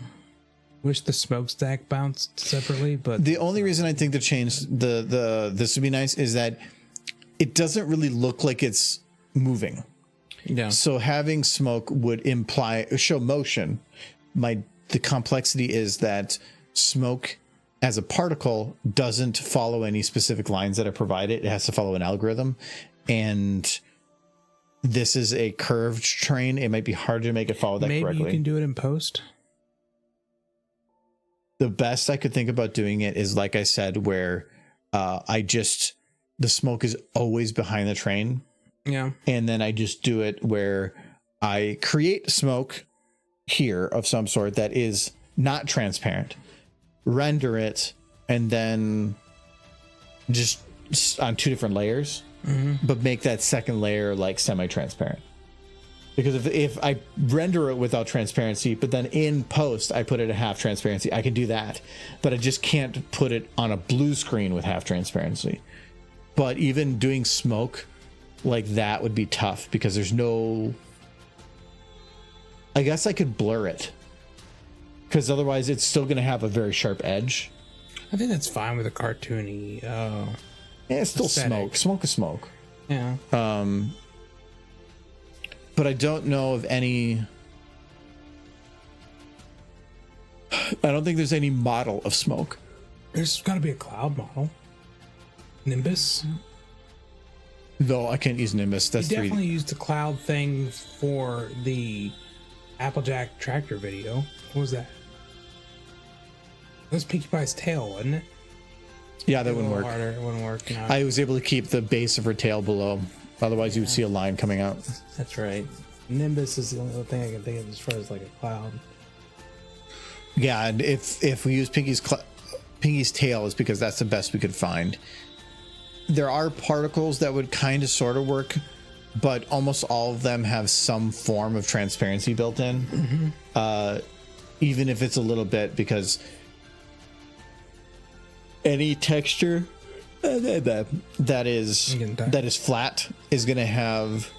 wish the smokestack bounced separately, but the only reason I think to change this would be nice is that it doesn't really look like it's moving. Yeah. So having smoke would show motion. The complexity is that smoke as a particle doesn't follow any specific lines that are provided. It has to follow an algorithm, and this is a curved train. It might be hard to make it follow that correctly. Maybe you can do it in post. The best I could think about doing it is, like I said, where the smoke is always behind the train. Yeah. And then I just do it where I create smoke here of some sort that is not transparent, render it, and then just on two different layers, but make that second layer like semi-transparent. Because if I render it without transparency, but then in post I put it at half transparency, I can do that. But I just can't put it on a blue screen with half transparency. But even doing smoke like that would be tough because there's no... I guess I could blur it, because otherwise it's still going to have a very sharp edge. I think that's fine with a cartoony. Yeah, it's still aesthetic. Smoke is smoke. Yeah. But I don't know of any... I don't think there's any model of smoke. There's got to be a cloud model. Nimbus. Though I can't use Nimbus. That's You definitely used the cloud thing for the Applejack tractor video. What was that? It was Pinkie Pie's tail, wasn't it? Yeah, that wouldn't work. Harder. It wouldn't work. No. I was able to keep the base of her tail below. Otherwise, you would see a line coming out. That's right. Nimbus is the only thing I can think of as far as like a cloud. Yeah, and if we use Pinkie's tail, is because that's the best we could find. There are particles that would kind of sort of work, but almost all of them have some form of transparency built in, even if it's a little bit, because any texture that is flat is going to have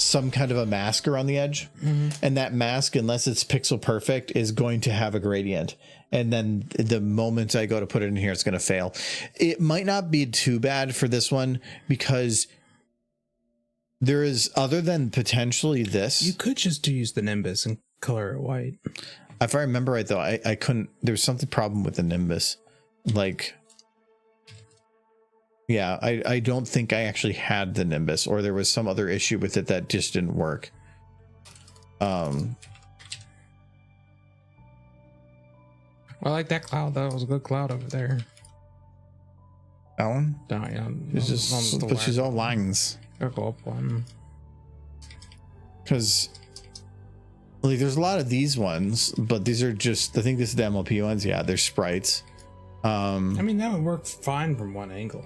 some kind of a mask around the edge, and that mask, unless it's pixel perfect, is going to have a gradient. And then the moment I go to put it in here, it's going to fail. It might not be too bad for this one because there is, other than potentially this, You could just use the Nimbus and color it white. if I remember right though, I couldn't, there was something problem with the Nimbus. Like, yeah, I don't think I actually had the Nimbus, or there was some other issue with it that just didn't work. I like that cloud. That was a good cloud over there. That one? Down, yeah, It's just, but she's all lines. Go up one. Because, like, there's a lot of these ones, but these are just, I think this is the MLP ones. Yeah, they're sprites. I mean, that would work fine from one angle.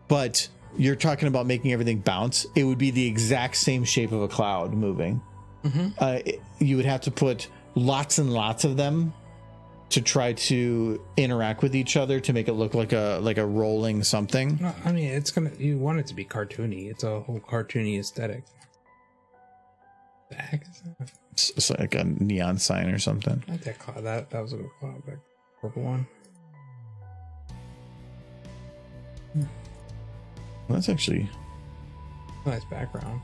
But you're talking about making everything bounce. It would be the exact same shape of a cloud moving. You would have to put lots and lots of them to try to interact with each other to make it look like a rolling something. No, I mean, it's gonna. You want it to be cartoony. It's a whole cartoony aesthetic. The heck is that? It's like a neon sign or something. I like that cloud. That was a good cloud. Back purple one. That's actually, Nice background.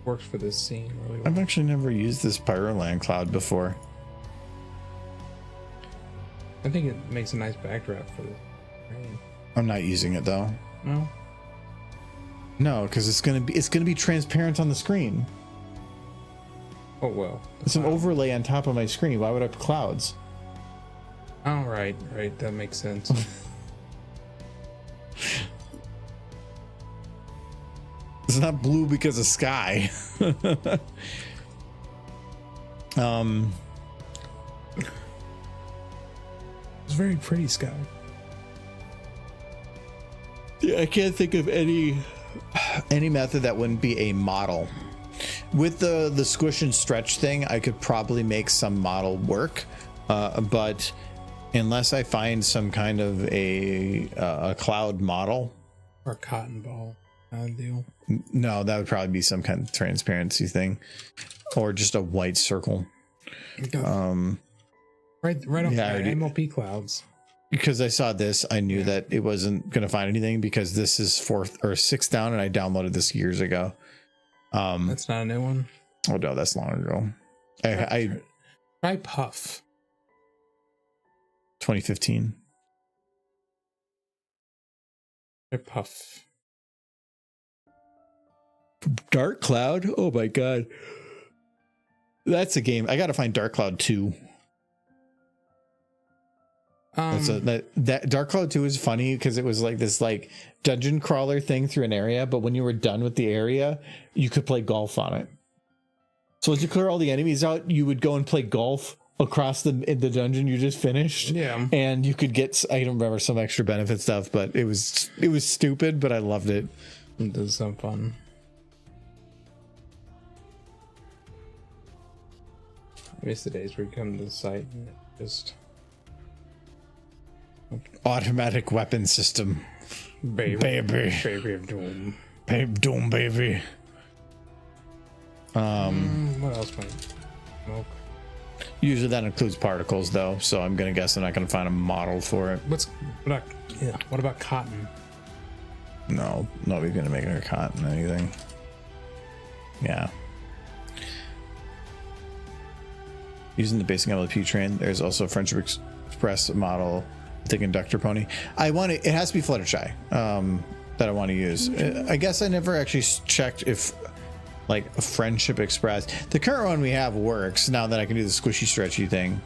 Works for this scene really well. I've actually never used this Pyroland cloud before. I think it makes a nice backdrop for the rain. I'm not using it though. No? No, because it's gonna be transparent on the screen. Oh well. It's an overlay on top of my screen. Why would I put clouds? Oh right, that makes sense. It's not blue because of sky. It's very pretty sky. Yeah, I can't think of any method that wouldn't be a model. With the squish and stretch thing, I could probably make some model work, but unless I find some kind of a cloud model Or a cotton ball deal. no, that would probably be some kind of transparency thing, or just a white circle. Right on Yeah, I the already- MLP clouds. Because I saw this, I knew that it wasn't going to find anything because this is 4th or 6th down, and I downloaded this years ago. That's not a new one. Oh no, that's long ago. I Try Puff. 2015. Try Puff. Dark Cloud. Oh my god, that's a game. I got to find Dark Cloud 2. That Dark Cloud 2 is funny because it was like this like dungeon crawler thing through an area, but when you were done with the area, you could play golf on it. So once you clear all the enemies out, you would go and play golf across the dungeon you just finished. Yeah. And you could get, I don't remember, some extra benefit stuff, but it was stupid, but I loved it. It was some fun. I miss the days where you come to the site and it just Automatic weapon system. Baby of doom. Babe Doom, baby. What else might smoke? Usually that includes particles though, so I'm gonna guess I'm not gonna find a model for it. What about cotton? No, nobody's gonna make a cotton anything. Yeah. Using the basic MLP train, there's also a Friendship Express model, the conductor pony. It has to be Fluttershy that I want to use. I guess I never actually checked if like a Friendship Express. The current one we have works now that I can do the squishy stretchy thing.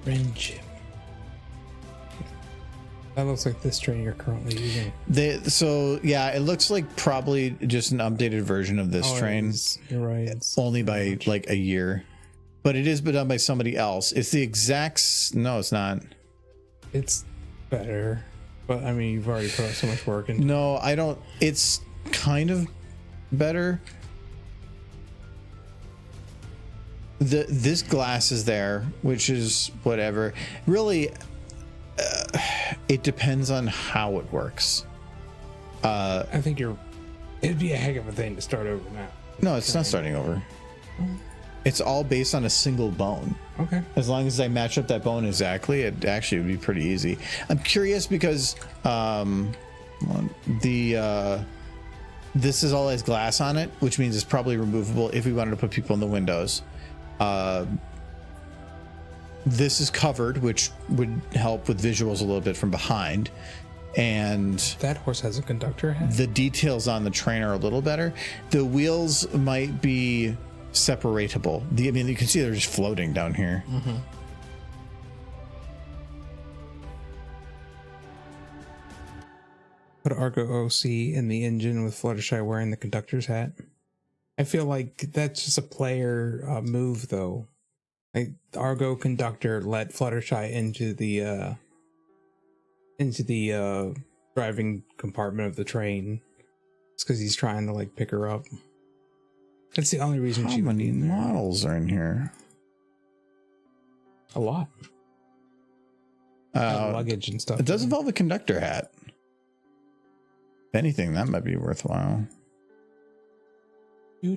Friendship. That looks like this train you're currently using. So yeah, it looks like probably just an updated version of this train. You're right. It's Only by like a year, but it is done by somebody else. It's the exact. No, it's not. It's better, but I mean, you've already put so much work into. No, I don't. It's kind of better. This glass is there, which is whatever. Really, it depends on how it works. I think it'd be a heck of a thing to start over now. No, it's not starting over. It's all based on a single bone. Okay. As long as I match up that bone exactly, it actually would be pretty easy. I'm curious because this is all has glass on it, which means it's probably removable if we wanted to put people in the windows. This is covered, which would help with visuals a little bit from behind. And that horse has a conductor hat. The details on the train are a little better. The wheels might be separatable. I mean, you can see they're just floating down here. Mm-hmm. Put Argo OC in the engine with Fluttershy wearing the conductor's hat. I feel like that's just a player move, though. Like Argo conductor let Fluttershy into the driving compartment of the train. It's because he's trying to like pick her up. That's the only reason How she would many be in there. models are in here? A lot. Luggage and stuff. It does involve a conductor hat. If anything, that might be worthwhile.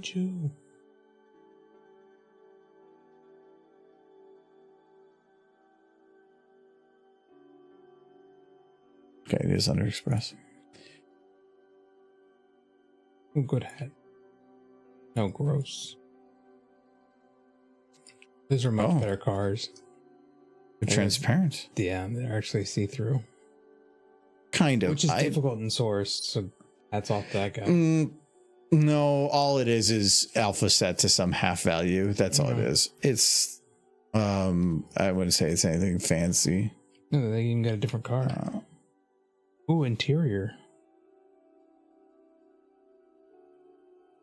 Choo. Okay, it is under express. Oh, good hat. No, gross. Those are much better cars. They're transparent. Yeah, they're actually see-through. Kind of. Which is difficult in Source, so hats off to that guy. No, all it is alpha set to some half value. That's all it is. It's, I wouldn't say it's anything fancy. No, they even got a different car. Ooh, interior.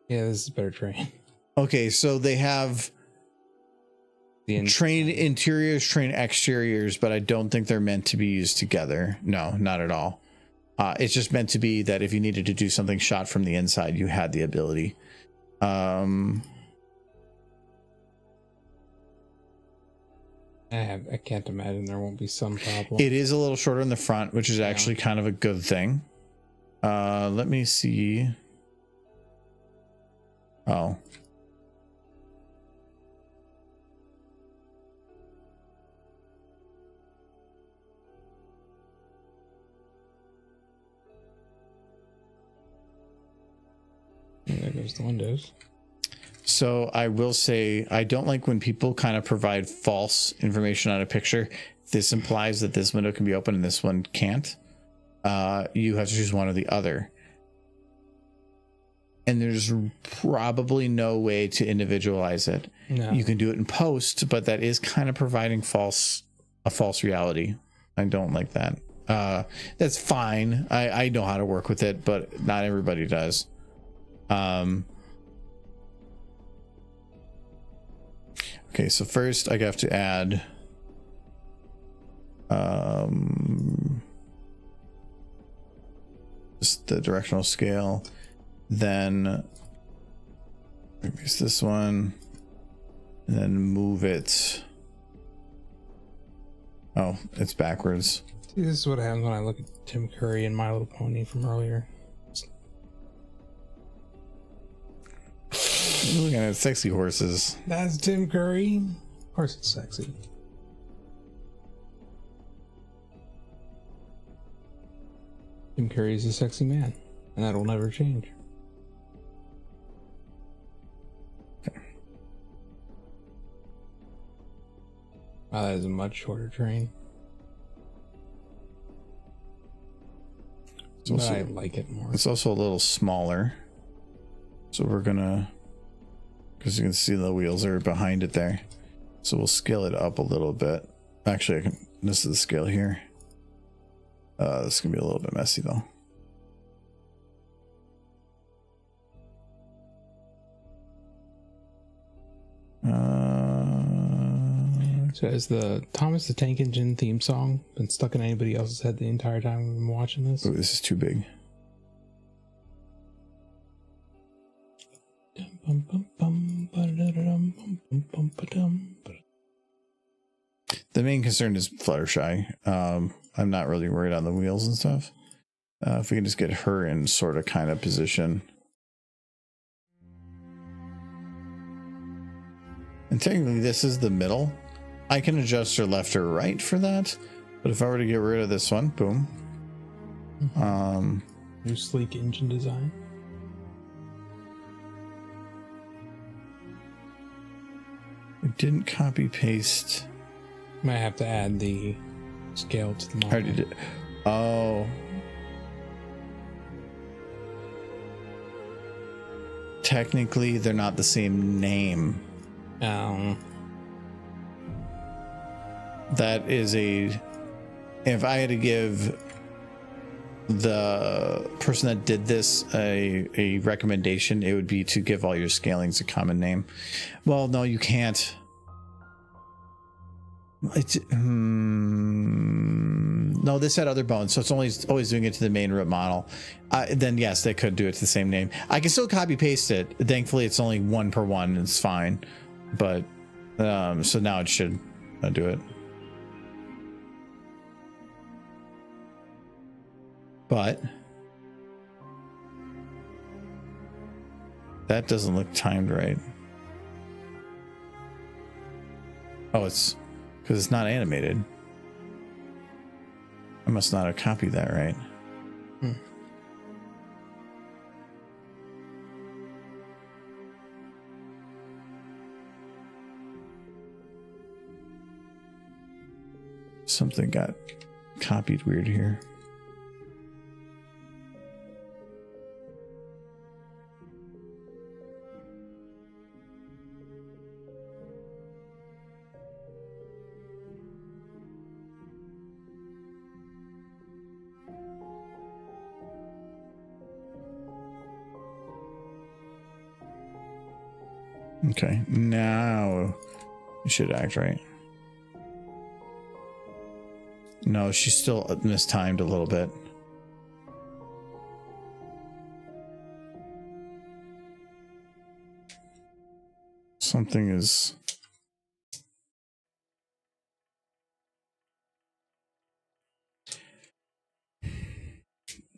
Yeah, this is a better train. Okay, so they have train interiors, train exteriors, but I don't think they're meant to be used together. No, not at all. It's just meant to be that if you needed to do something shot from the inside, you had the ability. I can't imagine there won't be some problem. It is a little shorter in the front, which is actually kind of a good thing. Let me see. Oh. There goes the windows. So I will say, I don't like when people kind of provide false information on a picture. This implies that this window can be open and this one can't. You have to choose one or the other. And there's probably no way to individualize it. No. You can do it in post, but that is kind of providing a false reality. I don't like that. That's fine. I know how to work with it, but not everybody does. Okay, so first I have to add just the directional scale, then increase this one, and then move it. Oh, it's backwards. See, this is what happens when I look at Tim Curry and My Little Pony from earlier. You're looking at sexy horses. That's Tim Curry. Of course it's sexy. Tim Curry is a sexy man, and that will never change. Wow, that is a much shorter train. But I like it more. It's also a little smaller. So we're gonna, because you can see the wheels are behind it there. So we'll scale it up a little bit. Actually, this is the scale here. This is gonna be a little bit messy though. So has the Thomas the Tank Engine theme song been stuck in anybody else's head the entire time we've been watching this? Ooh, this is too big. The main concern is Fluttershy. I'm not really worried on the wheels and stuff. If we can just get her in sort of kind of position. And technically this is the middle. I can adjust her left or right for that. But if I were to get rid of this one, boom. New sleek engine design. I didn't copy paste. Might have to add the scale to the model. I already did. Oh. Technically, they're not the same name. That is a... If I had to give the person that did this a recommendation, it would be to give all your scalings a common name. Well, no, you can't. It's no, this had other bones, so it's always doing it to the main root model. Then yes, they could do it to the same name. I can still copy paste it. Thankfully, it's only 1 per 1. It's fine. But so now it should do it. But that doesn't look timed right. Oh, it's because it's not animated. I must not have copied that right. Something got copied weird here. Okay, now it should act right. No, she's still mistimed a little bit. Something is...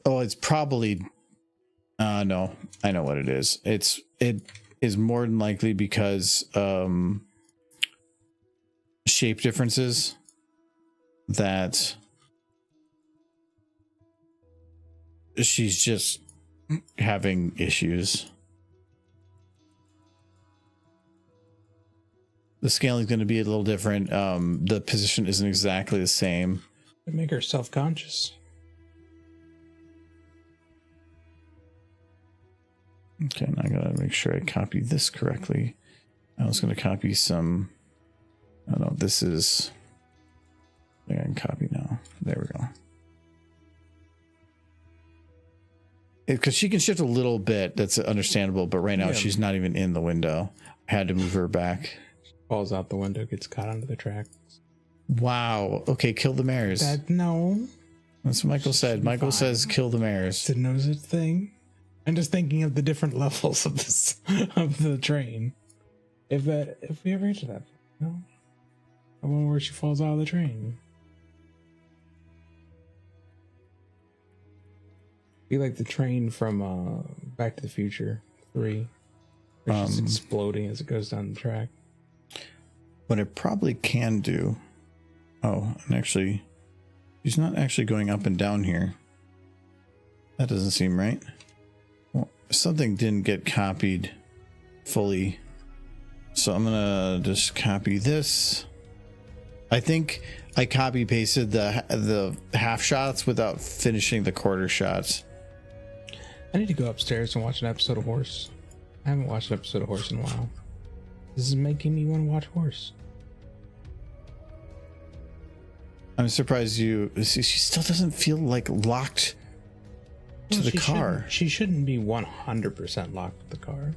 Oh, it's probably... no, I know what it is. It is more than likely because shape differences that she's just having issues. The scaling is going to be a little different. The position isn't exactly the same. They make her self-conscious. Okay, now I gotta make sure I copy this correctly. I was gonna copy some... Oh no, this is... I think I can copy now. There we go. Because she can shift a little bit, that's understandable, but right now she's not even in the window. I had to move her back. Falls out the window, gets caught onto the track. Wow. Okay, kill the mares. No. That's what Michael said. Michael says kill the mares. Didn't know such thing. I'm just thinking of the different levels of this of the train. If we ever reach that, you know, the one where she falls out of the train. Be like the train from Back to the Future 3, where she's exploding as it goes down the track. What it probably can do. Oh, and actually, she's not actually going up and down here. That doesn't seem right. Well, something didn't get copied fully. So I'm gonna just copy this. I think I copy pasted the half shots without finishing the quarter shots. I need to go upstairs and watch an episode of Horse. I haven't watched an episode of Horse in a while. This is making me want to watch Horse. I'm surprised you see, she still doesn't feel like locked to the car. She shouldn't be 100% locked to the car.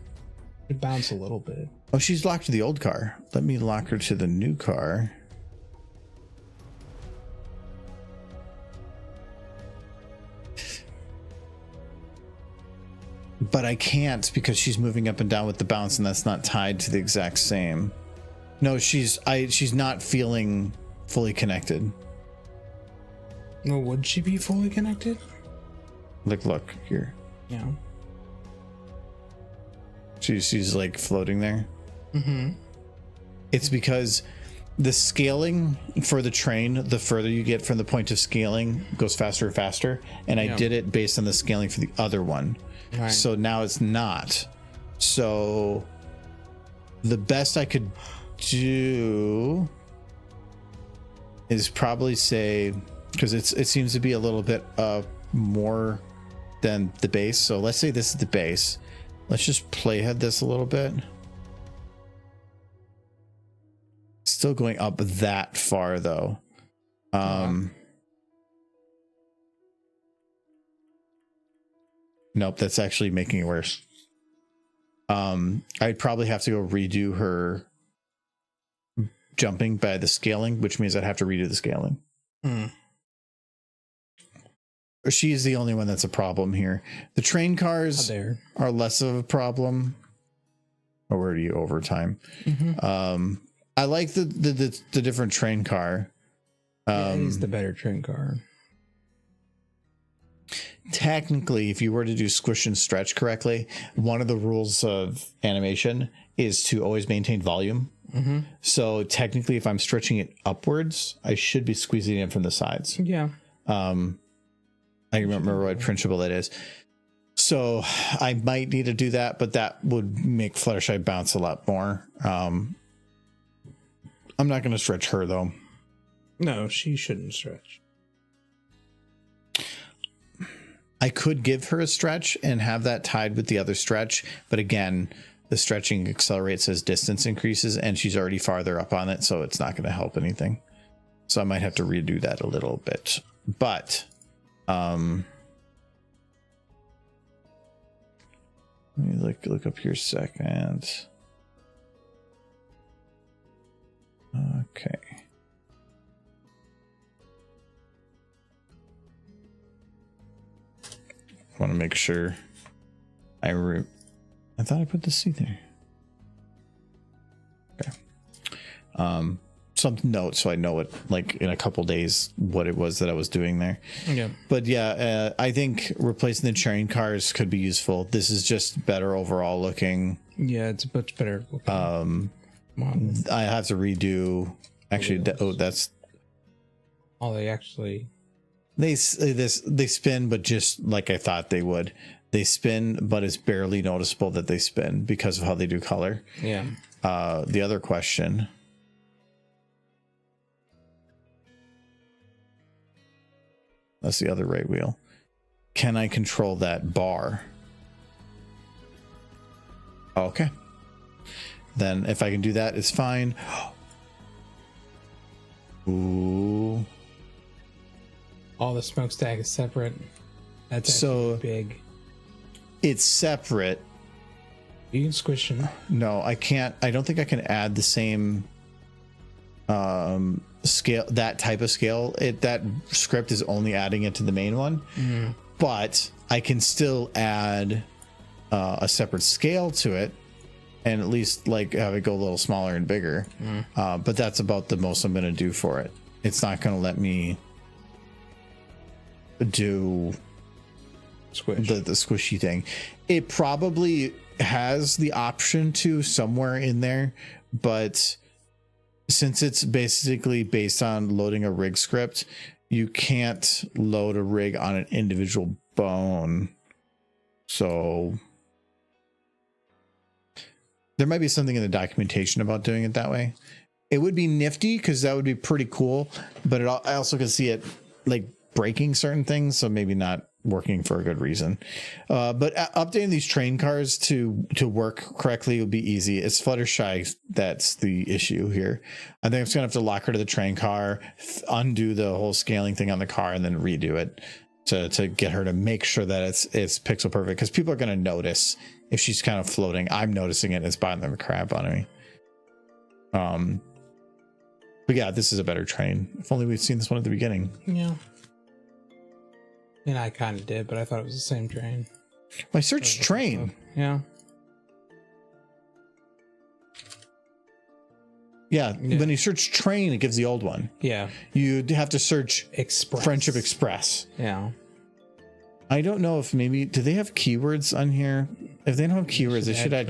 It bounced a little bit. Oh, she's locked to the old car. Let me lock her to the new car. But I can't because she's moving up and down with the bounce, and that's not tied to the exact same. No, she's not feeling fully connected. Well, would she be fully connected? Like, look here. Yeah. She's like floating there. Mm-hmm. It's because the scaling for the train, the further you get from the point of scaling, goes faster and faster. And I did it based on the scaling for the other one. Right. So now it's not. So the best I could do is probably say, because it seems to be a little bit more than the base. So let's say this is the base. Let's just playhead this a little bit. Still going up that far though. Nope, that's actually making it worse. I'd probably have to go redo her jumping by the scaling, which means I'd have to redo the scaling. She is the only one that's a problem here. The train cars are less of a problem. Or where do you overtime? I like the different train car. He's the better train car. Technically, if you were to do squish and stretch correctly, one of the rules of animation is to always maintain volume. So technically, if I'm stretching it upwards, I should be squeezing it from the sides. Yeah. I remember what principle that is. So I might need to do that, but that would make Fluttershy bounce a lot more. I'm not going to stretch her though. No, she shouldn't stretch. I could give her a stretch and have that tied with the other stretch, but again, the stretching accelerates as distance increases, and she's already farther up on it, so it's not going to help anything. So I might have to redo that a little bit. But let me look up here a second. Okay. I want to make sure I thought I put the C there. Okay. Some note so I know it, like in a couple days, what it was that I was doing there. Yeah. But yeah, I think replacing the train cars could be useful. This is just better overall looking. Yeah, it's much better looking. I have to redo. Actually, that's. Oh, they actually. They spin, but just like I thought they would. They spin, but it's barely noticeable that they spin because of how they do color. Yeah. The other question. That's the other right wheel. Can I control that bar? Okay. Then if I can do that, it's fine. Ooh. All the smokestack is separate. That's so big. It's separate. You can squish them. No, I can't. I don't think I can add the same scale, that type of scale. That script is only adding it to the main one, but I can still add a separate scale to it and at least like have it go a little smaller and bigger. But that's about the most I'm going to do for it. It's not going to let me do Squish. the squishy thing. It probably has the option to somewhere in there, but since it's basically based on loading a rig script, you can't load a rig on an individual bone. So there might be something in the documentation about doing it that way. It would be nifty because that would be pretty cool, but I also can see it like breaking certain things, so maybe not working for a good reason. But updating these train cars to work correctly would be easy. It's Fluttershy that's the issue here. I think I'm just gonna have to lock her to the train car, undo the whole scaling thing on the car, and then redo it to get her to make sure that it's pixel perfect, because people are gonna notice if she's kind of floating. I'm noticing it. It's bothering the crap out of me. But yeah, this is a better train. If only we'd seen this one at the beginning. Yeah. And I kind of did, but I thought it was the same train. I searched train. Yeah. Yeah, when you search train, it gives the old one. Yeah. You have to search Express. Friendship Express. Yeah. I don't know if maybe do they have keywords on here? If they don't have keywords, they should add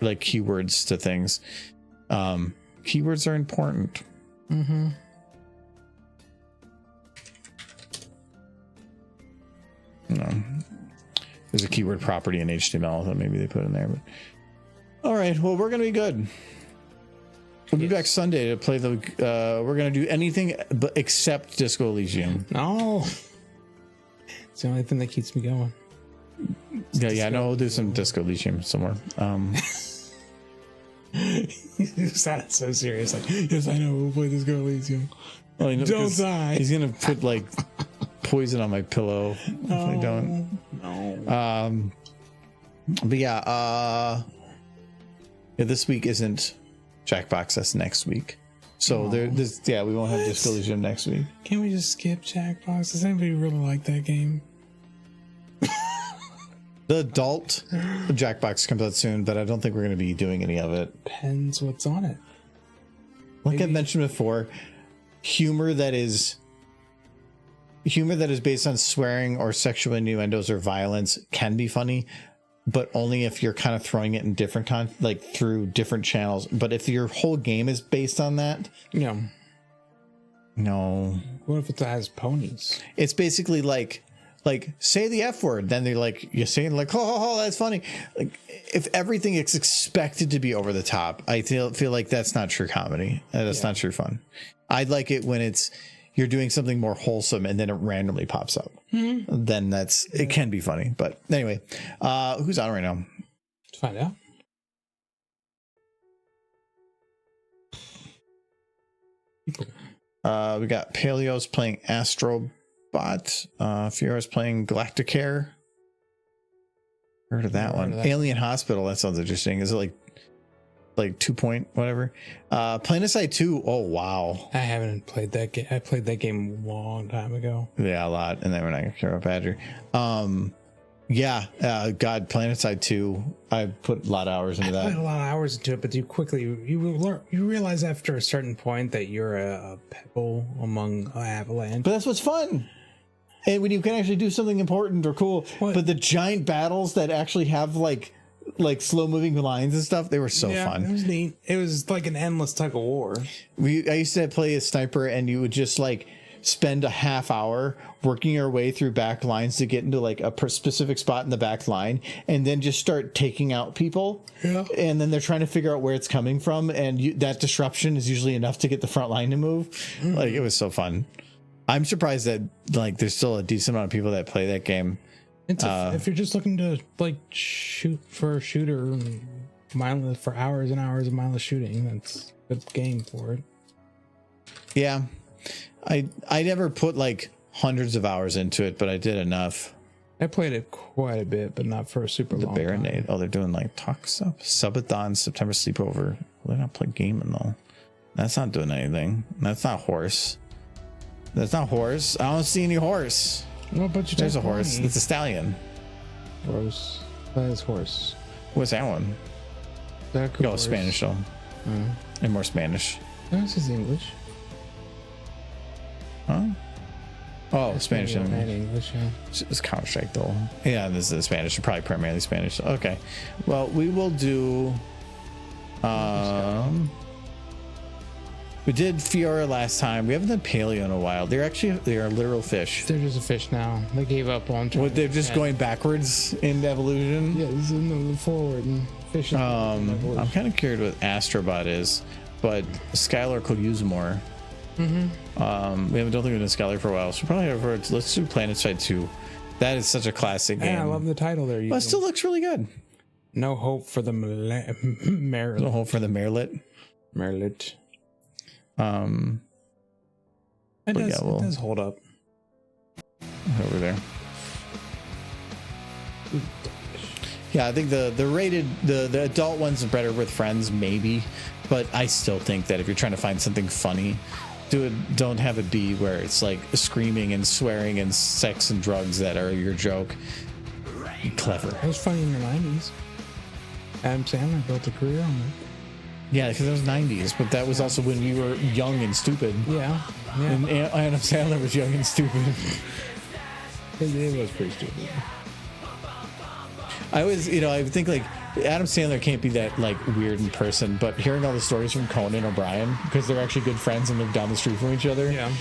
like keywords to things. Keywords are important. Mm-hmm. No, there's a keyword property in HTML that maybe they put in there. But all right, well, we're gonna be good. We'll be back Sunday to play the. We're gonna do anything but except Disco Elysium. No, it's the only thing that keeps me going. Yeah, no, we'll do some Disco Elysium somewhere. You sounded so serious. Like, yes, I know. We'll play Disco Elysium. Well, you know, Don't die. He's gonna put like poison on my pillow if I don't. No. But yeah, this week isn't Jackbox. That's next week. So we won't have Disco Elysium next week. Can't we just skip Jackbox? Does anybody really like that game? The adult Jackbox comes out soon, but I don't think we're going to be doing any of it. Depends what's on it. Like I mentioned before, humor that is based on swearing or sexual innuendos or violence can be funny, but only if you're kind of throwing it in different like through different channels. But if your whole game is based on that, Yeah. no. What if it has ponies? It's basically like say the F word, then they're like, you're saying like, oh, that's funny. Like if everything is expected to be over the top, I feel like that's not true comedy. That's not true fun. I'd like it when you're doing something more wholesome and then it randomly pops up. Mm-hmm. Then it can be funny. But anyway, who's on right now? Let's find out. We got Paleos playing Astrobot. Fiora's playing Galacticare. Heard of that one. Alien Hospital. That sounds interesting. Is it like 2 point whatever? Planetside 2. Oh wow. I haven't played that game. I played that game a long time ago. Yeah, a lot. And then we're not gonna care about Badger. God, Planetside 2. I put a lot of hours into that. I put a lot of hours into it, but you realize after a certain point that you're a pebble among an avalanche. But that's what's fun. And when you can actually do something important or cool. What? But the giant battles that actually have like slow moving lines and stuff, they were so fun. It was neat. It was like an endless tug of war. I used to play a sniper, and you would just like spend a half hour working your way through back lines to get into like a specific spot in the back line, and then just start taking out people. Yeah. And then they're trying to figure out where it's coming from, and that disruption is usually enough to get the front line to move. Mm-hmm. Like it was so fun. I'm surprised that like there's still a decent amount of people that play that game. It's if you're just looking to like shoot for a shooter and mindless for hours and hours of mindless shooting, that's a good game for it. Yeah. I never put like hundreds of hours into it, but I did enough. I played it quite a bit, but not for a super long time. The Baronade. Oh, they're doing like talk subathon, September sleepover. Well, they're not playing gaming though. That's not doing anything. That's not horse. That's not horse. I don't see any horse. Well, but there's a horse. It's a stallion. Horse. That is horse. What's that one? No, Spanish though. And more Spanish. No, this is English. Huh? Oh, Spanish and English. Yeah. It's Counter-Strike though. Yeah, this is Spanish. Probably primarily Spanish. Okay. Well, we will do. We did Fiora last time. We haven't done Paleo in a while. They are literal fish. They're just a fish now. They gave up on. What, they're just going backwards in evolution. Yeah, this is forward and fish. I'm kind of curious what Astrobot is, but Skylar could use more. Mm-hmm. We don't think we've done Skylar for a while, so probably let's do Planetside 2. That is such a classic game. I love the title there. But it still looks really good. No hope for the Merlet. No hope for the Merlet. Merlet. It does hold up. Over there. Yeah, I think the rated the adult ones are better with friends, maybe, but I still think that if you're trying to find something funny, don't have it be where it's like screaming and swearing and sex and drugs that are your joke. Be clever. It was funny in the 90s. Adam Sandler built a career on it. Yeah, because it was 90s, but that was also when we were young and stupid. Yeah. And Adam Sandler was young and stupid. It was pretty stupid. I always, I think like Adam Sandler can't be that like weird in person, but hearing all the stories from Conan O'Brien, because they're actually good friends and live down the street from each other. Yeah.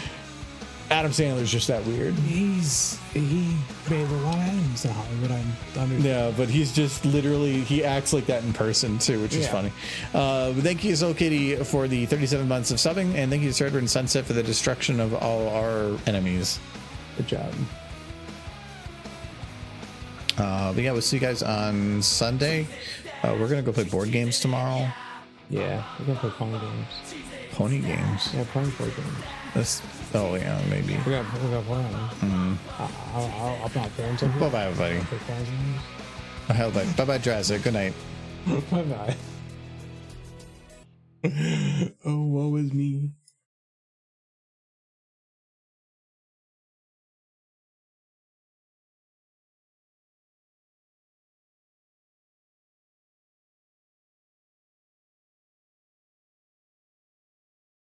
Adam Sandler's just that weird. He made a lot of enemies in Hollywood. I understand. Yeah, but he's just literally, he acts like that in person too, which is funny. Thank you, Soul Kitty, for the 37 months of subbing, and thank you, Surtur and Sunset, for the destruction of all our enemies. Good job. But yeah, we'll see you guys on Sunday. We're gonna go play board games tomorrow. Yeah, we're gonna play pony games. Pony games. Yeah, pony board games. Oh yeah, maybe. We got play on them. I'll not play them. Bye bye, everybody. Bye bye, Jurassic. Good night. Bye bye. Oh, woe is me.